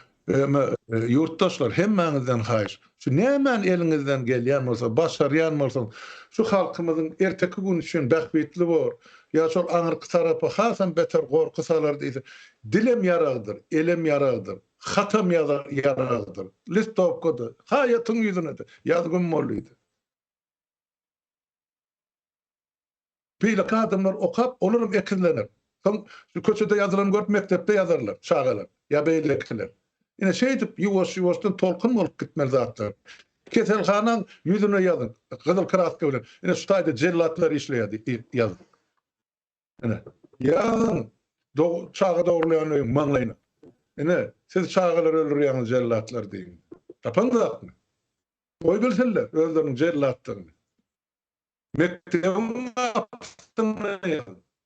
yurttaşlar hemmäňizden haýyş. Şu nämen eliňizden gelýän bolsa, başarýan bolsa, şu halkymyzyň erteki gün üçin bähbetli bor. Ya şol aňyrky tarapy hasan beter gorky salar diýdi. Dilem ýaragdyr, elem ýaragdyr, hatam ýaragdyr. Listowkody, haýatyň ýüzüne de ýazgym bolýdy. Beýle adamlar okap, olaryň eklenler. Şu köçede ýazylan görüp mektepde ýazarlar, şagalar, ýa beýlekler. Ine şeýdip ýuwaş-ýuwaşdan tolkun bolup gitmeli zatlar. Keselhanaň ýüzüne ýazyn, gyzyl kraska bilen. Ine şu taýda jellatlar işleýärdi, ýazyn. Ine ýazyn, çaga dogurlaýan maňlaýna. Ine siz çagalar öldürýän jellatlar diýin. Tapandyrakmy? Oý bilseler özleriniň jellatlaryny. Mektebim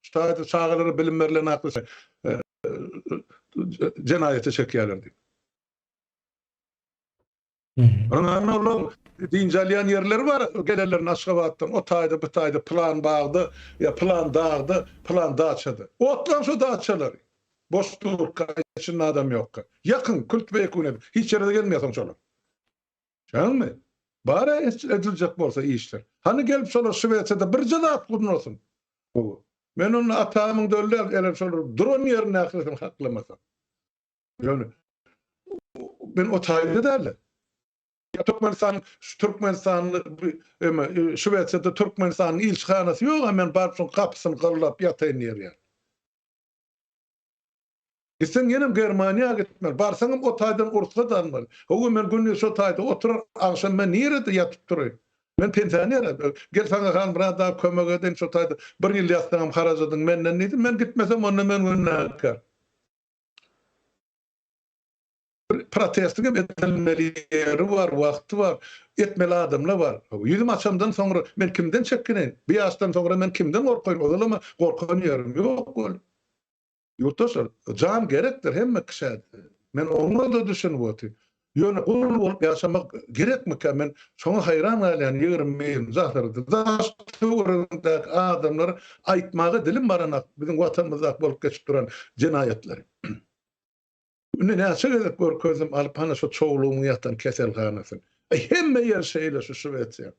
ştaýda çağalary bilim berlen aklysy jenayete çekýärler diýip. Ana oğlum dinjalyan yerleri var. Gelenlerin Aşgabat'tan o taýda bu taýda plan bağdı ya plan dağdı, plan dağçadı. Otlan şu dağçaları. Boş dur kaçın adam yok. Yakın kült ve yakın. Hiç yere de gelmiyorsun çoğlar. Şan mı? Bari edilecek bolsa iyi işler. Hani gelip sonra Şveç'de bir canaat bulunursun. Men onun atağımın döller elem şöyle drone yerine akılsın haklamasam. Yani ben o taýda derler. Ya Türkmenistan'ın Şveç'de Türkmenistan'ın ilçhanası yok hemen barpsın kapısını kırılap yatayın yer. Sen yenim Germaniya gitmeli. Barsanım o taýdan ursa danmaly. O men günni şu taýda oturar, akşam men nerede yatıp durayım? Men pensioner. Gel sana han biraz daha kömek edin şu taýda. Bir ýyl ýatdym harajadym menden neydi? Men gitmesem onda men günnaýkar. Protestim edilmeli yeri var, vakti var, etmeli adamlar var. Yüzüm açamdan sonra men kimden çekinin? Bir yaştan sonra men kimden korkayım? O zaman korkan yerim yok. Yurttaşlar, can gerektir hemme kişi. Men onu da düşünüp ýöne kul bolup ýaşamak gerekmi ki? Men şoňa hayran galýan ýigirmi zahyrdy. Daştyryndak adamlar aýtmagy dilim baranak biziň watanymyzda bolup geçip duran jenayetler. Ne näçe gelip gözüm alyp hana şu çoğluğumu ýatan keselhanasyn. Hemme ýer şeýle şu Şweçýa.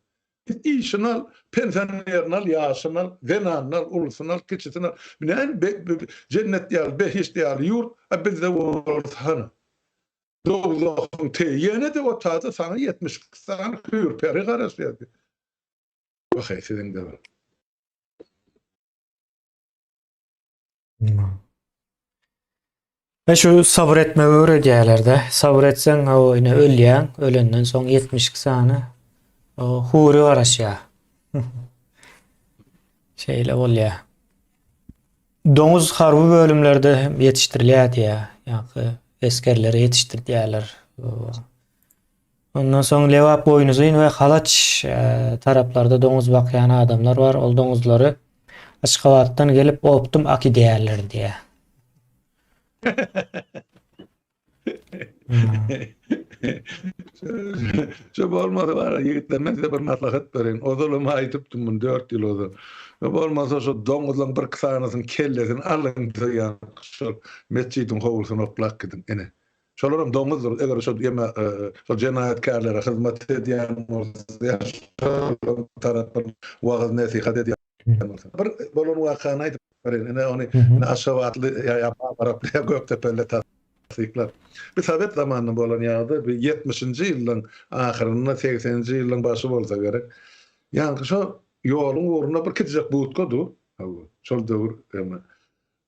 İşinal, pensionernal, ýaşynal, venannal, ulusunal, kiçitinal. Näme cennet ýaly, behiş ýaly ýurt, bizde bolsa. Doglaryň teýene de o taýda sana 70 sana hür peri garaşýardy. Waxay siziň de bar. Ve şu sabır etme öğretýärlerde. Sabır etsen o ine ölýän, ölenden soň 72 sany o huri garaşýar. Şeýle bolýar. Doňuz harby bölümlerde ýetişdirilýär diýär. Ýa-ni eskerleri ýetişdirýärler. Ondan soň lewap boýnuzyň we halaç taraplarda doňuz bakýan adamlar var. Ol doňuzlary Aşgabatdan gelip optum aki değerler diye. Şu olmasa var ya, yigitlerime size bir maslahat vereyim. Odalımı aytıptım bunu 4 yıl oldu. Olmasa şu domuzun bir kısanasın kellesini alın diyen şu mescidin hovlusunu oplak gidin. Şolarum domuzdur. Eğer şu yeme şu cinayetkarlara hizmet ediyen olsa şu taraftan vaaz nasihat ediyen olsa. Bir bolun vakana aytıp verin. Onu aşavatlı Araplıya Göktepe'yle tasdikler. Bir Sovet zamanında bolan ýagdy bir 70-nji ýylyň ahyrynda 80-nji ýylyň başy bolsa gerek. Ýani şu ýoluň uğruna bir kitjek buutgodur. Şol döwür eme.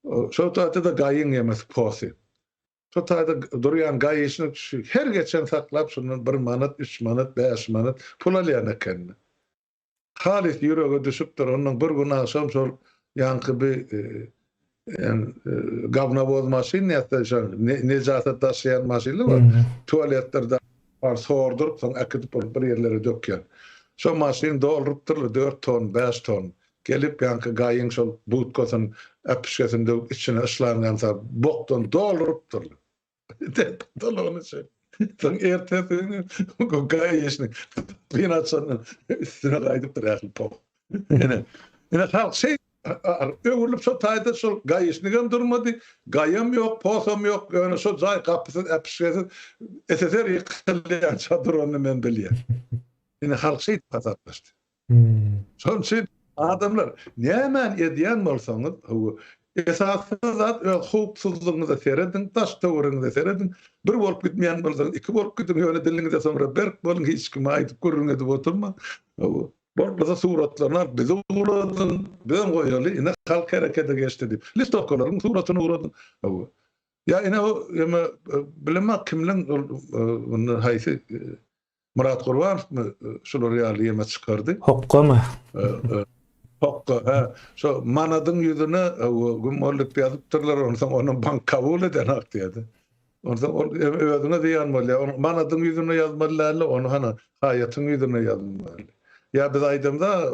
Şo taýda da gaýyň emes posy. Şo taýda durýan gaýyşyny her geçen saklap şundan 1 manat, 3 manat, 5 manat pul alýan eken. Halis ýürege düşüp dur, onuň bir gün akşam şol ýanky bir gavnavoz maşin nejasat taşıyan maşinler var. Tuvaletlerde var sordurup sonra akıtıp bir yerlere dökýän. Şo maşin doldurup durly 4 ton, 5 ton. Gelip ýanky gaýyň şol buutkosyň äpişgesinde içine ışlanýansa bokdan doldurup durly. Dolany şey. Soň ertesi gaýyşyny binatsyny üstüne gaýdyp durýar pok. Halk şey öwürlüp şo taýda şol gaýyşnygam durmady, gaýam ýok, posam ýok, ýöne şo jaý kapysy äpişgesi SSR ýykylýan çadır onu men bilýär. Halk şey pataplaşdy. Şoň üçin adamlar nämen edýän bolsaňyz, esasy zat hukuksyzlygyňyza seredin, taş töwrüňize seredin. Bir bolup gitmeýän bolsaň, iki bolup gidin, ýöne diliňize soňra berk bolun, hiç kime aýdyp görüňe edip oturma. Borda suratlarına bizi uğradın, ben koyalı, yine halk harekete geçti deyip. Liste okulaların suratını uğradın. Ya yine o, bilemek kimden haysi, Murat Kurban mı şunu realiyeme çıkardı? Hokka mı? Hokka, şu manadın yüzüne gümorluk yazıp durlar, onun bank kabul eden hak diyedi. Ondan ödüne diyen var, manadın yüzüne yazmalılarla, onu hayatın yüzüne yazmalılarla. Ya biz aydımda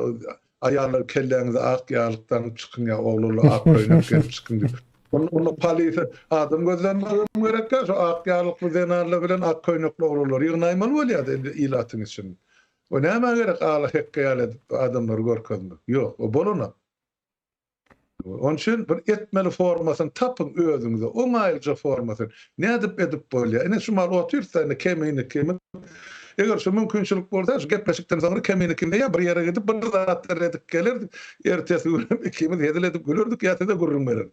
ayarlar kelleňize ak ýalyklykdan çykyn ya oğlulu ak oýnap gelip çykyn diýip. Onu polisi adam gözlemegem gerek ya, şu ak ýalykly zenarlar bilen ak oýnakly oğlular ýygnaýmaly bolýar ilatyň için. O näme gerek ala hekki ýaly adamlar görkezmek. Ýok, o bolana. Onun için bir etmeli formasyny tapyň özüňize, oňaýlyca formasyny. Nädip edip bolýar? Ene şu mal otursa kemini eger şu mümkinçilik bolsa, şu gepleşikden soňra kemini kimde ya bir ýere gidip bir zatlar edip gelirdik. Ertesi gün ikimiz hedil edip gülerdik, ýa-da gurrunmerdik.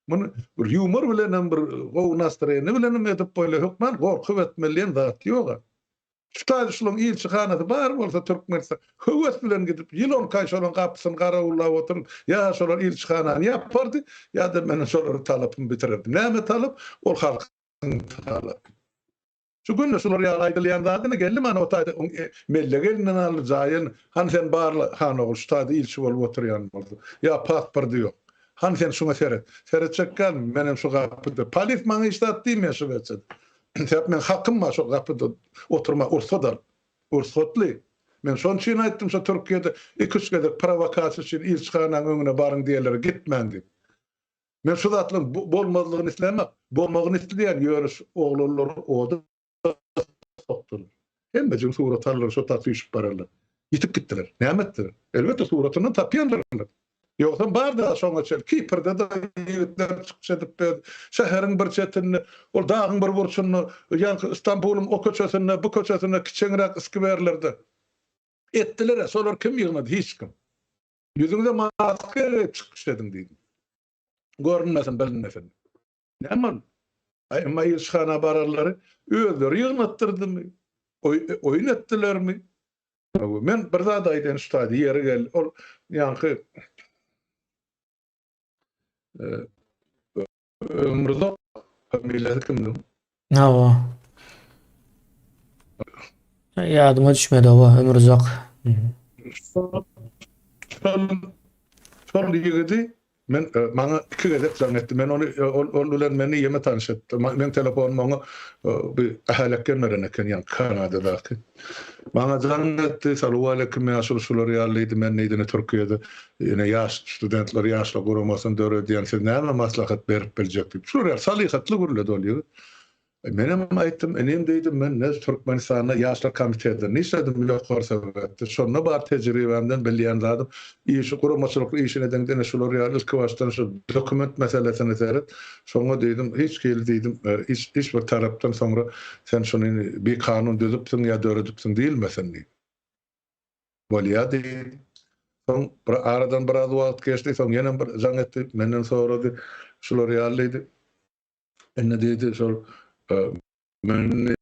Bunu bir humor bilen bir gowy nastraýany bilen edip bolýar. Hukman gorkup etmeliyim zat ýok. Şutaýda şulaň ilçihanasy bar bolsa Türkmenistan höwes bilen gidip ýylon kaýşalan kapysyny garawullap oturup, ya şolar ilçihanany ýapardy, ýa-da men şolary talapymy bitirerdim. Näme talap? Ol halkyň talapy. Şu günde şular ýaýdylýan zadyny geldi mana o taýda melle gelinden alyp jaýyn, han sen barly han oğul şu taýda ilçi bolup oturýan boldy. Ya pasport ýok. Han sen şuna seret çekýän menem şu gapyda polis maňa işdat diýme şu geçen. Sen men hakym var şu gapyda oturma ursatly. Men şon üçin aýtdym şu Türkiýede 2-3 gedek provokasiýa üçin ilçihanaň öňüne baryň diýerler gitmän diýip. Men şu zatlyň bolmadygyny islemek, bolmagyny isleýän ýörüş oğullar oda soktular. Hem de suratarlar şu tatýyşyp bararlar. Yitip gittiler. Näme etdiler? Elbette suratyny tapýanlar. Ýoksa barda şoňa çel Kiprde da ýigitler çykyp şäheriň bir çetini, ol dagyň bir burçuny, ýani İstanbulyň o köçesine, bu köçesine kiçiňrek skwerlerde etdiler. Solar kim ýygnady? Hiç kim. Ýüzüňize maska çykyş edin diýdim. Görünmesin, bilinmesin. Näme? Ama ilçihana bararlary özleri ýygnattyrdymy? Oýun etdilermi? Men bir zat aýdan ustady ýere gel. Ol ýanky Ömürzak familiýasy kimdi? Awa. Ýadyma düşmedi awa, Ömürzak. Şol ýigidi men maňa 2 gezek jaň etdi. Men onu bilen meni ýeme tanıştyrdy. Men telefon maňa bir ählekken meren eken ýa Kanadadaky. Bana zannetti, salamu aleyküm yaşlılar yerliydi, men neydine Türkiye'de, yine yaş studentler yaşlı kurumasın dörü diyen, siz näme maslahat berip biljekdi. Şuraya salihatlı gurulady oluyor. Menem aýtdym, enem diýdim, men ne Türkmenistana ýaşlar komiteti niçedim ýokary sebäpde. Şonu bar tejribemden bilýän zadym. Işi guramaçylyk işine dengden şular ýaly ilki başdan şu dokument meselesini seret. Şoňa diýdim, hiç geldi diýdim, iş bir tarapdan sonra sen şunu bir kanun düzüpsiň ýa döredipsiň diýilmesin diýdim. Bolýa diýdim. Soň aradan biraz wagt geçdi, soň ýene bir jaň etdi, menden sorady, şular ýalydy. Enne diýdi, şol men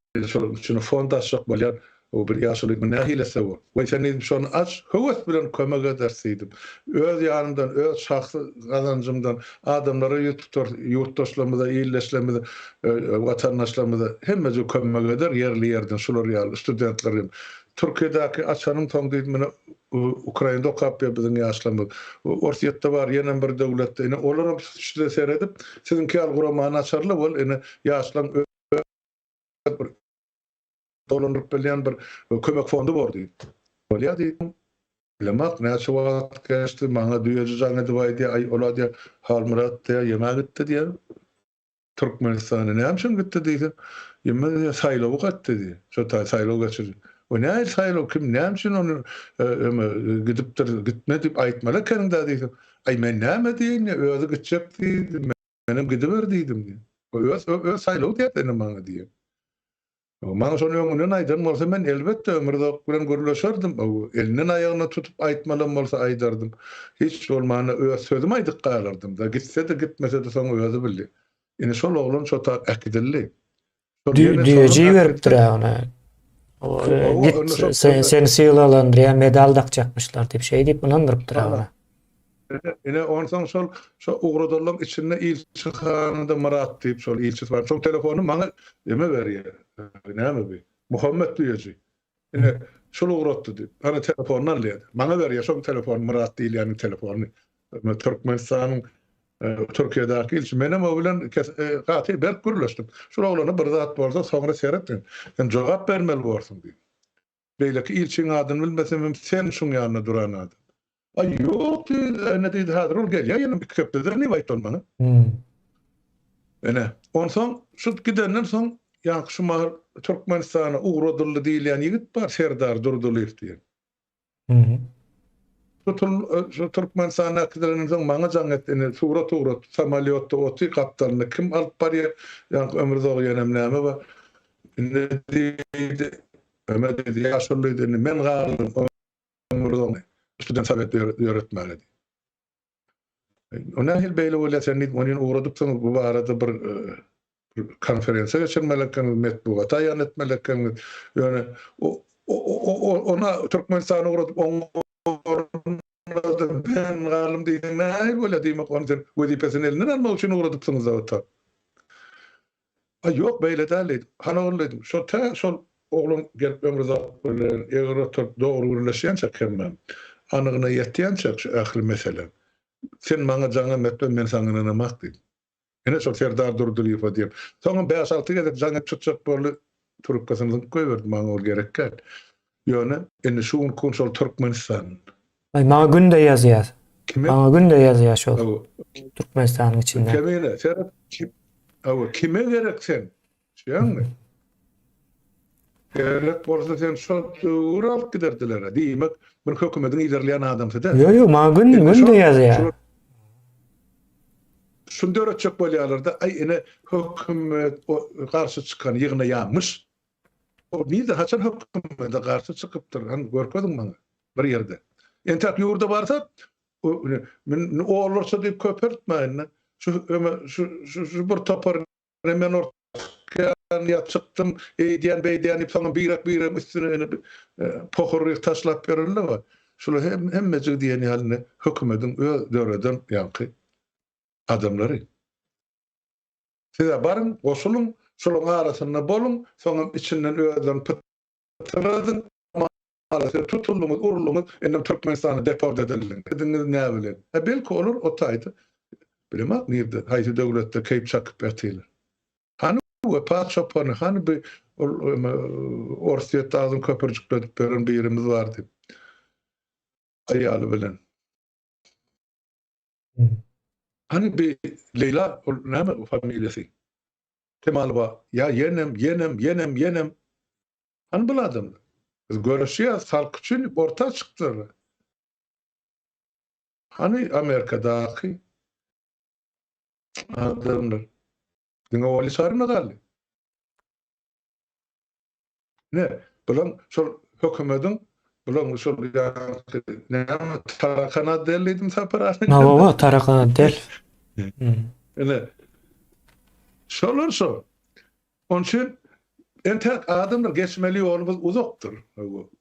şunu fondasyok bolýar, o bir ýaşlyk men nähilese bol. We sen dedim şonu aç, höwes bilen kömek edersiydim. Öz ýanymdan, öz şahsy gazancymdan adamlara ýurtdaşlarymyza, ýyldaşlarymyza, watandaşlarymyza hemmece kömek eder, yerli ýerden şular ýaly studentlerim. Türkiýedäki açanyň toň diýdim mene Ukrainada okap biziň ýaşlarymyz. Orsiýetde bar ýene bir döwletde, ene olaram şuda seredip, sizinki alguramagy açarly bol, ene ýaşlaryň dolanıp bilýän bir kömek fondu bar diýdim. Bolýa diýdim. Bilemek näçe wagt geçdi, maňa duýajy jaň edip aýdy, ay olady Halmurat diýär, ýemek gitdi diýär. Türkmenistana näçe gitdi diýdim. Ýemek saýlawy gatdy diýär. Şo saýlaw geçirdi. O näçe saýlaw kim näçe onu gidipdir, gitme diýip aýtmaly keninde diýdim. Ay men näme diýin, özü gitjek diýdim. Menem gidiber diýdim diýär. O öz saýlaw diýär maňa diýär. Maňa şonu öňünden aýdym bolsa men elbetde ömürde bilen görüleşerdim. Elinden aýagyna tutup aýtmalym bolsa aýdardym. Hiç bolmany öz sözüm aýdyp galardım da gitse de gitmese de soň özü bildi. Ine şol oglan şo tak akidilli. Düýeji beripdir ona. Seni syýlalandyrýan medal takjakmışlar diýip şey diýip inandyrypdyr ona. Ine ondan şol ugradalyň içinde ilçi hanynda Murat diýip şol ilçi bar. Şol telefonu maňa eme berýär. Näme bi? Muhammed diýeji. Ine şol ugratdy diýip. Ana telefondan alýar. Maňa berýär şol telefon Murat diýilýän telefonu. Türkmenistanyň Türkiýedäki ilçi menem o bilen gaty berk gürleşdim. Şol oglany bir zat bolsa soňra seretdim. Sen jogap bermeli bolsun diýip. Beýleki ilçiň adyny bilmesem sen şuň ýanyna duran adam. Ay yok ne dedi hadrol gel ya yanım bir köprüde ne vayt olmanı. Ene ondan şu gidenden son ya şu mahar Türkmenistan'a uğradırlı değil yani yigit var Serdar Durduliyev diye. Şu Türkmenistan'a gidenden son bana can ettiğini surat samalyotta oti kaptanını kim alıp barıya yani ömrüde o yenemleme var. Ne dedi Ömer dedi yaşlıydı men kaldım ömrüde student sabit öğretmeni. Ona hil beyle wala sen onun uğradıktan bu arada bir konferansa geçirmelekken metbuat ayan etmelekken yani ona Türkmenistan'a uğradıp ben galim diýdim näme bola diýmek onu sen wezipesini elinden almak üçin uğradıpsınız zaten. Ay yok beyle däl. Hana olaydım. Şol oğlum gelip ömrüde eğer doğru uğraşýança kemmem. Anygyna ýetýänçe şu ähli mesele. Sen maňa jaňa metben men saňa namak diýdim. Ene şol Serdar Durduliýew diýip. Soňra 5-6 gezek jaňa çytçak boldy Türkmenistan goýberdi maňa ol gerekkä. Ýöne ene şuň kun şol Türkmenistan. Ay maňa günde ýazýar. Kime? Maňa günde ýazýar şol. Türkmenistanyň içinde. Kime? Serap kime gerek sen? Şeýanmy? Gerek bolsa sen şol ural giderdiler. Diýmek bir hökümetiň ilerleýän adamsa-da. Yo, maňa günde ýazýar. Şunda öğretecek bolýarlarda ay ene hökümet karşı çıkan ýygyna ýanmyş. O bir de haçan hökümete karşı çıkıpdyr. Han görpediň maňa bir ýerde. Entek ýurda barsa men oğullarsa diýip köpertmeýin. Şu bir topar men ortaya çıktım eýdýän beýdýän ip soňra birak üstüne pohurlyk taşlap berildi we şular hemmece diýen ýalyny hökümetiň döreden ýanky adamlary. Size barın, goşulun, şolun arasında bolun, soňra içinden öýden pıtırladın, maalesef tutulduğumuz, urulduğumuz, ennem Türkmenistan'a deport edildi. Ediniz ne bilen? Belki olur, o taydı. Bilemek neydi? Hayti devlette keyip çakıp etiyle. Hani we paçapany hani bir Orsiýet ağzyn köpürjükledip beren bir ýerimiz bardy. Aýaly bilen. Hani bir Leyla näme familiýasy? Kemalba ya yenem. Hani bu adam? Biz görüşýär halk üçin orta çykdy. Hani Amerikadaky adamlar. Diňe oly sarma galdy. Ne? Bulan şol hökümetiň bulan şol näme tarakana derlidim saparany. Baba tarakana del. Ne? Şolar şo. Onun için entek adamlar geçmeli yolumuz uzakdır.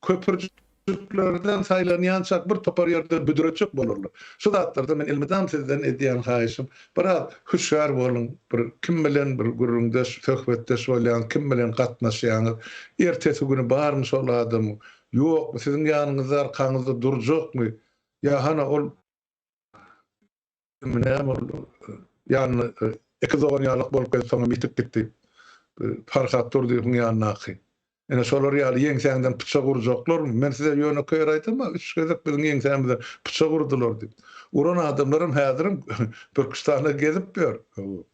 Köpürcüklerden saylanýançak bir topar ýerde büdüreçek bolurlar. Şu zatlarda men ilmidam sizden edýän haýyşym, biraz huşyar bolun, bir kim bilen bir gurrunda söhbetdeş bolýan, kim bilen gatnaşýaňyz, ertesi güni barmy şol adam, ýok, siziň ýanyňyzda arkaňyzda durjakmy? Ya hana ol näme ýany ekizognalyk bolup gelýär, bitip gitdi. Farhat durdy ýanyna. Ene şolar ýaly ýeňsäňden pyçak urjaklar, men size ýöne köýür aýtdym, üç gezek biziň ýeňsäňizden pyçak urdular diýip. Uran adamlarym häzirim Türkistana gezip ber.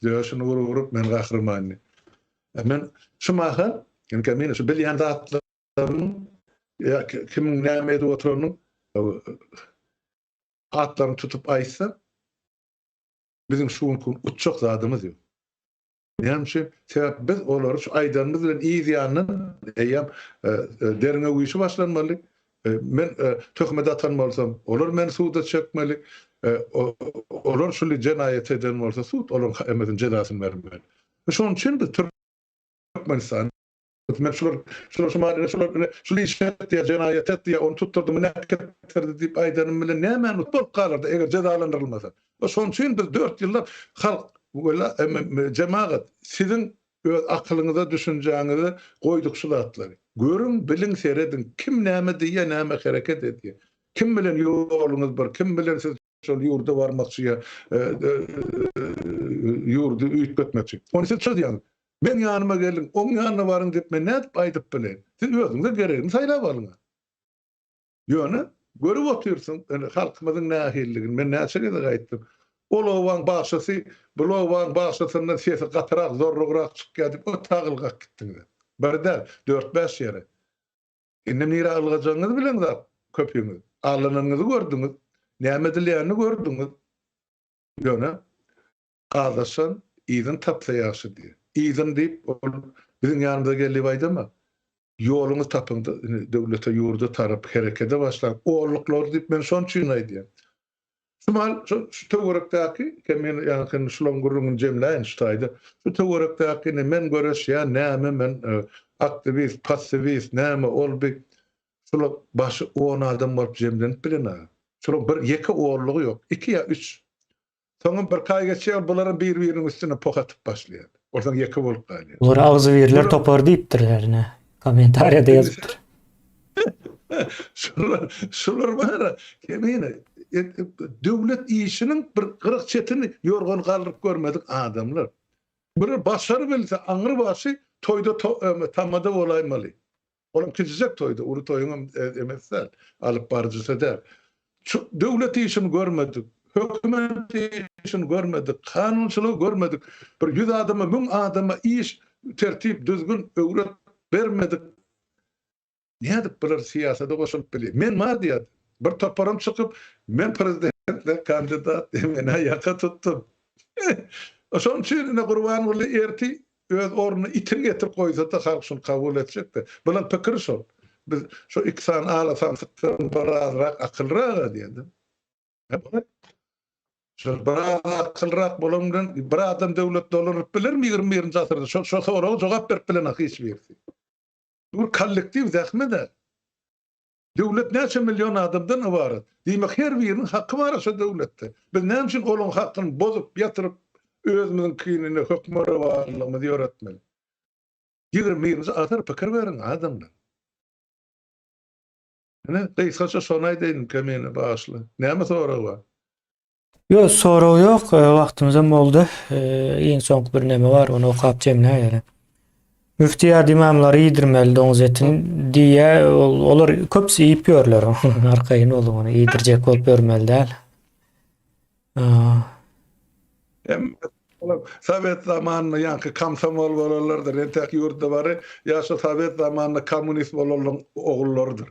Ýaşyny urup men gahrymany. Men şu maha, ýani kemine şu bilýän zatlaryň ya kim näme edip oturanyň atlaryny tutup aýtsa biziň şuňky uçak zadymyz ýok. Ýani sebäp biz olary şu aýdanymyz bilen iýdiýanyň eýem derine güýşi başlanmaly. Men töhmet atan bolsam, olar meni suwda çekmeli. Olar şuly jenaýet eden bolsa suwd olar emedin jedasyny bermeli. Şoň üçin biz Türkmenistan men şuly işet diýe jenaýet etdi, onu tutturdy, näketdirdi diýip aýdanyň bilen näme bolup galardy eger jedalandyrylmasa. Şoň üçin biz 4 ýyllap halk Wala cemaat sizin öz akylyňyza düşünjäňizi goýduk şu zatlary. Görüň, biliň, seredin. Kim näme diýe, näme hereket edýär. Kim bilen ýoluňyz bar, kim bilen siz şol ýurda barmakçy ýurdu üýtmetmekçi. Onu siz çözýäňiz. Men ýanyma gelin, oň ýanyna baryň diýip men nädip aýdyp bilen. Siz özüňize geregini saýlap alyňa. Ýöne görüp oturýarsyň, halkymyzyň nähilligini men näçe de aýtdym. Olawan başlasy, bulawan başlasyndan sesi gatyrak, zorrugrak çykyp gelip o tagylgak gitdiňiz. Birden 4-5 ýere. Indi nire algajagyňyzy bileňiz, köpüňiz. Alanyňyzy gördüňiz, näme dilýäni gördüňiz. Ýöne adaşan iýdin tapsa ýaşy diýer. Iýdin diýip biziň ýanymyza gelip aýdama. Ýoluňy tapyňdy, döwlete ýurda tarap herekete başlan. Oğurluklar diýip men şoň üçin aýdym. Şumal şu töwerekdäki kemen ýa-ni şulon gurrunun jemläýin ştaýdy. Şu töwerekdäki men göreşýän näme men aktivist, passivist näme ol bir şular başy 10 adam bolup jemlenip bilen. Şular bir ýeki oğurlugy ýok. 2 ýa 3. Soňra bir kaý geçýär, bularyň bir-biriniň üstüne pok atyp başlaýar. Ordan ýeki bolup galýar. Olar agzy berler topar diýipdirler. Komentariýada ýazypdyr. Şular var. Kemine döwlet işiniň bir gyrık çetini ýorgan galyp görmedik adamlar. Bir başary bilse aňyr başy toýda tamada bolaýmaly. Olam keçecek toýda, uru toýuňam emessel alyp barjysa der. Döwlet işini görmedik. Hökümet işini görmedik. Kanunçylygy görmedik. Bir 100 adama, 1000 adama iş tertip düzgün öwret bermedik. Nädip bular siýasata goşup bilýär. Men ma diýär. Bir toparym çykyp, men prezidentle kandidat demene ýaka tutdum. Şoň üçin Gurban Uly erti öz ornuny itin getirip goýsa da halk şunu kabul etjekdi. Bulan pikir şol. Biz şu iksan alasan barazrak akylrak diýdim. Şol baraz akylrak bolandan bir adam döwlet dolaryp bilermi 21-nji asyrda? Şol soraga jogap berip bilen hiç berdi. Bu kollektiv zähmede. Döwlet näçe milyon adamdan ibaret. Diýmek her biriniň hakkı bar şu döwletde. Biz näme üçin olaň hakkyny bozup ýatyryp özümiziň kynine hökmara barlygymyzy ýöretmeli. 21-nji asar pikir beriň adamlar. Ne kıysaça sonaydın kemine bağışlı. Näme soragy bar? Yo, soragy ýok, wagtymyz hem boldy. Iň soňky bir näme bar, onu okap jemläýär. Müftiyat imamları iyidirmeli domuz etini diye olur köpsi iyipiyorlar arkayın oğlum onu iyidirecek olup örmeli değil. Aa, Hem Sovet zamanında yankı komsomol bolarlardır. Entek yurtda barı yaşa Sovet zamanında komünist bolarların oğullarıdır.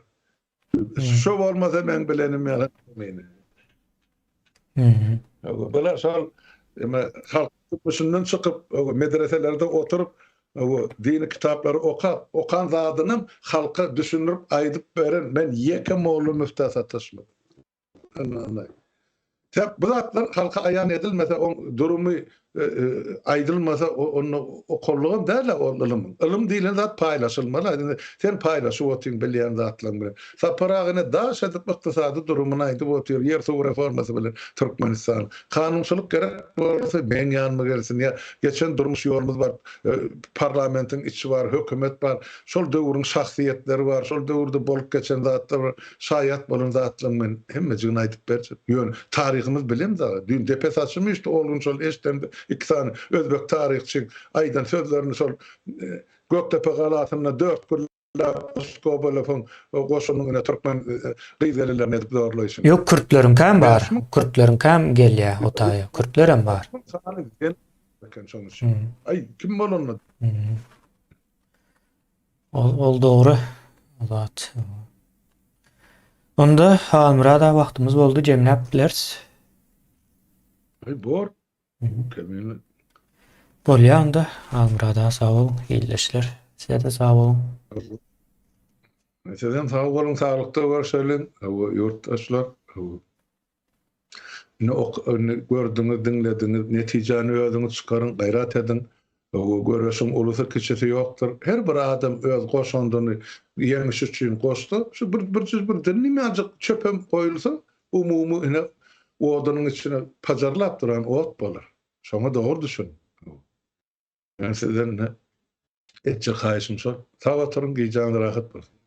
Şu olmasa ben bilenim ya. hı hı. Böyle şol halk tutmuşundan çıkıp medreselerde oturup dini kitapları okan zadının halka düşünürüp aydıp veren ben yekim oğlu müftasa taşımadım. Bu zatlar halka ayan edilmese, o durumu aydılmasa o kolluğun derle o ılımın. Ilım değilin zat paylaşılmalı. Yani sen paylaşı otin bilen zatlan bilen. Saparağını daha şedip iktisadi durumuna aydıp otuyor. Yer su reforması bilen Türkmenistan. Kanunçuluk gerek olsa ben yanıma gelsin. Ya geçen durmuş yolumuz var. Parlamentin içi var, hükümet var. Şol döwrüň şahsiyetleri var. Şol döwürde bolup geçen zatlar var. Şayat bolan zatlan men hemmejigini aýdyp berjek. Ýöne tarihimiz bilen da dün depes açılmıştı oğlun şol eştemde iki tane özbek tarihçi aydan sözlerini şol Göktepe galasynda 4 güllap Skobalofun goşunyna Türkmen gyzelilerine edip zorlaýşyn. Yok Kürtlerin kam bar. Kürtlerin kam gelýär otaya. Kürtlerim bar. Hı Ay kim bolanma? hı. Ol doğru. Zat. Onda Halmurada vaktimiz boldy jemläp bileriz. Ay bor. Hı hı. Kelmeli. Bolýa onda Halmurada sağ ol, iyileşler. Size de sağ olun. Mesela sağ olun, sağlıkta görüşelim. Yurttaşlar. Ne gördüňiz, dinlediňiz, netijany özüňiz çykaryn, gaýrat edin. Görüşüm ulusy kişisi ýokdur. Her bir adam öz goşandyny ýemiş üçin goşdy. Şu bir dinlemejek çöpem goýulsa, umumy ine odanyň içine pajarlap duran ot bolar. Şoňa dogry düşün. Ben sizden etçe haýyşym şol. Sag oturuň, gyýjanyň rahat bolsun.